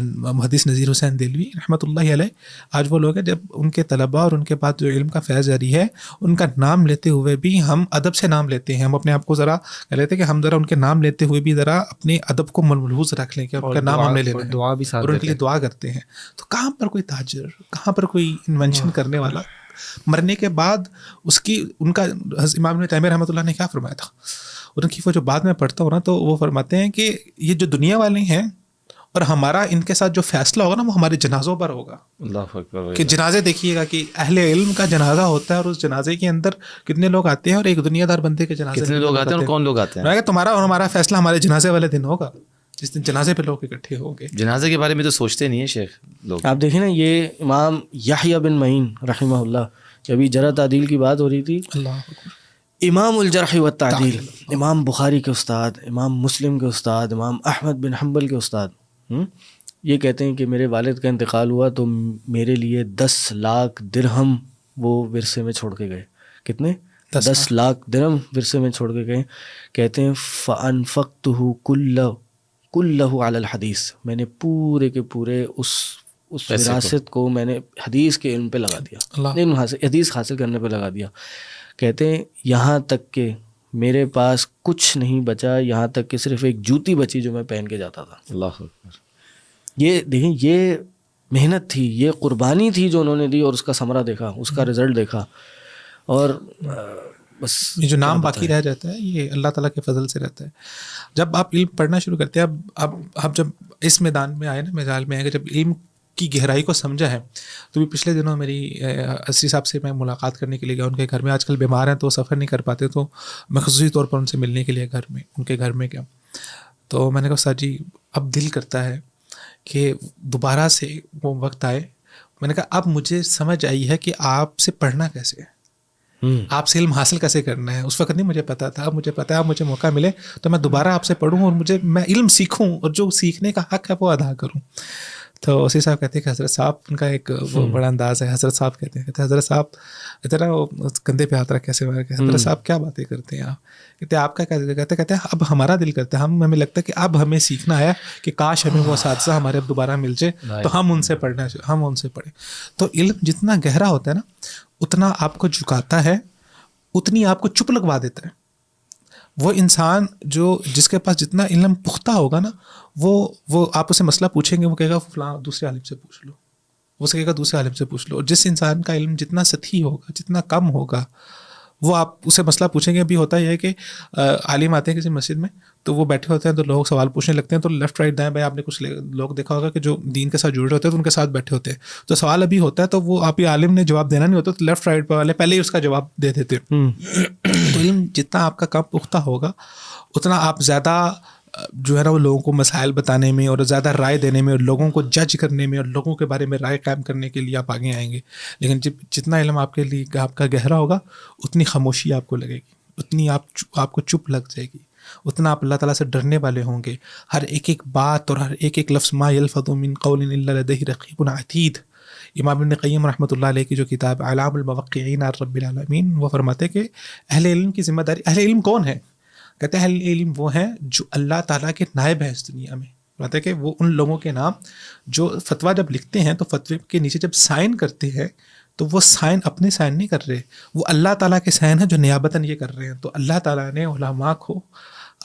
محدث نذیر حسین دہلوی رحمۃ اللہ علیہ، آج وہ لوگ ہیں جب ان کے طلباء اور ان کے بعد جو علم کا فیض جاری ہے ان کا نام لیتے ہوئے بھی ہم ادب سے نام لیتے ہیں. ہم اپنے آپ کو ذرا کہہ لیتے ہیں کہ ہم ذرا ان کے نام لیتے ہوئے بھی ذرا اپنے ادب کو ملحوظ رکھ لیں کہ ان کا نام ہم نے لینا ہے، دعا بھی اور ان کے لیے دعا کرتے ہیں. تو کہاں پر کوئی تاجر، کہاں پر کوئی انوینشن کرنے والا مرنے کے بعد اس کی ان کا امام ابن تیمیہ رحمۃ اللہ نے کیا فرمایا تھا، ان کی وہ جو بعد میں پڑھتا ہوں نا تو وہ فرماتے ہیں کہ یہ جو دنیا والے ہیں اور ہمارا ان کے ساتھ جو فیصلہ ہوگا نا وہ ہمارے جنازوں پر ہوگا. اللہ اکبر. کہ جنازے دیکھیے گا کہ اہل علم کا جنازہ ہوتا ہے اور اس جنازے کے اندر کتنے لوگ آتے ہیں اور ایک دنیا دار بندے کے جنازے کتنے لوگ آتے ہیں اور کون لوگ آتے ہیں. تمہارا اور ہمارا فیصلہ ہمارے جنازے والے دن ہوگا جس دن جنازے پہ لوگ اکٹھے ہوں گے. جنازے کے بارے میں تو سوچتے نہیں ہیں شیخ لوگ. آپ دیکھیں نا یہ امام یحییٰ بن معین رحمہ اللہ، جبھی جرح تعدیل کی بات ہو رہی تھی، امام الجرح والتعدیل، امام بخاری کے استاد، امام مسلم کے استاد، امام احمد بن حنبل کے استاد، یہ کہتے ہیں کہ میرے والد کا انتقال ہوا تو میرے لیے 10 لاکھ درہم وہ ورثے میں چھوڑ کے گئے. کتنے؟ 10 لاکھ درہم ورثے میں چھوڑ کے گئے. کہتے ہیں فَأَنفَقْتُهُ كُلَّهُ عَلَى الْحَدِيث، میں نے پورے کے پورے اس وراثت کو میں نے حدیث کے علم پہ لگا دیا، حدیث حاصل کرنے پہ لگا دیا. کہتے ہیں یہاں تک کہ میرے پاس کچھ نہیں بچا، یہاں تک کہ صرف ایک جوتی بچی جو میں پہن کے جاتا تھا. اللہ اکبر. یہ دیکھیں یہ محنت تھی، یہ قربانی تھی جو انہوں نے دی اور اس کا ثمرہ دیکھا، اس کا رزلٹ دیکھا. اور بس یہ جو نام باقی رہ جاتا ہے یہ اللہ تعالیٰ کے فضل سے رہتا ہے. جب آپ علم پڑھنا شروع کرتے ہیں، اب جب اس میدان میں آئے نا، میدان میں آئے کہ جب علم کی گہرائی کو سمجھا ہے، تو بھی پچھلے دنوں میری اسری صاحب سے میں ملاقات کرنے کے لیے گیا. ان کے گھر میں آج کل بیمار ہیں تو سفر نہیں کر پاتے، تو میں خصوصی طور پر ان سے ملنے کے لیے ان کے گھر میں گیا. تو میں نے کہا استاد جی اب دل کرتا ہے کہ دوبارہ سے وہ وقت آئے. میں نے کہا اب مجھے سمجھ آئی ہے کہ آپ سے پڑھنا کیسے ہے، آپ سے علم حاصل کیسے کرنا ہے. اس وقت نہیں مجھے پتا تھا، اب مجھے پتا ہے. اب مجھے موقع ملے تو میں دوبارہ آپ سے پڑھوں اور میں علم سیکھوں اور جو سیکھنے کا حق ہے وہ ادا کروں. تو اسی صاحب کہتے ہیں کہ حضرت صاحب، ان کا ایک وہ بڑا انداز ہے، حضرت صاحب کہتے ہیں حضرت صاحب اتنا وہ کندھے پہ ہاتھ رکھ کیسے مار کے، حضرت صاحب کیا باتیں کرتے ہیں آپ. کہتے ہیں آپ کا کہتے ہیں اب ہمارا دل کرتا ہے، ہمیں لگتا ہے کہ اب ہمیں سیکھنا ہے کہ کاش ہمیں وہ اساتذہ ہمارے اب دوبارہ مل جائے تو ہم ان سے پڑھیں. تو علم جتنا گہرا ہوتا ہے نا اتنا آپ کو جھکاتا ہے، اتنی آپ کو چپ لگوا دیتا ہے. وہ انسان جس کے پاس جتنا علم پختہ ہوگا نا، وہ آپ اسے مسئلہ پوچھیں گے، وہ کہے گا فلاں دوسرے عالم سے پوچھ لو، وہ کہے گا دوسرے عالم سے پوچھ لو. اور جس انسان کا علم جتنا سطحی ہوگا، جتنا کم ہوگا، وہ آپ اسے مسئلہ پوچھیں گے. ابھی ہوتا یہ ہے کہ عالم آتے ہیں کسی مسجد میں، تو وہ بیٹھے ہوتے ہیں تو لوگ سوال پوچھنے لگتے ہیں، تو لیفٹ رائٹ دائیں بھائی آپ نے کچھ لوگ دیکھا ہوگا کہ جو دین کے ساتھ جڑے ہوتے ہیں تو ان کے ساتھ بیٹھے ہوتے ہیں، تو سوال ابھی ہوتا ہے تو وہ آپ ہی عالم نے جواب دینا نہیں ہوتا، تو لیفٹ رائٹ والے پہلے ہی اس کا جواب دے دیتے. تو علم جتنا آپ کا کم پختہ ہوگا، اتنا آپ زیادہ جو ہے نا وہ لوگوں کو مسائل بتانے میں اور زیادہ رائے دینے میں اور لوگوں کو جج کرنے میں اور لوگوں کے بارے میں رائے قائم کرنے کے لیے آپ آگے آئیں گے. لیکن جتنا علم آپ کے لیے آپ کا گہرا ہوگا، اتنی خاموشی آپ کو لگے گی، اتنی آپ کو چپ لگ جائے گی، اتنا آپ اللہ تعالیٰ سے ڈرنے والے ہوں گے. ہر ایک بات اور ہر ایک لفظ ما یلفظ من قول الا لدیہ رقیب عتید. امام ابن قیم رحمۃ اللہ علیہ کی جو کتاب اعلام الموقعین عن رب العالمین، وہ فرماتے کہ اہل علم کی ذمہ داری، اہل علم کون ہے؟ کہتے ہیں اہل علم وہ ہیں جو اللہ تعالیٰ کے نائب ہیں اس دنیا میں. کہتے ہیں کہ وہ ان لوگوں کے نام جو فتویٰ جب لکھتے ہیں تو فتوے کے نیچے جب سائن کرتے ہیں تو وہ سائن اپنے سائن نہیں کر رہے، وہ اللہ تعالیٰ کے سائن ہیں جو نیابتاً یہ کر رہے ہیں. تو اللہ تعالیٰ نے علماء کو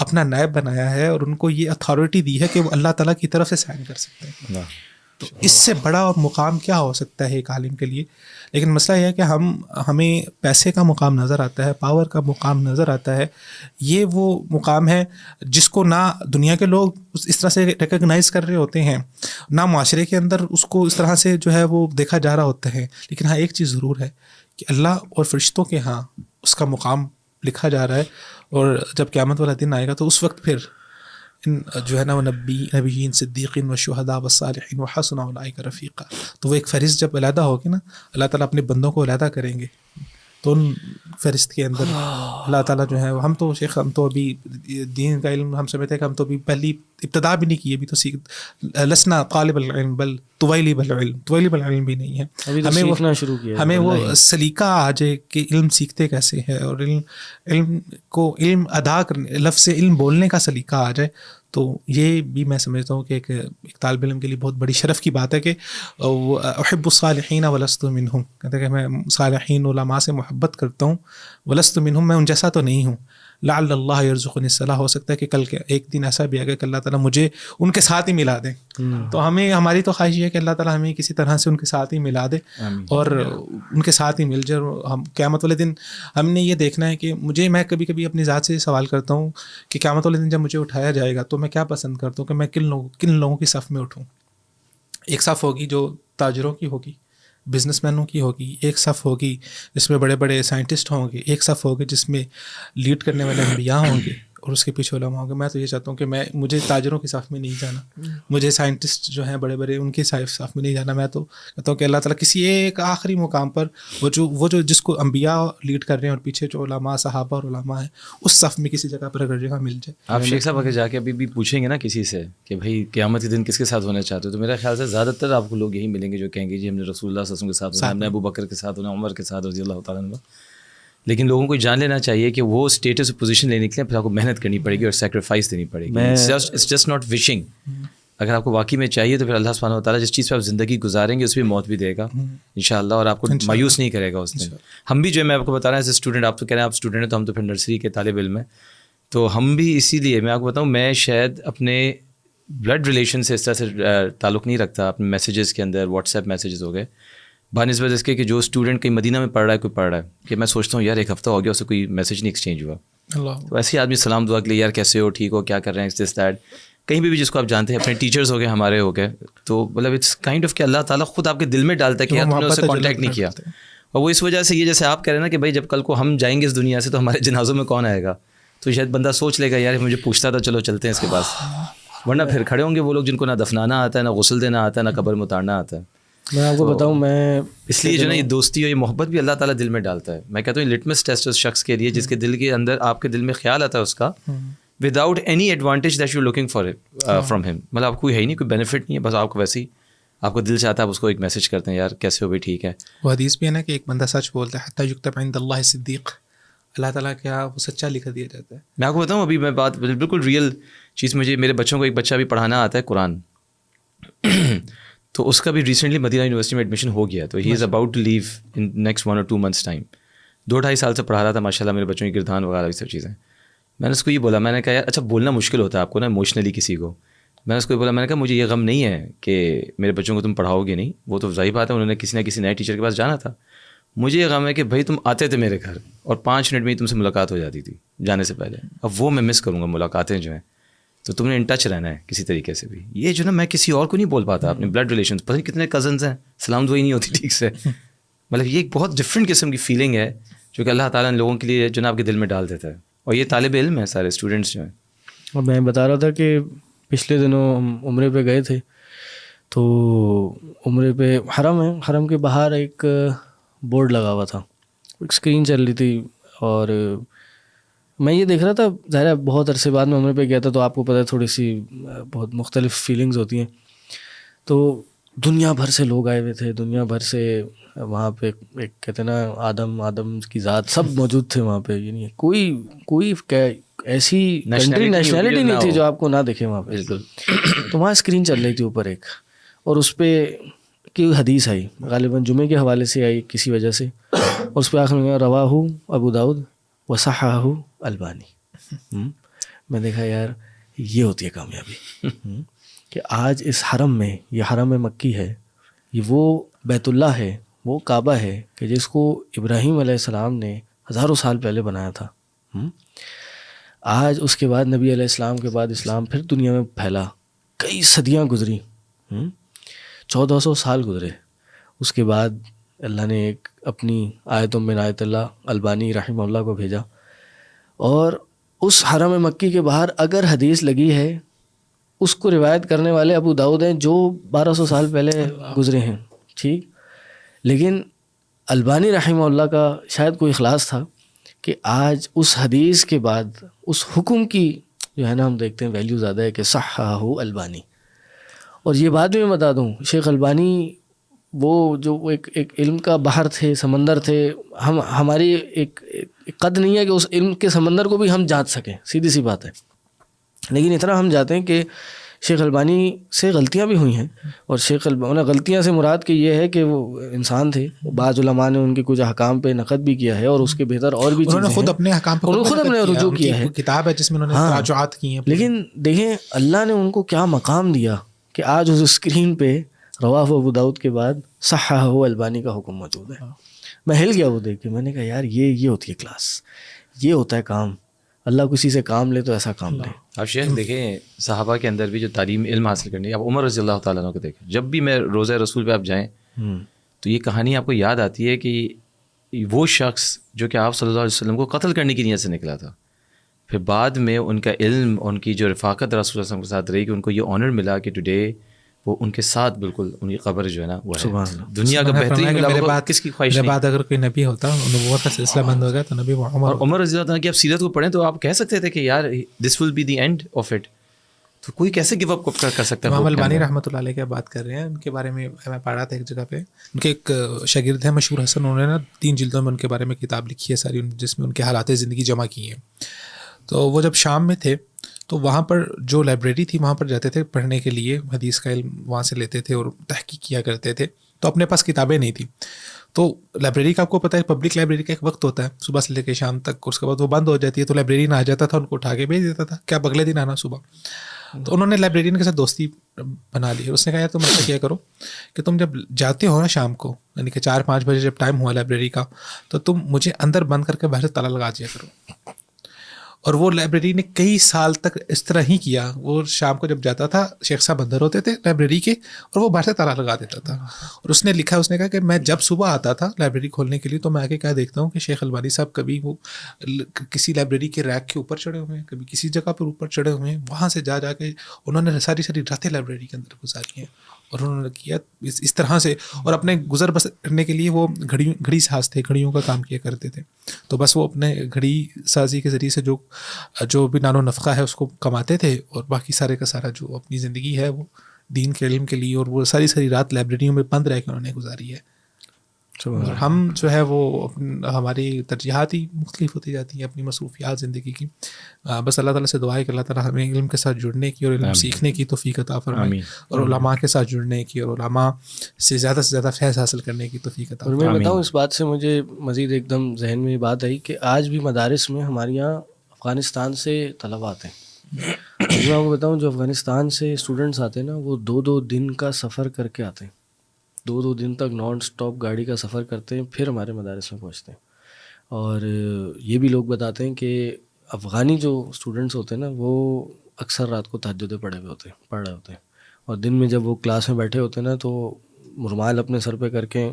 اپنا نائب بنایا ہے اور ان کو یہ اتھارٹی دی ہے کہ وہ اللہ تعالیٰ کی طرف سے سائن کر سکتے ہیں. تو اس سے بڑا مقام کیا ہو سکتا ہے ایک عالم کے لیے؟ لیکن مسئلہ یہ ہے کہ ہمیں پیسے کا مقام نظر آتا ہے، پاور کا مقام نظر آتا ہے. یہ وہ مقام ہے جس کو نہ دنیا کے لوگ اس طرح سے ریکگنائز کر رہے ہوتے ہیں، نہ معاشرے کے اندر اس کو اس طرح سے جو ہے وہ دیکھا جا رہا ہوتا ہے. لیکن ہاں ایک چیز ضرور ہے کہ اللہ اور فرشتوں کے ہاں اس کا مقام لکھا جا رہا ہے. اور جب قیامت والا دن آئے گا تو اس وقت پھر جو ہے نا وہ نبیین، صدیقین و شہداء و صالحین و حسن اولئک رفیقا. تو وہ ایک فہرست جب علیحدہ ہوگی نا، اللہ تعالیٰ اپنے بندوں کو علیحدہ کریں گے، تو ان فہرست کے اندر اللہ تعالیٰ جو ہے، ہم تو شیخ ہم تو ابھی دین کا علم ہم سمجھتے ہیں کہ ہم تو ابھی پہلی ابتدا بھی نہیں کی، ابھی تو لسنا طالب العلم بل طویلب العلم بھی نہیں ہے. ہمیں وہ سلیقہ آ جائے کہ علم سیکھتے کیسے ہے، اور علم ادا کرنے، لفظ علم بولنے کا سلیقہ آ جائے. تو یہ بھی میں سمجھتا ہوں کہ ایک طالب علم کے لیے بہت بڑی شرف کی بات ہے کہ احب الصالحین ولست منہم. کہتے ہیں کہ میں صالحین علماء سے محبت کرتا ہوں، ولست منہم، میں ان جیسا تو نہیں ہوں. لعل اللہ یرزقنی الصلاح، ہو سکتا ہے کہ کل کے ایک دن ایسا بھی آگے کہ اللہ تعالیٰ مجھے ان کے ساتھ ہی ملا دیں. تو ہماری تو خواہش یہ ہے کہ اللہ تعالیٰ ہمیں کسی طرح سے ان کے ساتھ ہی ملا دے اور ان کے ساتھ ہی مل جائے. ہم قیامت والے دن ہم نے یہ دیکھنا ہے کہ میں کبھی کبھی اپنی ذات سے سوال کرتا ہوں کہ قیامت والے دن جب مجھے اٹھایا جائے گا تو میں کیا پسند کرتا ہوں کہ میں کن لوگوں کی صف میں اٹھوں. ایک صف ہوگی جو تاجروں کی ہوگی، بزنس مینوں کی ہوگی. ایک صف ہوگی جس میں بڑے بڑے سائنٹسٹ ہوں گے. ایک صف ہوگی جس میں لیڈ کرنے والے انبیاء ہوں گے اور اس کے پیچھے علماء ہوں گے. میں تو یہ چاہتا ہوں کہ مجھے تاجروں کی صف میں نہیں جانا، مجھے سائنٹسٹ جو ہیں بڑے بڑے ان کی صف میں نہیں جانا. میں تو کہتا ہوں کہ اللہ تعالیٰ کسی ایک آخری مقام پر وہ جو جس کو انبیاء لیڈ کر رہے ہیں اور پیچھے جو علماء صحابہ اور علماء ہیں، اس صف میں کسی جگہ پر اگر جگہ مل جائے. آپ شیخ صاحب اگر جا کے ابھی بھی پوچھیں گے نا کسی سے کہ بھائی قیامت کے دن کس کے ساتھ ہونا چاہتے ہو، تو میرا خیال سے زیادہ تر آپ کو لوگ یہی ملیں گے جو کہیں گے جی ہم نے رسول اللہ صلی اللہ علیہ وسلم کے ساتھ ہونا، ہم نے ابو بکر کے ساتھ ہونا، عمر کے ساتھ رضی اللہ تعالیٰ عنہ. لیکن لوگوں کو جان لینا چاہیے کہ وہ اسٹیٹس پوزیشن لینے کے لیے پھر آپ کو محنت کرنی پڑے گی اور سیکریفائس دینی پڑے گی. It's just not wishing. اگر آپ کو واقعی میں چاہیے تو پھر اللہ سبحانہ و تعالیٰ جس چیز پہ آپ زندگی گزاریں گے اس پہ موت بھی دے گا انشاءاللہ، اور آپ کو مایوس نہیں کرے گا اس دن. ہم بھی جو ہے میں آپ کو بتا رہا ہوں ایز اے اسٹوڈنٹ، آپ تو کہہ رہے ہیں آپ اسٹوڈنٹ ہیں، تو ہم تو پھر نرسری کے طالب علم ہیں. تو ہم بھی اسی لیے میں آپ کو بتاؤں، میں شاید اپنے بلڈ ریلیشن سے اس طرح سے تعلق نہیں رکھتا اپنے میسیجز کے اندر. واٹس ایپ میسیجز ہو گئے بنسبت اس کے کہ جو اسٹوڈنٹ کہیں مدینہ میں پڑھ رہا ہے، کوئی پڑھ رہا ہے، کہ میں سوچتا ہوں یار ایک ہفتہ ہو گیا اسے کوئی میسیج نہیں ایکسچینج ہوا. تو ایسے ہی آدمی سلام دعا کے لیے یار کیسے ہو، ٹھیک ہو، کیا کر رہے ہیں، دس دیٹ. کہیں بھی جس کو آپ جانتے ہیں، اپنے ٹیچرز ہو گئے، ہمارے ہو گئے، تو مطلب اٹس کائنڈ آف کہ اللہ تعالیٰ خود آپ کے دل میں ڈالتا ہے کہ یار تم نے اس سے کانٹیکٹ نہیں کیا. اور وہ اس وجہ سے یہ جیسے آپ کہہ رہے ہیں نا کہ بھائی جب کل کو ہم جائیں گے اس دنیا سے تو ہمارے جنازوں میں کون آئے گا، تو شاید بندہ سوچ لے گا یار مجھے پوچھتا تھا، چلو چلتے ہیں اس کے پاس. ورنہ پھر کھڑے ہوں گے وہ لوگ جن کو نہ دفنانا آتا ہے، نہ غسل دینا آتا ہے، نہ قبر میں اتارنا آتا ہے. میں آپ کو بتاؤں، میں اس لیے جو نا یہ دوستی اور یہ محبت بھی اللہ تعالیٰ دل میں ڈالتا ہے. میں کہتا ہوں لٹمس ٹیسٹ اس شخص کے لیے جس کے دل کے اندر آپ کے دل میں خیال آتا ہے اس کا without any advantage that you looking for it from ہم. مطلب آپ کو ہے ہی نہیں، کوئی بینیفٹ نہیں ہے، بس آپ کو ویسے ہی آپ کو دل چاہتا ہے آپ اس کو ایک میسج کرتے ہیں یار کیسے ہو بھائی، ٹھیک ہے. وہ حدیث بھی ہے نا کہ ایک بندہ سچ بولتا ہے حتیٰ یکتب عند اللہ صدیق، اللہ تعالیٰ کیا وہ سچا لکھا دیا جاتا ہے. میں آپ کو بتاؤں ابھی میں بات بالکل ریئل چیز، مجھے میرے بچوں کو ایک بچہ بھی پڑھانا آتا ہے قرآن، تو اس کا بھی ریسنٹلی مدینہ یونیورسٹی میں ایڈمیشن ہو گیا. تو he is about to leave in next 1 or 2 months time. 2-2.5 سال سے پڑھا رہا تھا ماشاء اللہ میرے بچوں کی گردان وغیرہ یہ سب چیزیں. میں نے اس کو یہ بولا, میں نے کہا یار اچھا بولنا مشکل ہوتا ہے آپ کو نا ایموشنلی کسی کو. میں نے اس کو بولا, میں نے کہا مجھے یہ غم نہیں ہے کہ میرے بچوں کو تم پڑھاؤ گے نہیں, وہ تو ظاہر بات ہے انہوں نے کسی نہ کسی نئے ٹیچر کے پاس جانا تھا. مجھے یہ غم ہے کہ بھائی تم آتے تھے میرے گھر اور 5 منٹ میں ہی تم سے ملاقات ہو جاتی تھی جانے سے پہلے. اب وہ میں مس کروں گا ملاقاتیں جو ہیں. تو تم نے ان ٹچ رہنا ہے کسی طریقے سے بھی. یہ جو نا میں کسی اور کو نہیں بول پاتا, اپنے بلڈ ریلیشنز پتہ نہیں کتنے کزنز ہیں, سلام دعائی نہیں ہوتی ٹھیک سے. مطلب یہ ایک بہت ڈفرینٹ قسم کی فیلنگ ہے جو کہ اللہ تعالیٰ نے لوگوں کے لیے جو نا آپ کے دل میں ڈال دیتا ہے. اور یہ طالب علم ہے سارے اسٹوڈنٹس جو ہیں. اور میں بتا رہا تھا کہ پچھلے دنوں ہم عمرے پہ گئے تھے, تو عمرے پہ حرم ہے, حرم کے باہر ایک بورڈ لگا ہوا تھا, ایک اسکرین چل رہی تھی, اور میں یہ دیکھ رہا تھا. ظاہر ہے بہت عرصے بعد میں عمرے پہ گیا تھا, تو آپ کو پتہ ہے تھوڑی سی بہت مختلف فیلنگز ہوتی ہیں. تو دنیا بھر سے لوگ آئے ہوئے تھے, دنیا بھر سے وہاں پہ ایک کہتے ہیں نا آدم کی ذات سب موجود تھے وہاں پہ. یعنی کوئی ایسی کنٹری نیشنلٹی نہیں تھی جو آپ کو نہ دیکھے وہاں پہ. تو وہاں اسکرین چل رہی تھی اوپر ایک, اور اس پہ کی حدیث آئی, غالباً جمعے کے حوالے سے آئی کسی وجہ سے, اور اس پہ آخر میں رواہ ابو داؤد وصححہ البانی. میں دیکھا یار یہ ہوتی ہے کامیابی کہ آج اس حرم میں, یہ حرم مکی ہے, یہ وہ بیت اللہ ہے, وہ کعبہ ہے کہ جس کو ابراہیم علیہ السلام نے ہزاروں سال پہلے بنایا تھا. آج اس کے بعد نبی علیہ السلام کے بعد اسلام پھر دنیا میں پھیلا, کئی صدیاں گزری, 1400 سال گزرے. اس کے بعد اللہ نے ایک اپنی آیت من آیت اللہ البانی رحمہ اللہ کو بھیجا, اور اس حرم مکی کے باہر اگر حدیث لگی ہے اس کو روایت کرنے والے ابو داؤد ہیں جو 1200 سال پہلے گزرے ہیں, ٹھیک. لیکن البانی رحمہ اللہ کا شاید کوئی اخلاص تھا کہ آج اس حدیث کے بعد اس حکم کی جو ہے نا ہم دیکھتے ہیں ویلیو زیادہ ہے کہ صححہ البانی. اور یہ بات بھی میں بتا دوں, شیخ البانی وہ جو ایک علم کا بحر تھے, سمندر تھے. ہماری ایک قد نہیں ہے کہ اس علم کے سمندر کو بھی ہم جانچ سکیں, سیدھی سی بات ہے. لیکن اتنا ہم جاتے ہیں کہ شیخ البانی سے غلطیاں بھی ہوئی ہیں, اور شیخ البانی غلطیاں سے مراد کہ یہ ہے کہ وہ انسان تھے. بعض علماء نے ان کے کچھ احکام پہ نقد بھی کیا ہے, اور اس کے بہتر اور بھی انہوں نے خود اپنے احکام پہ خود اپنے رجوع کیا ہے, کتاب ہے جس میں انہوں نے تراجعات کی ہیں. لیکن دیکھیں اللہ نے ان کو کیا مقام دیا کہ آج اس اسکرین پہ رواہ ابو داؤد کے بعد صححہ البانی کا حکم موجود ہے. میں ہل گیا وہ دیکھ کے, میں نے کہا یار یہ ہوتی ہے کلاس, یہ ہوتا ہے کام. اللہ کسی سے کام لے تو ایسا کام لے. آپ شیخ دیکھیں صحابہ کے اندر بھی جو تعلیم علم حاصل کرنی ہے, آپ عمر رضی اللہ تعالیٰ عنہ کو دیکھیں. جب بھی میں روضہ رسول پہ آپ جائیں تو یہ کہانی آپ کو یاد آتی ہے کہ وہ شخص جو کہ آپ صلی اللہ علیہ وسلم کو قتل کرنے کی نیت سے نکلا تھا, پھر بعد میں ان کا علم, ان کی جو رفاقت رسول اللہ علیہ وسلم کے ساتھ رہی کہ ان کو یہ آنر ملا کہ ٹوڈے وہ ان کے ساتھ بالکل ان کی قبر جو ہے نا وہ ہے دنیا کا بہترین. کس کی خواہش میرے بعد اگر کوئی نبی ہوتا, نبوت کا سلسلہ بند ہو گیا تو نبی اور عمر رضی اللہ عنہ کی آپ سیرت کو پڑھیں تو آپ کہہ سکتے تھے کہ یار this will be the end of it. تو کوئی کیسے گیو اپ کر سکتا ہے. امام البانی رحمۃ اللہ علیہ کی بات کر رہے ہیں, ان کے بارے میں میں پڑھا تھا ایک جگہ پہ. ان کے ایک شاگرد ہیں مشہور حسن, انہوں نے نا 3 جلدوں میں ان کے بارے میں کتاب لکھی ہے ساری, جس میں ان کے حالات زندگی جمع کی ہیں. تو وہ جب شام میں تھے تو وہاں پر جو لائبریری تھی وہاں پر جاتے تھے پڑھنے کے لیے, حدیث کا علم وہاں سے لیتے تھے اور تحقیق کیا کرتے تھے. تو اپنے پاس کتابیں نہیں تھیں. تو لائبریری کا آپ کو پتہ ہے پبلک لائبریری کا ایک وقت ہوتا ہے صبح سے لے کے شام تک, اس کے بعد وہ بند ہو جاتی ہے. تو لائبریرین آ جاتا تھا, ان کو اٹھا کے بھیج دیتا تھا کہ آپ اگلے دن آنا صبح. تو انہوں نے لائبریرین کے ساتھ دوستی بنا لی. اس نے کہا یار تم ایسا کیا کرو کہ تم جب جاتے ہو نا شام کو, یعنی کہ 4-5 بجے جب ٹائم ہوا لائبریری کا, تو تم مجھے اندر بند کر کے باہر سے تالا لگا دیا کرو. اور وہ لائبریری نے کئی سال تک اس طرح ہی کیا. وہ شام کو جب جاتا تھا, شیخ صاحب اندر ہوتے تھے لائبریری کے, اور وہ باہر سے تالا لگا دیتا تھا. اور اس نے لکھا, اس نے کہا کہ میں جب صبح آتا تھا لائبریری کھولنے کے لیے تو میں آگے کیا دیکھتا ہوں کہ شیخ البانی صاحب کبھی وہ کسی لائبریری کے ریک کے اوپر چڑھے ہوئے ہیں, کبھی کسی جگہ پر اوپر چڑھے ہوئے ہیں. وہاں سے جا کے انہوں نے ساری راتیں لائبریری کے اندر گزاری ہیں. اور انہوں نے کیا اس طرح سے, اور اپنے گزر بسر کرنے کے لیے وہ گھڑی ساز تھے, گھڑیوں کا کام کیا کرتے تھے. تو بس وہ اپنے گھڑی سازی کے ذریعے سے جو بھی نان و نفقہ ہے اس کو کماتے تھے, اور باقی سارے کا سارا جو اپنی زندگی ہے وہ دین کے علم کے لیے, اور وہ ساری رات لائبریریوں میں بند رہ کے انہوں نے گزاری ہے. اور ہم جو ہے وہ ہماری ترجیحات ہی مختلف ہوتی جاتی ہیں اپنی مصروفیات زندگی کی. بس اللہ تعالیٰ سے دعا ہے کہ اللہ تعالیٰ ہمیں علم کے ساتھ جڑنے کی اور علم سیکھنے کی توفیق عطا فرمائے, اور علماء کے ساتھ جڑنے کی اور علماء سے زیادہ فیض حاصل کرنے کی توفیق عطا فرمائے. اور میں بتاؤں اس بات سے مجھے مزید ایک دم ذہن میں یہ بات آئی کہ آج بھی مدارس میں ہمارے یہاں افغانستان سے طلبہ آتے ہیں. میں آپ کو بتاؤں جو افغانستان سے اسٹوڈنٹس آتے ہیں نا وہ 2 دن کا سفر کر کے آتے ہیں, 2 دن تک نان اسٹاپ گاڑی کا سفر کرتے ہیں, پھر ہمارے مدارس میں پہنچتے ہیں. اور یہ بھی لوگ بتاتے ہیں کہ افغانی جو اسٹوڈنٹس ہوتے ہیں نا وہ اکثر رات کو تہجدیں پڑھ رہے ہوتے ہیں, اور دن میں جب وہ کلاس میں بیٹھے ہوتے ہیں نا تو رومال اپنے سر پہ کر کے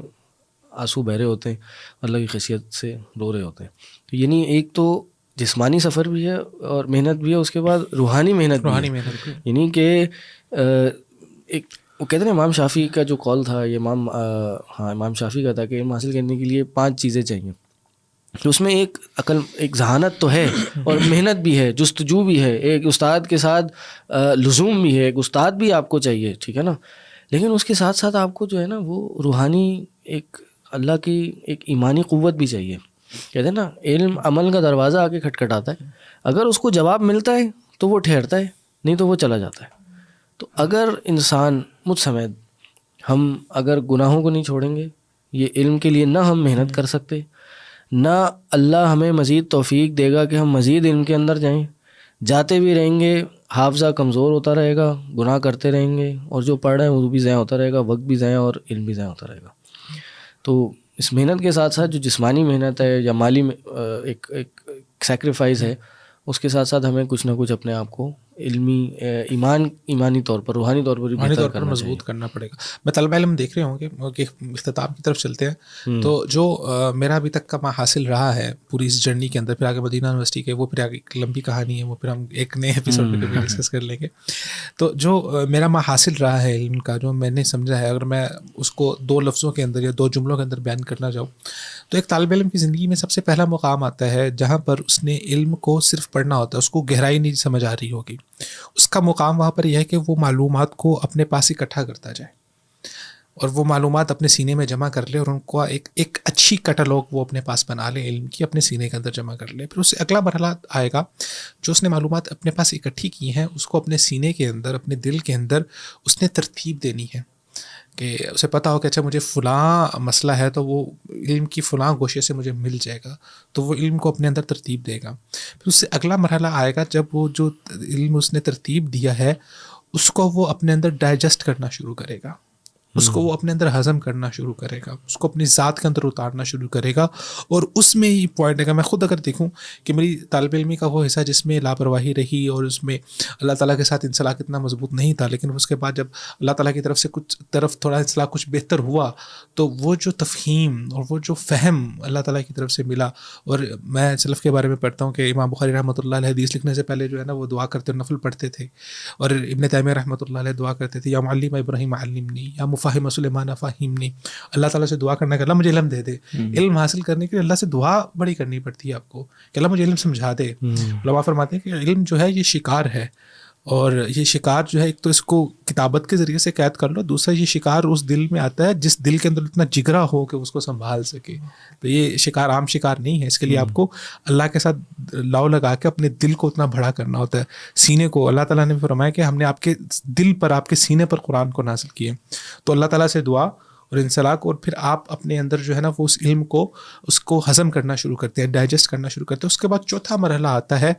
آنسو بہ رہے ہوتے ہیں, اللہ کی خشیت سے رو رہے ہوتے ہیں. تو یعنی ایک تو جسمانی سفر بھی ہے اور محنت بھی ہے, اس کے بعد روحانی محنت بھی ہے. یعنی کہ ایک وہ کہتے ہیں امام شافعی کا جو قول تھا, یہ امام شافعی کا تھا کہ علم حاصل کرنے کے لیے 5 چیزیں چاہیے. تو اس میں ایک عقل, ایک ذہانت تو ہے اور محنت بھی ہے, جستجو بھی ہے, ایک استاد کے ساتھ لزوم بھی ہے, ایک استاد بھی آپ کو چاہیے, ٹھیک ہے نا. لیکن اس کے ساتھ ساتھ آپ کو جو ہے نا وہ روحانی ایک اللہ کی ایک ایمانی قوت بھی چاہیے. کہتے ہیں نا علم عمل کا دروازہ آ کے کھٹکھٹاتا ہے, اگر اس کو جواب ملتا ہے تو وہ ٹھہرتا ہے, نہیں تو وہ چلا جاتا ہے. تو اگر انسان مجھ سمیت ہم اگر گناہوں کو نہیں چھوڑیں گے, یہ علم کے لیے نہ ہم محنت کر سکتے, نہ اللہ ہمیں مزید توفیق دے گا کہ ہم مزید علم کے اندر جائیں. جاتے بھی رہیں گے, حافظہ کمزور ہوتا رہے گا, گناہ کرتے رہیں گے, اور جو پڑھ رہے ہیں وہ بھی ضائع ہوتا رہے گا, وقت بھی ضائع اور علم بھی ضائع ہوتا رہے گا. تو اس محنت کے ساتھ ساتھ جو جسمانی محنت ہے یا مالی ایک سیکریفائز ہے, اس کے ساتھ ساتھ ہمیں کچھ نہ کچھ اپنے آپ کو علمی ایمانی طور پر, روحانی طور پر بہتر کرنا مضبوط کرنا پڑے گا. میں طلبہ علم دیکھ رہے ہوں کہ اختتام کی طرف چلتے ہیں. تو جو میرا ابھی تک کا حاصل رہا ہے پوری اس جرنی کے اندر, پھر آگے مدینہ یونیورسٹی کے, وہ پھر آگے ایک لمبی کہانی ہے, وہ پھر ہم ایک نئے ایپیسوڈ پہ ڈسکس کر لیں گے. تو جو میرا حاصل رہا ہے علم کا, جو میں نے سمجھا ہے, اگر میں اس کو 2 لفظوں کے اندر یا 2 جملوں کے اندر بیان کرنا چاہوں تو ایک طالب علم کی زندگی میں سب سے پہلا مقام آتا ہے جہاں پر اس نے علم کو صرف پڑھنا ہوتا ہے, اس کو گہرائی نہیں سمجھ آ رہی ہوگی. اس کا مقام وہاں پر یہ ہے کہ وہ معلومات کو اپنے پاس اکٹھا کرتا جائے اور وہ معلومات اپنے سینے میں جمع کر لے, اور ان کو ایک اچھی کٹالوگ وہ اپنے پاس بنا لے, علم کی اپنے سینے کے اندر جمع کر لے. پھر اس سے اگلا مرحلہ آئے گا, جو اس نے معلومات اپنے پاس اکٹھی کی ہیں اس کو اپنے سینے کے اندر, اپنے دل کے اندر اس نے ترتیب دینی ہے. کہ اسے پتہ ہو کہ اچھا مجھے فلاں مسئلہ ہے تو وہ علم کی فلاں گوشے سے مجھے مل جائے گا, تو وہ علم کو اپنے اندر ترتیب دے گا. پھر اس سے اگلا مرحلہ آئے گا جب وہ جو علم اس نے ترتیب دیا ہے اس کو وہ اپنے اندر ڈائجسٹ کرنا شروع کرے گا, اس کو وہ اپنے اندر ہضم کرنا شروع کرے گا, اس کو اپنی ذات کے اندر اتارنا شروع کرے گا. اور اس میں یہ پوائنٹ ہے کہ میں خود اگر دیکھوں کہ میری طالب علمی کا وہ حصہ جس میں لاپرواہی رہی اور اس میں اللہ تعالیٰ کے ساتھ انصلاح کتنا مضبوط نہیں تھا, لیکن اس کے بعد جب اللہ تعالیٰ کی طرف سے طرف تھوڑا انصلاح کچھ بہتر ہوا تو وہ جو تفہیم اور وہ جو فہم اللہ تعالیٰ کی طرف سے ملا. اور میں سلف کے بارے میں پڑھتا ہوں کہ امام بخاری رحمۃ اللہ علیہ حدیث لکھنے سے پہلے جو ہے نا وہ دعا کرتے اور نفل پڑھتے تھے, اور ابن تیمیہ رحمۃ اللہ علیہ دعا کرتے تھے, یا معلم ابراہیم علمنی, یا مفاہم سلیمان فاہمنی. اللہ تعالیٰ سے دعا کرنا کہ اللہ مجھے علم دے دے. علم حاصل کرنے کے لیے اللہ سے دعا بڑی کرنی پڑتی ہے آپ کو کہ اللہ مجھے علم سمجھا دے. علماء فرماتے ہیں کہ علم جو ہے یہ شکار ہے, اور یہ شکار جو ہے ایک تو اس کو کتابت کے ذریعے سے قید کر لو, دوسرا یہ شکار اس دل میں آتا ہے جس دل کے اندر اتنا جگرا ہو کہ اس کو سنبھال سکے. تو یہ شکار عام شکار نہیں ہے, اس کے لیے آپ کو اللہ کے ساتھ لاؤ لگا کے اپنے دل کو اتنا بڑا کرنا ہوتا ہے, سینے کو. اللہ تعالیٰ نے فرمایا کہ ہم نے آپ کے دل پر, آپ کے سینے پر قرآن کو نازل کیے. تو اللہ تعالیٰ سے دعا اور انسلاک, اور پھر آپ اپنے اندر جو ہے نا وہ اس علم کو اس کو ہضم کرنا شروع کرتے ہیں, ڈائجسٹ کرنا شروع کرتے ہیں. اس کے بعد چوتھا مرحلہ آتا ہے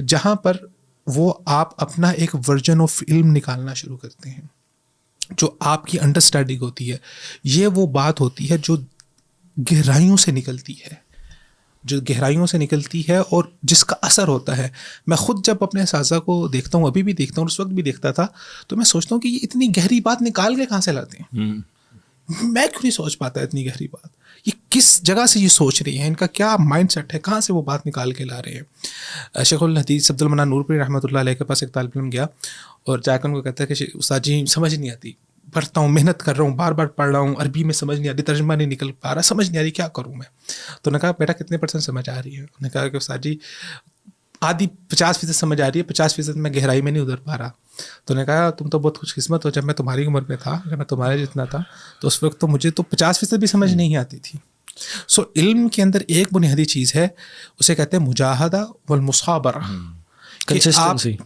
جہاں پر وہ آپ اپنا ایک ورژن آف علم نکالنا شروع کرتے ہیں, جو آپ کی انڈرسٹینڈنگ ہوتی ہے. یہ وہ بات ہوتی ہے جو گہرائیوں سے نکلتی ہے, جو گہرائیوں سے نکلتی ہے اور جس کا اثر ہوتا ہے. میں خود جب اپنے اساتذہ کو دیکھتا ہوں, ابھی بھی دیکھتا ہوں, اس وقت بھی دیکھتا تھا, تو میں سوچتا ہوں کہ یہ اتنی گہری بات نکال کے کہاں سے لاتے ہیں. میں کیوں نہیں سوچ پاتا اتنی گہری بات, یہ کس جگہ سے یہ سوچ رہی ہیں, ان کا کیا مائنڈ سیٹ ہے, کہاں سے وہ بات نکال کے لا رہے ہیں. شیخ الحدیث عبد المنان نورپوری رحمۃ اللہ علیہ کے پاس ایک طالب علم گیا اور جا کر ان کو کہتا ہے کہ استاد جی سمجھ نہیں آتی, پڑھتا ہوں, محنت کر رہا ہوں, بار بار پڑھ رہا ہوں, عربی میں سمجھ نہیں آتی, ترجمہ نہیں نکل پا رہا, سمجھ نہیں آ رہی, کیا کروں میں. تو نے کہا بیٹا کتنے % سمجھ آ رہی ہے. انہوں نے کہا کہ استاد جی آدھی 50% سمجھ آ رہی ہے, 50% میں گہرائی میں نہیں اتر پا رہا. تو نے کہا تم تو بہت خوش قسمت ہو, جب میں تمہاری عمر میں تھا, اگر میں تمہارے جتنا تھا تو اس وقت تو مجھے تو 50% بھی سمجھ نہیں آتی تھی. سو علم کے اندر ایک بنیادی چیز ہے, اسے کہتے ہیں مجاہدہ والمصابرہ,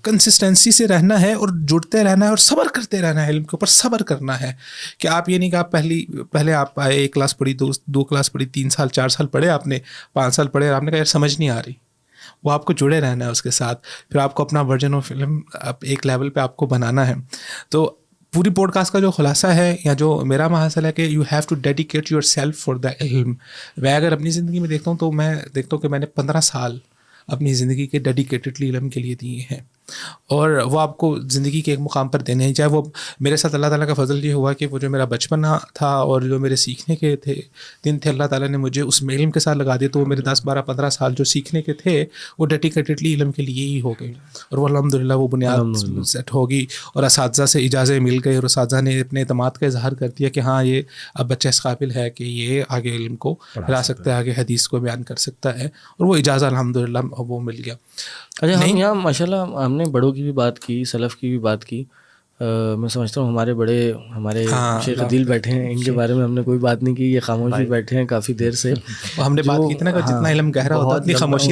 کنسسٹنسی سے رہنا ہے اور جڑتے رہنا ہے اور صبر کرتے رہنا ہے, علم کے اوپر صبر کرنا ہے. کہ آپ یہ نہیں کہ آپ پہلے آپ آئے, 1 کلاس پڑھی, 2 کلاس پڑھی, 3 سال 4 سال پڑھے آپ نے, 5 سال پڑھے, اور آپ نے کہا یار سمجھ نہیں آ رہی, وہ آپ کو جڑے رہنا ہے اس کے ساتھ. پھر آپ کو اپنا ورژن آف فلم ایک لیول پہ آپ کو بنانا ہے. تو پوری پوڈ کاسٹ کا جو خلاصہ ہے یا جو میرا محاصل ہے کہ you have to dedicate yourself for the علم. میں اگر اپنی زندگی میں دیکھتا ہوں تو میں دیکھتا ہوں کہ میں نے 15 سال اپنی زندگی کے ڈیڈیکیٹڈلی علم کے لیے دیے ہیں, اور وہ آپ کو زندگی کے ایک مقام پر دینے ہیں. چاہے وہ میرے ساتھ اللہ تعالیٰ کا فضل یہ ہوا کہ وہ جو میرا بچپن تھا اور جو میرے سیکھنے کے دن تھے, اللہ تعالیٰ نے مجھے اس میں علم کے ساتھ لگا دیا, تو وہ میرے 10-12-15 سال جو سیکھنے کے تھے وہ ڈیڈیکیٹڈلی علم کے لیے ہی ہو گئے, اور وہ الحمدللہ وہ بنیاد سیٹ ہوگی, اور اساتذہ سے اجازت مل گئی, اور اساتذہ نے اپنے اعتماد کا اظہار کر دیا کہ ہاں یہ اب بچہ اس قابل ہے کہ یہ آگے علم کو پھیلا سکتا ہے, آگے حدیث کو بیان کر سکتا ہے, اور وہ اجازت الحمدللہ وہ مل گیا. اچھا, ہم یہاں ماشاء اللہ ہم نے بڑوں کی بھی بات کی, سلف کی بھی بات کی. میں سمجھتا ہوں ہمارے بڑے ہمارے شیخ عدیل بیٹھے ہیں, ان کے بارے میں ہم نے کوئی بات نہیں کی, یہ خاموش بھی بیٹھے ہیں کافی دیر سے. ہم نے بات کی تھی نا کہ جتنا علم گہرا ہوتا ہے اتنی خاموشی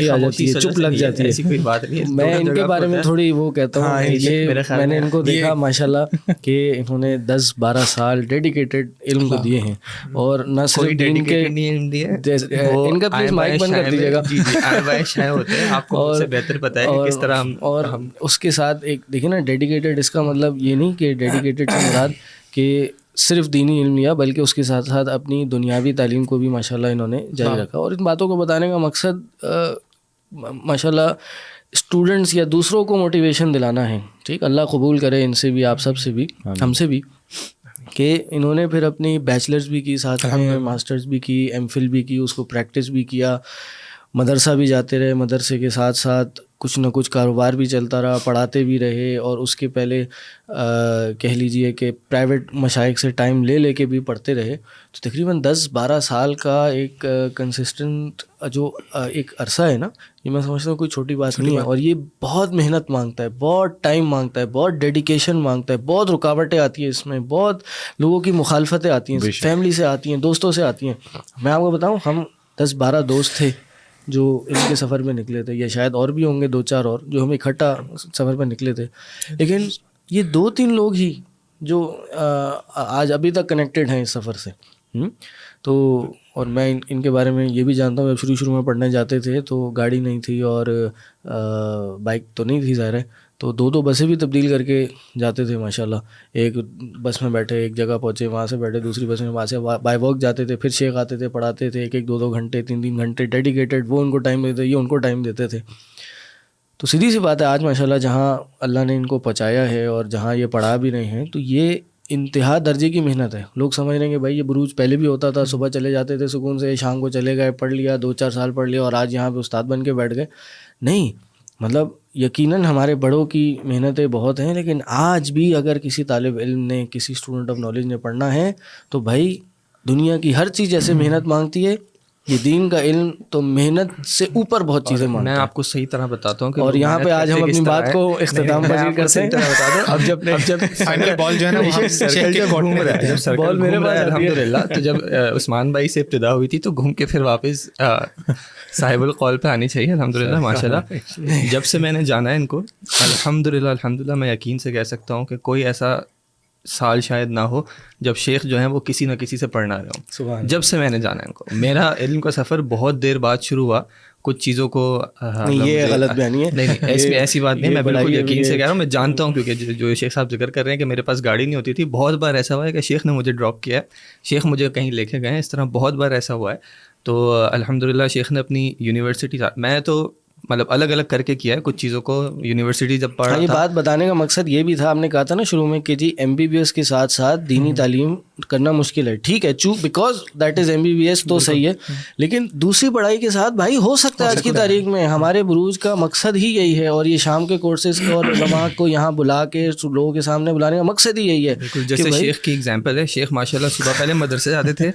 آ جاتی ہے, چپ لگ جاتی ہے. میں ان کے بارے میں تھوڑی وہ کہتا ہوں, یہ میں نے ان کو دیکھا ماشاء اللہ کہ انہوں نے 10-12 سال ڈیڈیکیٹڈ علم کو دیے ہیں, اور نہ صرف دین کے ان کا پلیز مائک بند کر دیجیے گا, اور اس کے ساتھ ایک دیکھیں نا ڈیڈیکیٹڈ, اس کا مطلب یہ نہیں کہ ڈیڈیکیٹڈ سے مراد کہ صرف دینی علم لیا, بلکہ اس کے ساتھ ساتھ اپنی دنیاوی تعلیم کو بھی ماشاءاللہ انہوں نے جاری رکھا. اور ان باتوں کو بتانے کا مقصد ماشاءاللہ اسٹوڈنٹس یا دوسروں کو موٹیویشن دلانا ہے. ٹھیک, اللہ قبول کرے ان سے بھی, آپ سب سے بھی, ہم سے بھی, کہ انہوں نے پھر اپنی بیچلرز بھی کی, ساتھ میں ماسٹرز بھی کی, ایم فل بھی کی, اس کو پریکٹس بھی کیا, مدرسہ بھی جاتے رہے, مدرسے کے ساتھ ساتھ کچھ نہ کچھ کاروبار بھی چلتا رہا, پڑھاتے بھی رہے, اور اس کے پہلے کہہ لیجئے کہ پرائیویٹ مشائخ سے ٹائم لے کے بھی پڑھتے رہے. تو تقریباً 10-12 سال کا ایک کنسسٹنٹ جو ایک عرصہ ہے نا, یہ میں سمجھتا ہوں کوئی چھوٹی بات نہیں ہے, اور یہ بہت محنت مانگتا ہے, بہت ٹائم مانگتا ہے, بہت ڈیڈیکیشن مانگتا ہے, بہت رکاوٹیں آتی ہیں اس میں, بہت لوگوں کی مخالفتیں آتی ہیں, فیملی سے آتی ہیں, دوستوں سے آتی ہیں. میں آپ کو بتاؤں, ہم 10-12 دوست تھے جو ان کے سفر پہ نکلے تھے, یا شاید اور بھی ہوں گے 2-4 اور جو ہم اکٹھا سفر پہ نکلے تھے, لیکن یہ 2-3 لوگ ہی جو آج ابھی تک کنیکٹڈ ہیں اس سفر سے. تو اور میں ان کے بارے میں یہ بھی جانتا ہوں, جب شروع میں پڑھنے جاتے تھے تو گاڑی نہیں تھی اور بائک تو نہیں تھی ظاہر ہے, تو 2 بسیں بھی تبدیل کر کے جاتے تھے ماشاءاللہ. ایک بس میں بیٹھے, ایک جگہ پہنچے, وہاں سے بیٹھے دوسری بس میں, وہاں سے بائی واک جاتے تھے, پھر شیخ آتے تھے, پڑھاتے تھے, 1-2 گھنٹے 3 گھنٹے ڈیڈیکیٹڈ, وہ ان کو ٹائم دیتے, یہ ان کو ٹائم دیتے تھے. تو سیدھی سی بات ہے, آج ماشاءاللہ جہاں اللہ نے ان کو پہنچایا ہے اور جہاں یہ پڑھا بھی رہے ہیں, تو یہ انتہا درجے کی محنت ہے. لوگ سمجھ رہے ہیں کہ بھائی یہ بروج پہلے بھی ہوتا تھا, صبح چلے جاتے تھے سکون سے, شام کو چلے گئے, پڑھ لیا, 2-4 سال پڑھ لیا, اور آج یہاں پہ استاد بن کے بیٹھ گئے. نہیں, مطلب یقیناً ہمارے بڑوں کی محنتیں بہت ہیں, لیکن آج بھی اگر کسی طالب علم نے, کسی اسٹوڈنٹ آف نالج نے پڑھنا ہے تو بھائی دنیا کی ہر چیز جیسے محنت مانگتی ہے, یہ دین کا علم تو محنت سے اوپر بہت چیزیں مانگتا ہے. میں آپ کو صحیح طرح بتاتا ہوں کہ, اور یہاں پہ آج ہم اپنی بات کو اختتام پذیر کرتے ہیں. اب جب فائنل بال جو ہے نا بال میرے پاس الحمدللہ, تو جب عثمان بھائی سے ابتدا ہوئی تھی تو گھوم کے پھر واپس صاحب القول پہ آنی چاہیے الحمدللہ ماشاءاللہ. جب سے میں نے جانا ہے ان کو الحمدللہ میں یقین سے کہہ سکتا ہوں کہ کوئی ایسا سال شاید نہ ہو جب شیخ جو ہیں وہ کسی نہ کسی سے پڑھنا رہے ہوں. جب سے میں نے جانا ہے ان کو, میرا علم کا سفر بہت دیر بعد شروع ہوا. کچھ چیزوں کو یہ غلط بیانی ہے, نہیں ایسی بات نہیں, میں بالکل یقین سے کہہ رہا ہوں, میں جانتا ہوں, کیونکہ جو شیخ صاحب ذکر کر رہے ہیں کہ میرے پاس گاڑی نہیں ہوتی تھی, بہت بار ایسا ہوا ہے کہ شیخ نے مجھے ڈراپ کیا ہے, شیخ مجھے کہیں لے کے گئے ہیں, اس طرح بہت بار ایسا ہوا ہے. تو الحمدللہ شیخ نے اپنی یونیورسٹی, میں تو مطلب الگ الگ کر کے کیا ہے کچھ چیزوں کو. یونیورسٹی جب پڑھا, یہ بات بتانے کا مقصد یہ بھی تھا, آپ نے کہا تھا نا شروع میں کہ جی MBBS کے ساتھ ساتھ دینی تعلیم کرنا مشکل ہے. ٹھیک ہے, بیکاز دیٹ از MBBS تو صحیح ہے, لیکن دوسری پڑھائی کے ساتھ بھائی ہو سکتا ہے آج کی تاریخ میں. ہمارے بروج کا مقصد ہی یہی ہے, اور یہ شام کے کورسز کو اور علماء کو یہاں بلا کے لوگوں کے سامنے بلانے کا مقصد ہی یہی ہے. جیسے شیخ کی ایگزامپل ہے, شیخ ماشاءاللہ صبح پہلے مدرسے جاتے تھے,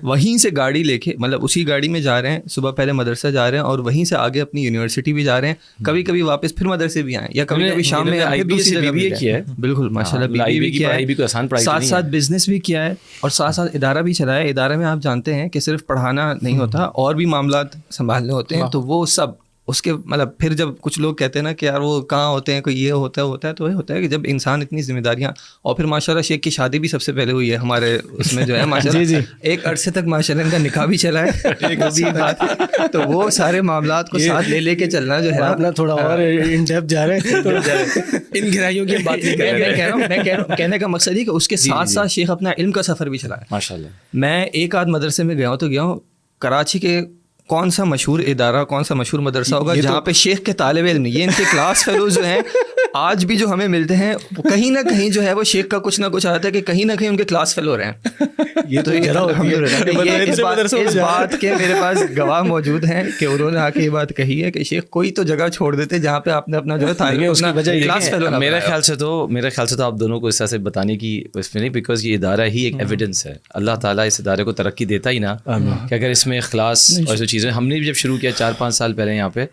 وہیں سے گاڑی لے کے, مطلب اسی گاڑی میں جا رہے ہیں, صبح پہلے مدرسہ جا رہے ہیں اور وہیں سے آگے اپنی یونیورسٹی بھی جا رہے ہیں, کبھی کبھی واپس پھر مدرسے بھی آئے, یا کبھی کبھی شام میں کیا ہے. بالکل ماشاءاللہ BBA بھی کیا ہے, ساتھ ساتھ بزنس بھی کیا ہے, اور ساتھ ساتھ ادارہ بھی چلایا ہے. ادارے میں آپ جانتے ہیں کہ صرف پڑھانا نہیں ہوتا, اور بھی معاملات سنبھالنے ہوتے ہیں, تو وہ سب اس کے مطلب پھر جب کچھ لوگ کہتے ہیں نا کہ یار وہ کہاں ہوتے ہیں, کوئی یہ ہوتا ہے تو یہ ہوتا ہے کہ جب انسان اتنی ذمہ داریاں, اور پھر ماشاء اللہ شیخ کی شادی بھی سب سے پہلے ہوئی ہے ہمارے اس میں جو ہے ماشاء اللہ, ایک عرصے تک ماشاء اللہ ان کا نکاح بھی چلا ہے, تو وہ سارے معاملات کو ساتھ لے کے چلنا جو ہے اپنا تھوڑا اور ان ڈیپتھ جا رہے ہیں, ان گہرائیوں کی بات نہیں کر رہے. میں کہنے کا مقصد یہ کہ اس کے ساتھ ساتھ شیخ اپنا علم کا سفر بھی چلا ہے ماشاء اللہ. میں ایک آدھ مدرسے میں گیا ہوں کراچی کے, کون سا مشہور ادارہ, کون سا مشہور مدرسہ ہوگا جہاں پہ شیخ کے طالب علم, یہ ان کے کلاس فیلوز جو ہیں آج بھی جو ہمیں ملتے ہیں, کہیں نہ کہیں جو ہے وہ شیخ کا کچھ نہ کچھ آتا ہے کہ کہیں نہ کہیں ان کے کلاس فیلو رہے ہیں. یہ تو اس بات کے میرے پاس گواہ موجود ہیں کہ انہوں نے آ کے یہ بات کہی ہے کہ شیخ کوئی تو جگہ چھوڑ دیتے جہاں پہ آپ نے اپنا جو ہے کلاس فیلو. میرے خیال سے تو آپ دونوں کو اس طرح سے بتانے کی اس میں نہیں, بیکاز یہ ادارہ ہی ایک ایویڈنس ہے. اللہ تعالیٰ اس ادارے کو ترقی دیتا ہی نا کہ اگر اس میں اخلاص اور جو چیزیں ہم نے بھی جب شروع کیا 4-5 سال پہلے یہاں پہ,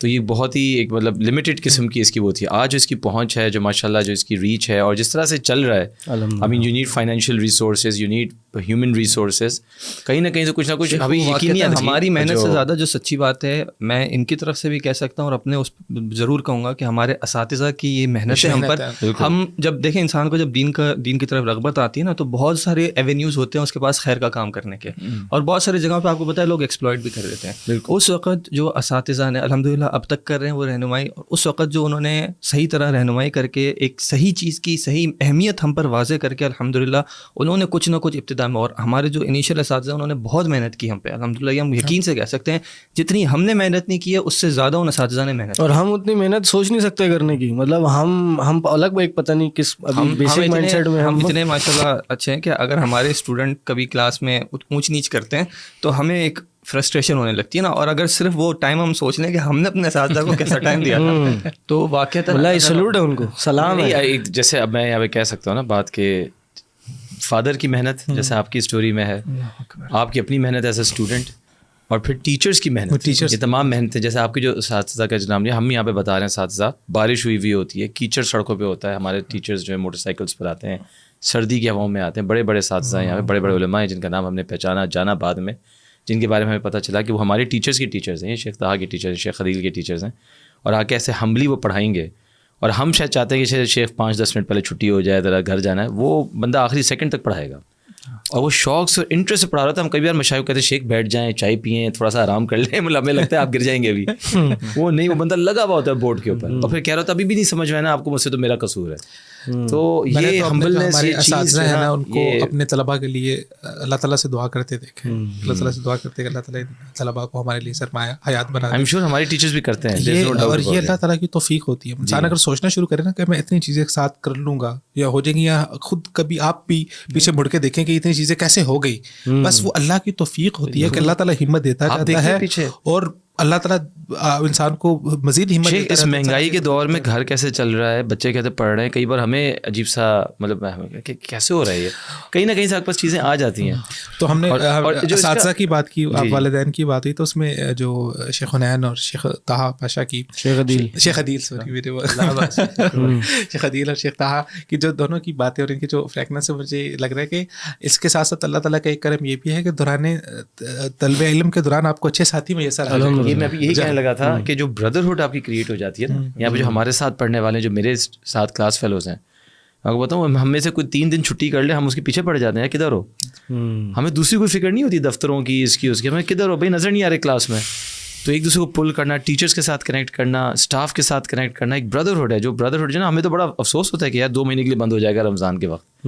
تو یہ بہت ہی ایک مطلب لمیٹڈ قسم کی اس کی وہ تھی. آج اس کی پہنچ ہے جو ماشاء اللہ جو اس کی ریچ ہے, اور جس طرح سے چل رہا ہے, I mean you need financial resources, you need human resources, کہیں نہ کہیں سے کچھ نہ کچھ ابھی یقین نہیں آتا. ہماری محنت سے زیادہ جو سچی بات ہے, میں ان کی طرف سے بھی کہہ سکتا ہوں اور اپنے اس ضرور کہوں گا کہ ہمارے اساتذہ کی یہ محنت ہے ہم پر. ہم جب دیکھیں انسان کو جب دین کی طرف رغبت آتی ہے نا, تو بہت سارے ایونیوز ہوتے ہیں اس کے پاس خیر کا کام کرنے کے, اور بہت ساری جگہوں پہ آپ کو پتہ ہے لوگ ایکسپلائٹ بھی کر دیتے ہیں. اس وقت جو اساتذہ نے الحمدللہ اب تک کر رہے ہیں وہ رہنمائی, اور اس وقت جو انہوں نے صحیح طرح رہنمائی کر کے ایک صحیح چیز کی صحیح اہمیت ہم پر واضح کر کے الحمدللہ انہوں نے کچھ نہ کچھ ابتدا میں, اور ہمارے جو انیشیل اساتذہ انہوں نے بہت محنت کی ہم پہ الحمدللہ, یہ ہم یقین سے کہہ سکتے ہیں جتنی ہم نے محنت نہیں کی ہے اس سے زیادہ ان اساتذہ نے محنت, اور ہم اتنی محنت سوچ نہیں سکتے کرنے کی. مطلب ہم الگ ایک پتہ نہیں کس بیسک مائنڈ سیٹ میں ہم اتنے ماشاءاللہ اچھے ہیں کہ اگر ہمارے اسٹوڈنٹ کبھی کلاس میں اونچ نیچ کرتے ہیں تو ہمیں ایک فرسٹریشن ہونے لگتی ہے نا, اور اگر صرف وہ ٹائم ہم سوچ لیں کہ ہم نے اپنے اساتذہ کو کیسا ٹائم دیا تھا تو واقعات اللہ سلوٹ ہے ان کو, سلام ہے. جیسے اب میں یہاں پہ کہہ سکتا ہوں نا بات کہ فادر کی محنت جیسے آپ کی اسٹوری میں ہے, آپ کی اپنی محنت ایز اے اسٹوڈنٹ, اور پھر ٹیچرس کی محنت, یہ تمام محنتیں جیسے آپ کے جو اساتذہ کا نام لیا, ہم یہاں پہ بتا رہے ہیں اساتذہ, بارش ہوئی ہوتی ہے, کیچڑ سڑکوں پہ ہوتا ہے, ہمارے ٹیچرس جو ہے موٹر سائیکلس پر آتے ہیں, سردی کی ہواؤں میں آتے ہیں, بڑے بڑے اساتذہ یہاں پہ, بڑے بڑے علماء ہیں جن کا نام ہم نے پہچانا جانا بعد میں, جن کے بارے میں ہمیں پتہ چلا کہ وہ ہمارے ٹیچرس کی ٹیچرز ہیں, شیخ طہا کے ٹیچرز ہیں, شیخ خلیل کے ٹیچرز ہیں, اور آ کے ایسے ہمبلی وہ پڑھائیں گے. اور ہم شاید چاہتے ہیں کہ شیخ 5-10 منٹ پہلے چھٹی ہو جائے, ذرا گھر جانا ہے, وہ بندہ آخری سیکنڈ تک پڑھائے گا, اور وہ شوق سے انٹرسٹ سے پڑھا رہا تھا. ہم کئی بار مشائخ کہتے ہیں شیخ بیٹھ جائیں, چائے پئیں, تھوڑا سا آرام کر لیں, مطلب ہمیں لگتا ہے آپ گر جائیں گے ابھی. وہ نہیں, وہ بندہ لگا ہوا ہوتا ہے بورڈ کے اوپر, اور پھر کہہ رہا ہوتا ابھی بھی نہیں سمجھ میں آنا آپ کو, مجھ سے تو میرا قصور ہے. تو یہ ہمبلنس, یہ چیز ہے نا, ان کو اپنے طلباء کے لیے اللہ تعالیٰ سے دعا کرتے دیکھیں, اللہ تعالیٰ سے دعا کرتے کہ اللہ تعالیٰ طلباء کو ہمارے لیے سرمایہ حیات بنا دے. I'm sure ہماری ٹیچرز بھی کرتے ہیں, اور یہ اللہ تعالیٰ کی توفیق ہوتی ہے. انسان اگر سوچنا شروع کرے نا کہ میں اتنی چیزیں ایک ساتھ کر لوں گا یا ہو جائیں گی, یا خود کبھی آپ بھی پیچھے مڑ کے دیکھیں کہ اتنی چیزیں کیسے ہو گئی, بس وہ اللہ کی توفیق ہوتی ہے کہ اللہ تعالیٰ ہمت دیتا جاتا ہے, اور اللہ تعالیٰ انسان کو مزید ہمت دیتا ہے. اس مہنگائی کے دور میں گھر کیسے چل رہا ہے, بچے کیسے پڑھ رہے ہیں, کئی بار ہمیں عجیب سا مطلب کہ کیسے ہو رہا ہے, یہ کہیں نہ کہیں سے آپ کے پاس چیزیں آ جاتی ہیں. تو ہم نے اساتذہ کی بات کی, آپ والدین کی بات ہوئی, تو اس میں جو شیخ حنین اور شیخ طہا پاشا کی, شیخ عدیل شیخ عدیل اور شیخ طہا کی جو دونوں کی باتیں اور ان کی جو فریکنس ہے, مجھے لگ رہا ہے کہ اس کے ساتھ ساتھ اللہ تعالیٰ کا ایک کرم یہ بھی ہے کہ دوران طلب علم کے دوران آپ کو اچھے ساتھی میسر آ جائیں. یہ میں ابھی یہی کہنے لگا تھا کہ جو بردرہڈ آپ کی کریٹ ہو جاتی ہے نا, یہاں پہ جو ہمارے ساتھ پڑھنے والے جو میرے ساتھ کلاس فیلوز ہیں, میں کو بتاؤں ہم میں سے کوئی 3 دن چھٹی کر لے, ہم اس کے پیچھے پڑ جاتے ہیں, کدھر ہو, ہمیں دوسری کوئی فکر نہیں ہوتی دفتروں کی, اس کی اس کی, ہمیں کدھر ہو بھائی, نظر نہیں آ رہے کلاس میں. تو ایک دوسرے کو پل کرنا, ٹیچرس کے ساتھ کنیکٹ کرنا, اسٹاف کے ساتھ کنیکٹ کرنا, ایک بردرہڈ ہے. جو بردرہڈ ہے نا, ہمیں تو بڑا افسوس ہوتا ہے کہ یار 2 مہینے کے لیے بند ہو جائے گا رمضان کے وقت,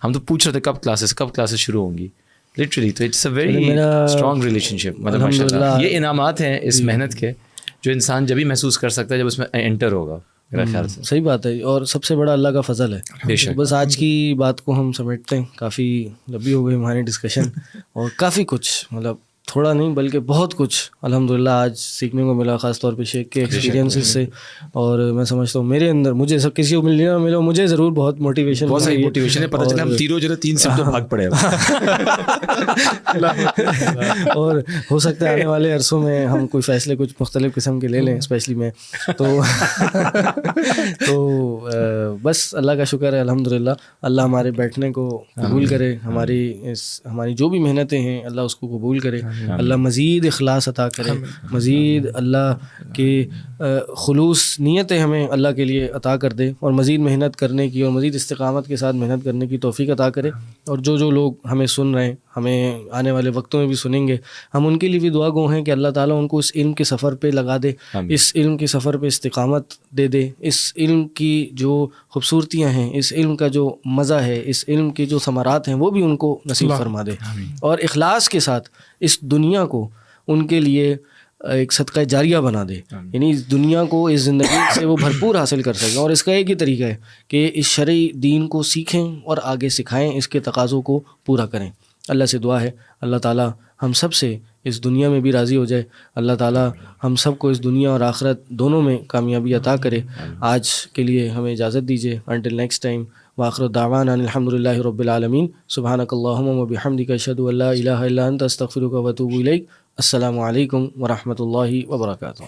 ہم تو پوچھ رہے تھے کب کلاسز شروع ہوں گی لٹرلی. تو it's a very strong relationship, مطلب ماشاء اللہ یہ انعامات ہیں اس محنت کے جو انسان جبھی محسوس کر سکتا ہے جب اس میں انٹر ہوگا. میرا خیال سے صحیح بات ہے, اور سب سے بڑا اللہ کا فضل ہے. بس آج کی بات کو ہم سمیٹتے ہیں, کافی لمبی ہو گئی ہماری ڈسکشن, اور کافی کچھ مطلب تھوڑا نہیں بلکہ بہت کچھ الحمدللہ آج سیکھنے کو ملا, خاص طور پہ شیخ کے ایکسپیرینسز سے. اور میں سمجھتا ہوں میرے اندر, مجھے سب کسی کو ملنا ملو, مجھے ضرور بہت موٹیویشن ہے. پتہ چلا ہم تینوں جو 3 سمت بھاگ پڑے, اور ہو سکتا ہے آنے والے عرصوں میں ہم کوئی فیصلے کچھ مختلف قسم کے لے لیں, اسپیشلی میں. تو بس اللہ کا شکر ہے الحمدللہ, اللہ ہمارے بیٹھنے کو قبول کرے, ہماری جو بھی محنتیں ہیں اللہ اس کو قبول کرے, اللہ مزید اخلاص عطا کرے, مزید اللہ کے خلوص نیتیں ہمیں اللہ کے لیے عطا کر دے, اور مزید محنت کرنے کی اور مزید استقامت کے ساتھ محنت کرنے کی توفیق عطا کرے. اور جو لوگ ہمیں سن رہے ہیں, ہمیں آنے والے وقتوں میں بھی سنیں گے, ہم ان کے لیے بھی دعا گو ہیں کہ اللہ تعالیٰ ان کو اس علم کے سفر پہ لگا دے, اس علم کے سفر پہ استقامت دے, اس علم کی جو خوبصورتیاں ہیں, اس علم کا جو مزہ ہے, اس علم کے جو ثمرات ہیں وہ بھی ان کو نصیب فرما دے, اور اخلاص کے ساتھ اس دنیا کو ان کے لیے ایک صدقہ جاریہ بنا دے, یعنی اس دنیا کو, اس زندگی سے وہ بھرپور حاصل کر سکیں. اور اس کا ایک ہی طریقہ ہے کہ اس شرعی دین کو سیکھیں اور آگے سکھائیں, اس کے تقاضوں کو پورا کریں. اللہ سے دعا ہے اللہ تعالیٰ ہم سب سے اس دنیا میں بھی راضی ہو جائے, اللہ تعالیٰ ہم سب کو اس دنیا اور آخرت دونوں میں کامیابی عطا کرے. آج کے لیے ہمیں اجازت دیجیے, انٹل نیکسٹ ٹائم, وآخر دعوانا الحمدللہ رب العالمین, سبحانک اللہم وبحمدک اشہد ان لا الہ الا انت استغفرک واتوب الیک. السلام علیکم ورحمۃ اللہ وبرکاتہ.